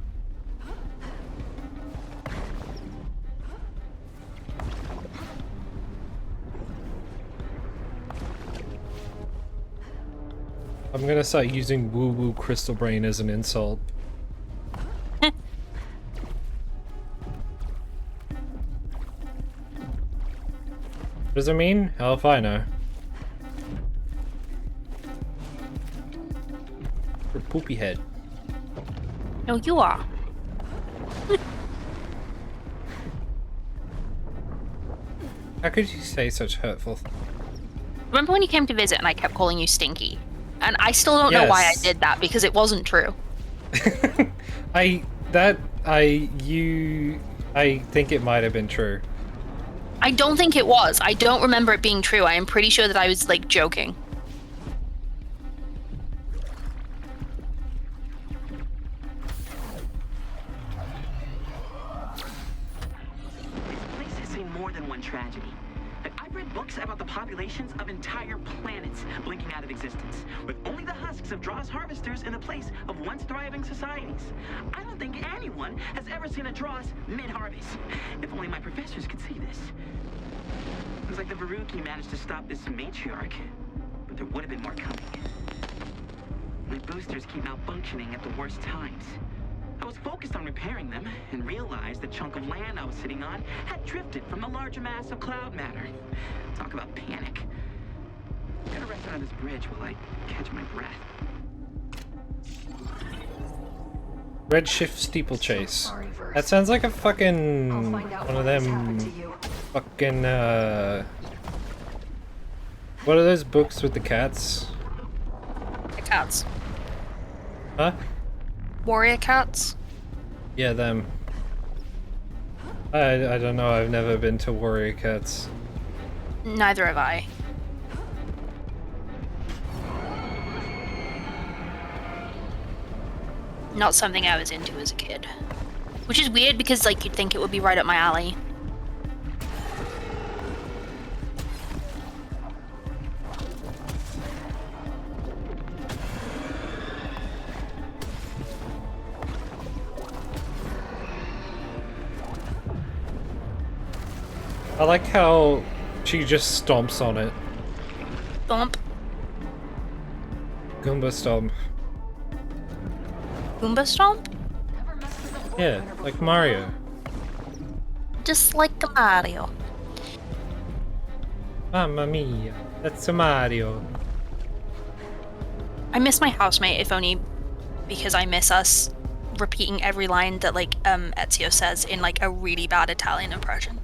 I'm gonna start using woo-woo crystal brain as an insult. What does it mean? Hell if I know. For poopy head. No, you are. How could you say such hurtful things? Remember when you came to visit and I kept calling you Stinky? And I still don't know why I Yes. did that, because it wasn't true. I think it might have been true. I don't think it was. I don't remember it being true. I am pretty sure that I was, like, joking. This place has seen more than one tragedy. Like, I've read books about the populations of entire planets blinking out of existence, with only the husks of Dross harvesters in the place of once thriving societies. I don't think anyone has ever seen a Dross mid-harvest. If only my professors could see this. It was like the Veruki managed to stop this matriarch, but there would have been more coming. My boosters keep malfunctioning at the worst times. I was focused on repairing them and realized the chunk of land I was sitting on had drifted from the larger mass of cloud matter. Talk about panic. I'm gonna rest on this bridge while I catch my breath. Redshift steeplechase. That sounds like a fucking one of them fucking what are those books with the cats? The cats. Huh? Warrior cats? Yeah, them. I don't know, I've never been to Warrior Cats. Neither have I. Not something I was into as a kid. Which is weird because, like, you'd think it would be right up my alley. I like how she just stomps on it. Thump. Goomba stomp. Goomba Stomp? Yeah, like Mario. Just like the Mario. Mamma mia, that's a Mario. I miss my housemate, if only because I miss us repeating every line that, like, Ezio says in, like, a really bad Italian impression.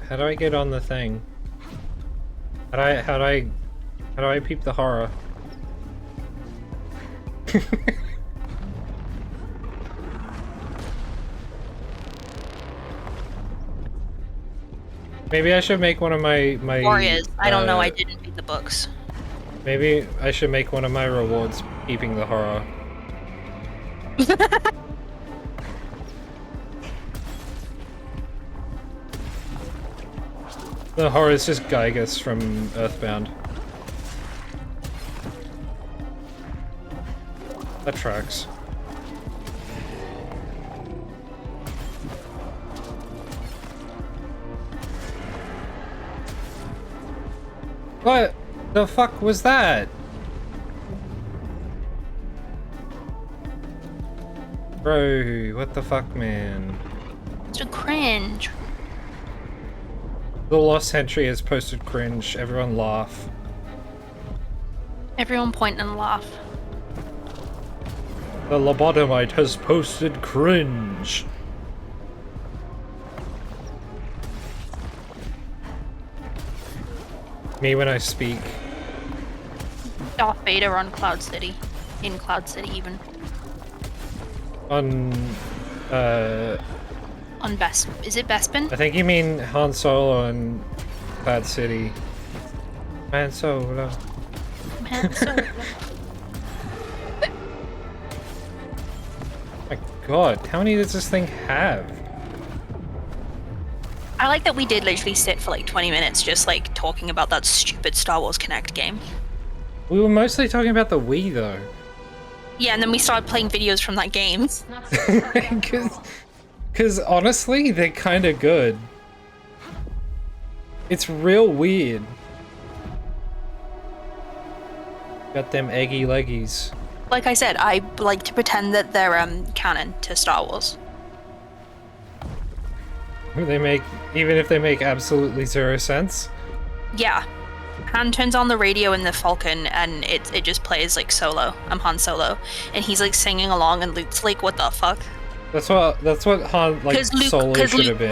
How do I get on the thing? How do I peep the horror? Maybe I should make one of my Warriors. I don't know, I didn't read the books. Maybe I should make one of my rewards peeping the horror. The horror is just Gygus from Earthbound. That tracks. What the fuck was that? Bro, what the fuck, man? It's a cringe. The Lost Sentry has posted cringe. Everyone laugh. Everyone point and laugh. The lobotomite has posted cringe. Me when I speak. Darth Vader on Cloud City. In Cloud City, even. On, On Is it Bespin? I think you mean Han Solo and Cloud City. Man Solo. Man Solo. My god, how many does this thing have? I like that we did literally sit for like 20 minutes just like talking about that stupid Star Wars Connect game. We were mostly talking about the Wii though. Yeah, and then we started playing videos from that game. Because honestly, they're kind of good. It's real weird. Got them eggy leggies. Like I said, I like to pretend that they're canon to Star Wars. They make, even if they make absolutely zero sense. Yeah, Han turns on the radio in the Falcon, and it just plays like Solo. I'm Han Solo, and he's like singing along, and Luke's like, "What the fuck?" That's what Han like Solo should have been.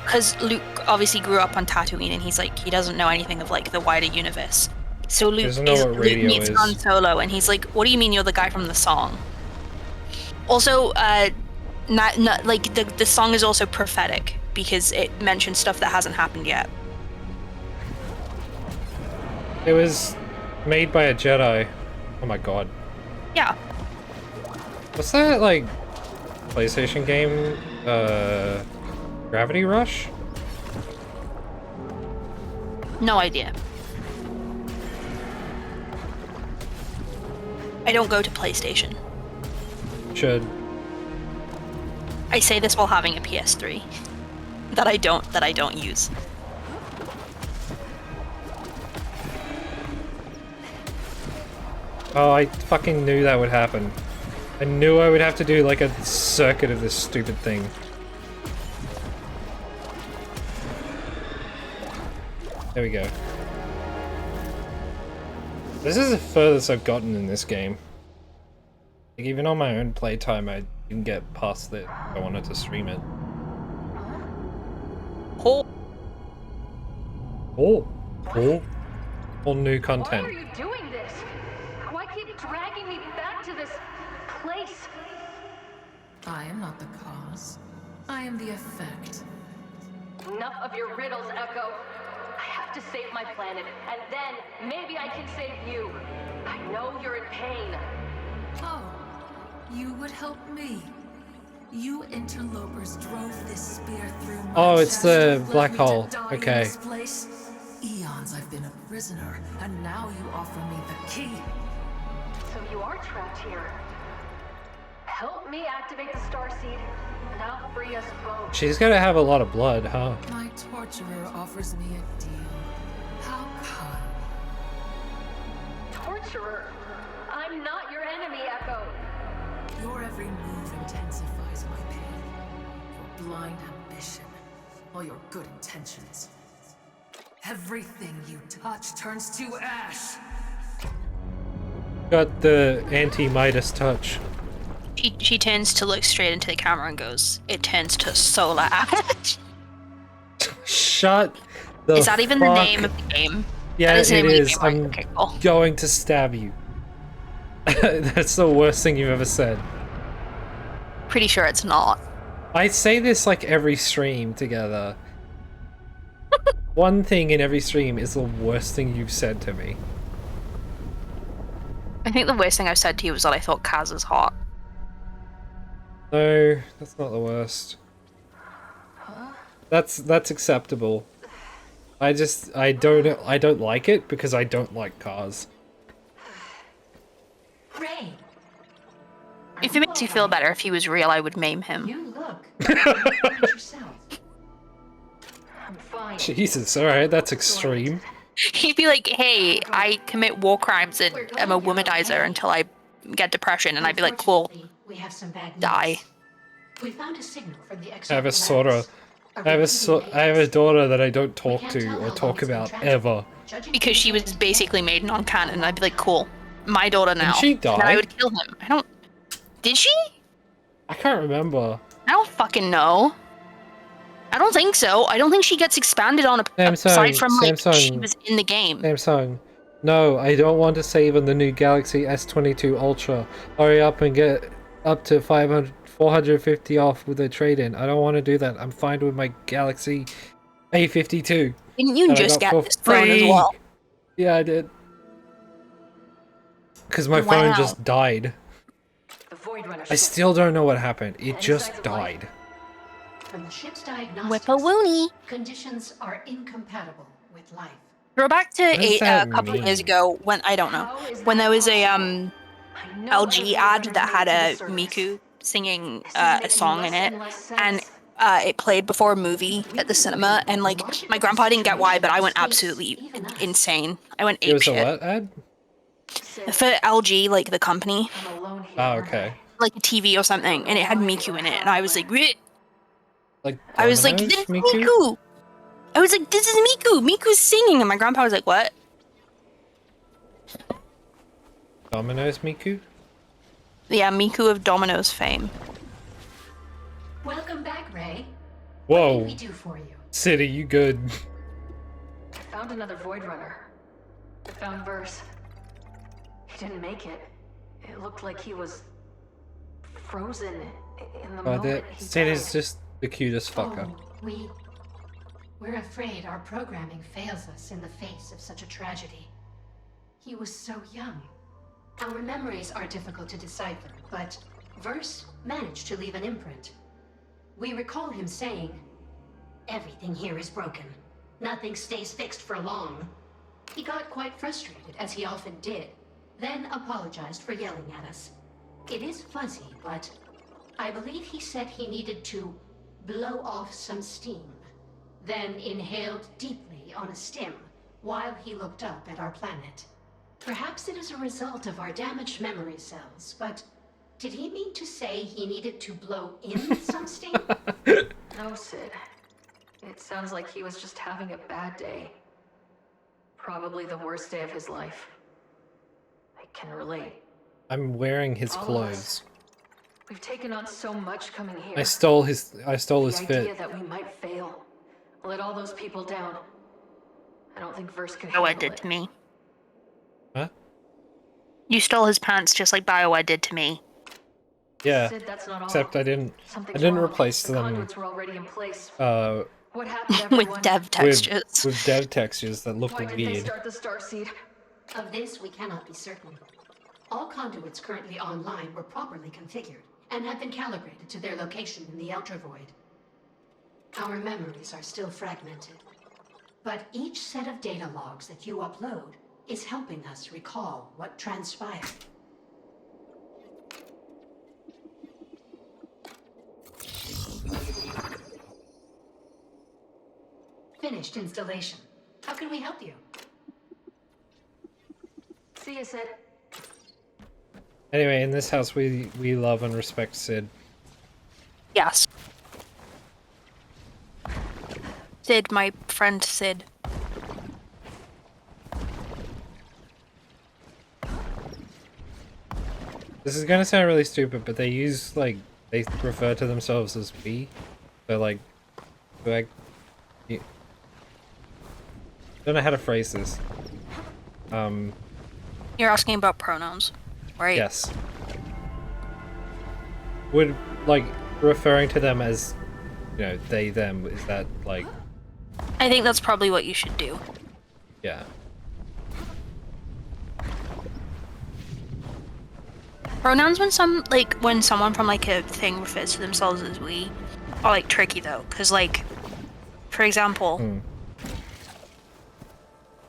Because Luke obviously grew up on Tatooine, and he's like, he doesn't know anything of like the wider universe. So Luke meets Han Solo, and he's like, "What do you mean you're the guy from the song?" Also, not like the song is also prophetic because it mentions stuff that hasn't happened yet. It was made by a Jedi. Oh my god. Yeah. What's that like PlayStation game? Gravity Rush? No idea. I don't go to PlayStation. Should. I say this while having a PS3 that I don't use. Oh, I fucking knew that would happen. I knew I would have to do like a circuit of this stupid thing. There we go. This is the furthest I've gotten in this game. Like, even on my own playtime, I didn't get past it. I wanted to stream it. Oh. Oh. Oh. All new content. Why are you doing this? Why keep dragging me back to this place? I am not the cause. I am the effect. Enough of your riddles, Echo. I have to save my planet, and then maybe I can save you. I know you're in pain. Oh, you would help me. You interlopers drove this spear through my Oh, it's chest the and black left me to hole. die in Okay. this place. Eons I've been a prisoner, and now you offer me the key. So you are trapped here. Help me activate the starseed, and I'll free us both. She's gotta have a lot of blood, huh? My torturer offers me a deal. How kind. Torturer? I'm not your enemy, Echo. Your every move intensifies my pain. Your blind ambition, all your good intentions. Everything you touch turns to ash. Got the anti-Midas touch. She turns to look straight into the camera and goes, "It turns to solar ash." Shut the Is that even the fuck- name of the game? Yeah, it is. I'm Okay, cool. going to stab you. That's the worst thing you've ever said. Pretty sure it's not. I say this like every stream together. One thing in every stream is the worst thing you've said to me. I think the worst thing I've said to you was that I thought Kaz is hot. No, that's not the worst. That's acceptable. I don't like it because I don't like cars. Ray, If it makes you feel better, if he was real, I would maim him. you look like yourself. I'm fine. Jesus, alright, that's extreme. He'd be like, "Hey, I commit war crimes and I'm a womanizer until I get depression," and I'd be like, "Cool, We have some bad news. die." We found a signal from the I have a daughter. I have a daughter that I don't talk to or talk about ever. Because she was basically made non-canon, and I'd be like, "Cool, my daughter now." Didn't she And die? I would kill him. I don't. Did she? I can't remember. I don't fucking know. I don't think so. I don't think she gets expanded on aside from like she was in the game. Samsung. No, I don't want to save on the new Galaxy S22 Ultra. Hurry up and get up to 450 off with a trade-in. I don't want to do that. I'm fine with my Galaxy A52. Didn't you that I just got get for this phone as free. well? Yeah, I did. Because my phone just died. I still don't know what happened. It just died. From the ship's diagnostics, Whip-a-woony. conditions are incompatible with life. Throw back to What does a that couple of years mean? ago when I don't know when there was a LG ad that had a Miku singing a song in it, and it played before a movie at the cinema, and like my grandpa didn't get why, but I went absolutely insane. I went It was a apeshit. what ad? For LG, like the company, Oh, okay. like a TV or something, and it had Miku in it, and I was like, "Bleh." Like I was like, Domino's "This is Miku." I was like, "This is Miku. Miku's singing," and my grandpa was like, "What?" Domino's Miku? Yeah, Miku of Domino's fame. Welcome back, Ray. Whoa. What can we do for you? Sid, are you good? I found another Void Runner. I found Verse. He didn't make it. It looked like he was frozen in the Oh, moment he Sid died. is just the cutest fucker. Oh, we're afraid our programming fails us in the face of such a tragedy. He was so young. Our memories are difficult to decipher, but Verse managed to leave an imprint. We recall him saying, "Everything here is broken. Nothing stays fixed for long." He got quite frustrated, as he often did, then apologized for yelling at us. It is fuzzy, but I believe he said he needed to blow off some steam, then inhaled deeply on a stim while he looked up at our planet. Perhaps it is a result of our damaged memory cells, but did he mean to say he needed to blow in some steam? No, Sid. It sounds like he was just having a bad day. Probably the worst day of his life. I can relate. I'm wearing his All of clothes. us. We've taken on so much coming here. I stole his The fit. idea that we might fail, let all those people down. I don't think Verse can handle BioWare did it. to me. Huh? You stole his pants just like BioWare did to me. Yeah. Sid, that's not all. Except I didn't Something's didn't wrong. replace The them conduits were already in place. With What happened, everyone? dev textures. with dev textures that look Why did they weird. start the Starseed? Of this, we cannot be certain. All conduits currently online were properly configured and have been calibrated to their location in the Outer Void. Our memories are still fragmented, but each set of data logs that you upload is helping us recall what transpired. Finished installation. How can we help you? See you, Sid. Anyway, in this house we love and respect Sid. Yes. Sid, my friend Sid. This is gonna sound really stupid, but they refer to themselves as we. So like, don't know how to phrase this. You're asking about pronouns, right? Yes. Would, like, referring to them as, you know, they, them, is that, like... I think that's probably what you should do. Yeah. Pronouns when when someone from like a thing refers to themselves as we are like tricky though, because like, for example,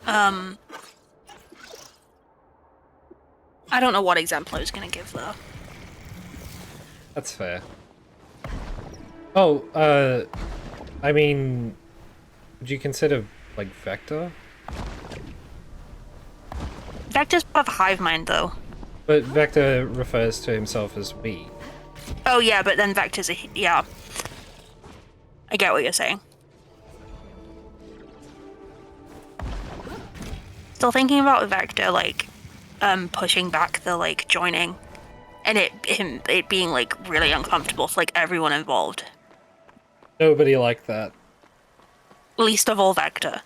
I don't know what example I was gonna give though. That's fair. Oh, I mean, would you consider, like, Vector? Vector's part of Hive Mind though. But Vector refers to himself as we. Oh yeah, but then Vector's a yeah. I get what you're saying. Still thinking about Vector, like, pushing back the like joining, and it being like really uncomfortable for like everyone involved. Nobody liked that. Least of all Vector.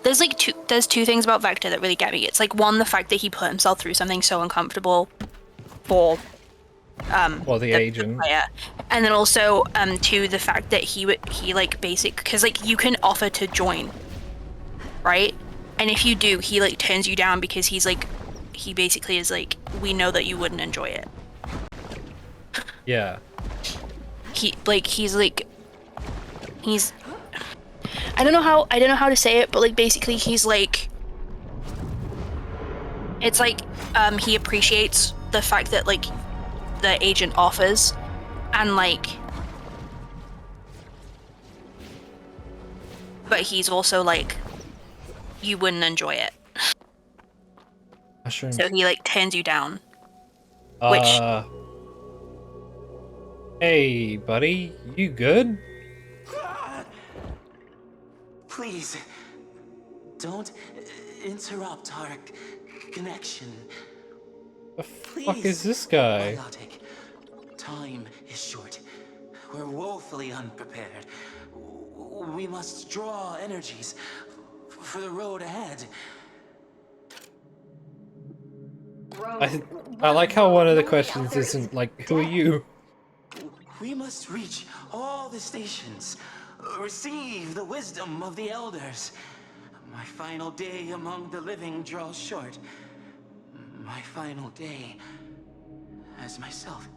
There's two things about Vector that really get me. It's like one, the fact that he put himself through something so uncomfortable for the agent. Player. And then also two, the fact that he like because like you can offer to join, right? And if you do, he like turns you down because he basically is like, we know that you wouldn't enjoy it. Yeah. He's I don't know how to say it, but like basically he's like, it's like he appreciates the fact that like the agent offers, and like, but he's also like, you wouldn't enjoy it. Mushrooms. So he like turns you down. Which hey buddy, you good? Please, don't interrupt our connection. The fuck is this guy? Biotic. Time is short. We're woefully unprepared. We must draw energies for the road ahead. I like how one of the questions isn't like, who are you? We must reach all the stations, receive the wisdom of the elders. My final day among the living draws short. My final day as myself.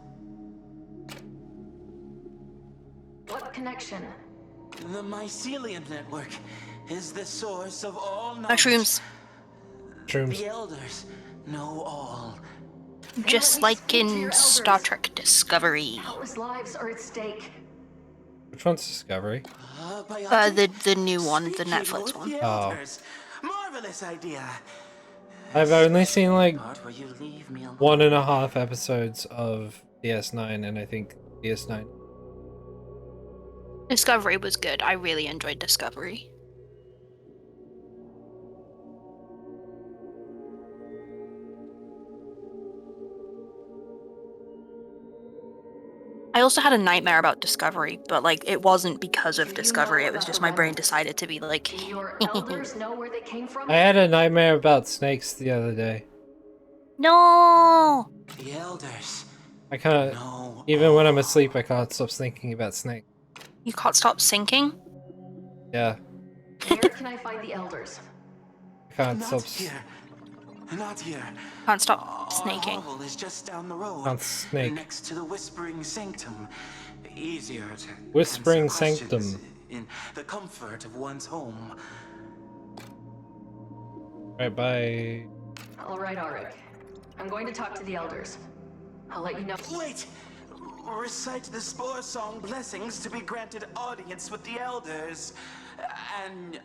What connection? The mycelium network is the source of all knowledge. Mushrooms. The elders know all. Just like in Star Trek Discovery. Countless lives are at stake. Which one's Discovery? The new one, the Netflix one. Oh. Marvelous idea. I've only seen like Part where you leave me alone. 1.5 episodes of DS9, and I think DS9. Discovery was good. I really enjoyed Discovery. I also had a nightmare about Discovery, but like it wasn't because of Discovery. It was just my brain decided to be like. Do your elders know where they came from? I had a nightmare about snakes the other day. No. The elders. I can't. Even when I'm asleep, I can't stop thinking about snakes. You can't stop sinking? Yeah, Where can I find the elders? I can't Not stop. here. Not here. Can't stop snaking. Our hovel is just down the road. Can't snake. Next to the Whispering Sanctum. Easier to Whispering answer questions Sanctum. in the comfort of one's home. Right, bye. All right, Auric. I'm going to talk to the elders. I'll let you know. Wait! Recite the Spore Song blessings to be granted audience with the elders. And,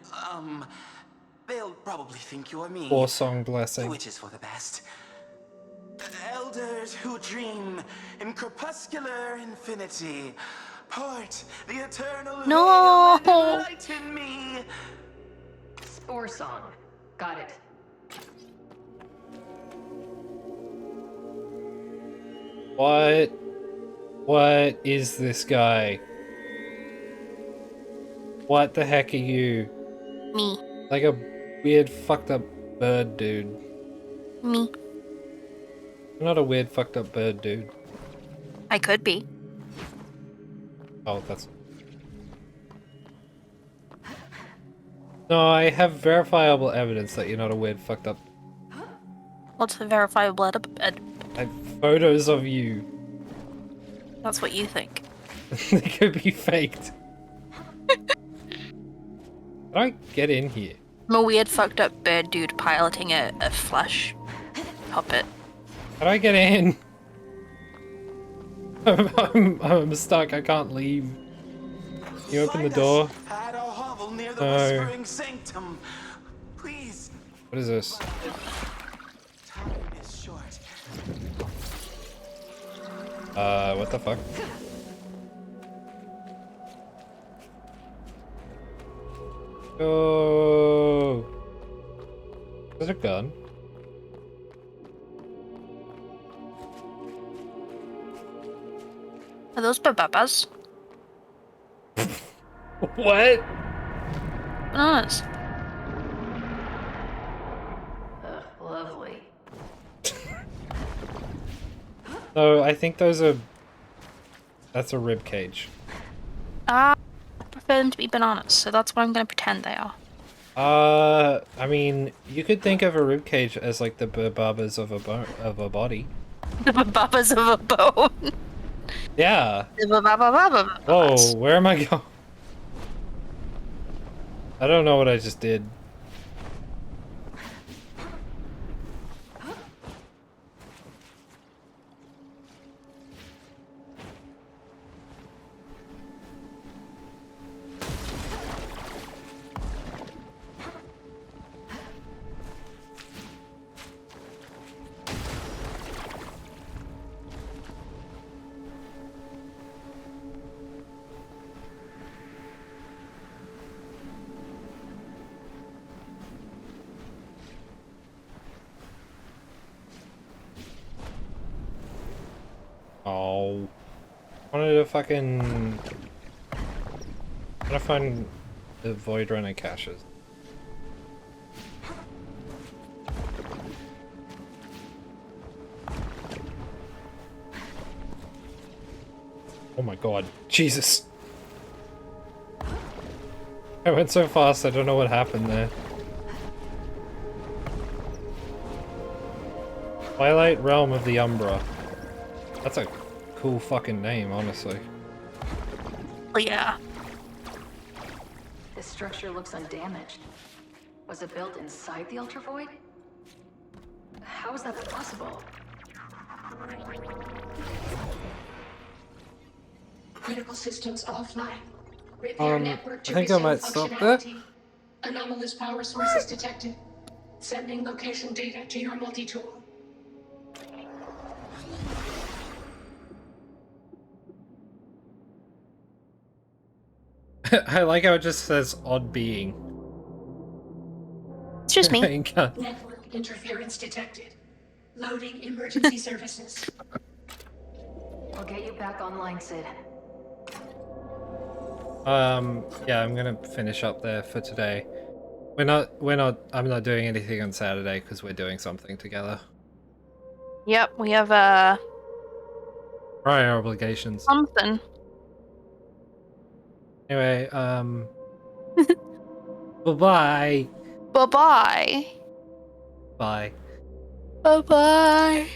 they'll probably think you're me. Or song blessing. Which is for the best. Elders who dream in crepuscular infinity. Part the eternal No! veil and enlighten me. Spore Song. Got it. What is this guy? What the heck are you? Me. Like a weird fucked up bird dude. Me. I'm not a weird fucked up bird dude. I could be. Oh, that's... No, I have verifiable evidence that you're not a weird fucked up... What's the verifiable I have photos of you. That's what you think. They could be faked. How do I get in here? I'm a weird fucked up bird dude piloting a flesh puppet. How do I get in? I'm stuck, I can't leave. You open the door? At our hovel near the No. Whispering Sanctum. Please. What is this? Time is short. What the fuck? Oh. Is there a gun? Are those bababas? What? Bananas. Lovely. No, I think those are... That's a rib cage. I prefer them to be bananas, so that's what I'm going to pretend they are. I mean, you could think of a rib cage as like the bababas of a body. The bababas of a bone. Yeah. The babababababas. Whoa, where am I going? I don't know what I just did. No. I wanted to fucking... I'm gonna find the Void Runner caches. Oh my god. Jesus. I went so fast, I don't know what happened there. Twilight Realm of the Umbra. That's a cool fucking name, honestly. Oh, yeah. This structure looks undamaged. Was it built inside the Ultra Void? How is that possible? Critical systems offline. Repair network to I think I might stop there. functionality. Anomalous power sources detected. Sending location data to your multi-tool. I like how it just says odd being. It's just me. Network interference detected. Loading emergency services. I'll get you back online, Sid. Yeah, I'm gonna finish up there for today. I'm not doing anything on Saturday because we're doing something together. Yep, we have Prior obligations. something. Anyway, bye-bye. Bye-bye. Bye. Bye-bye.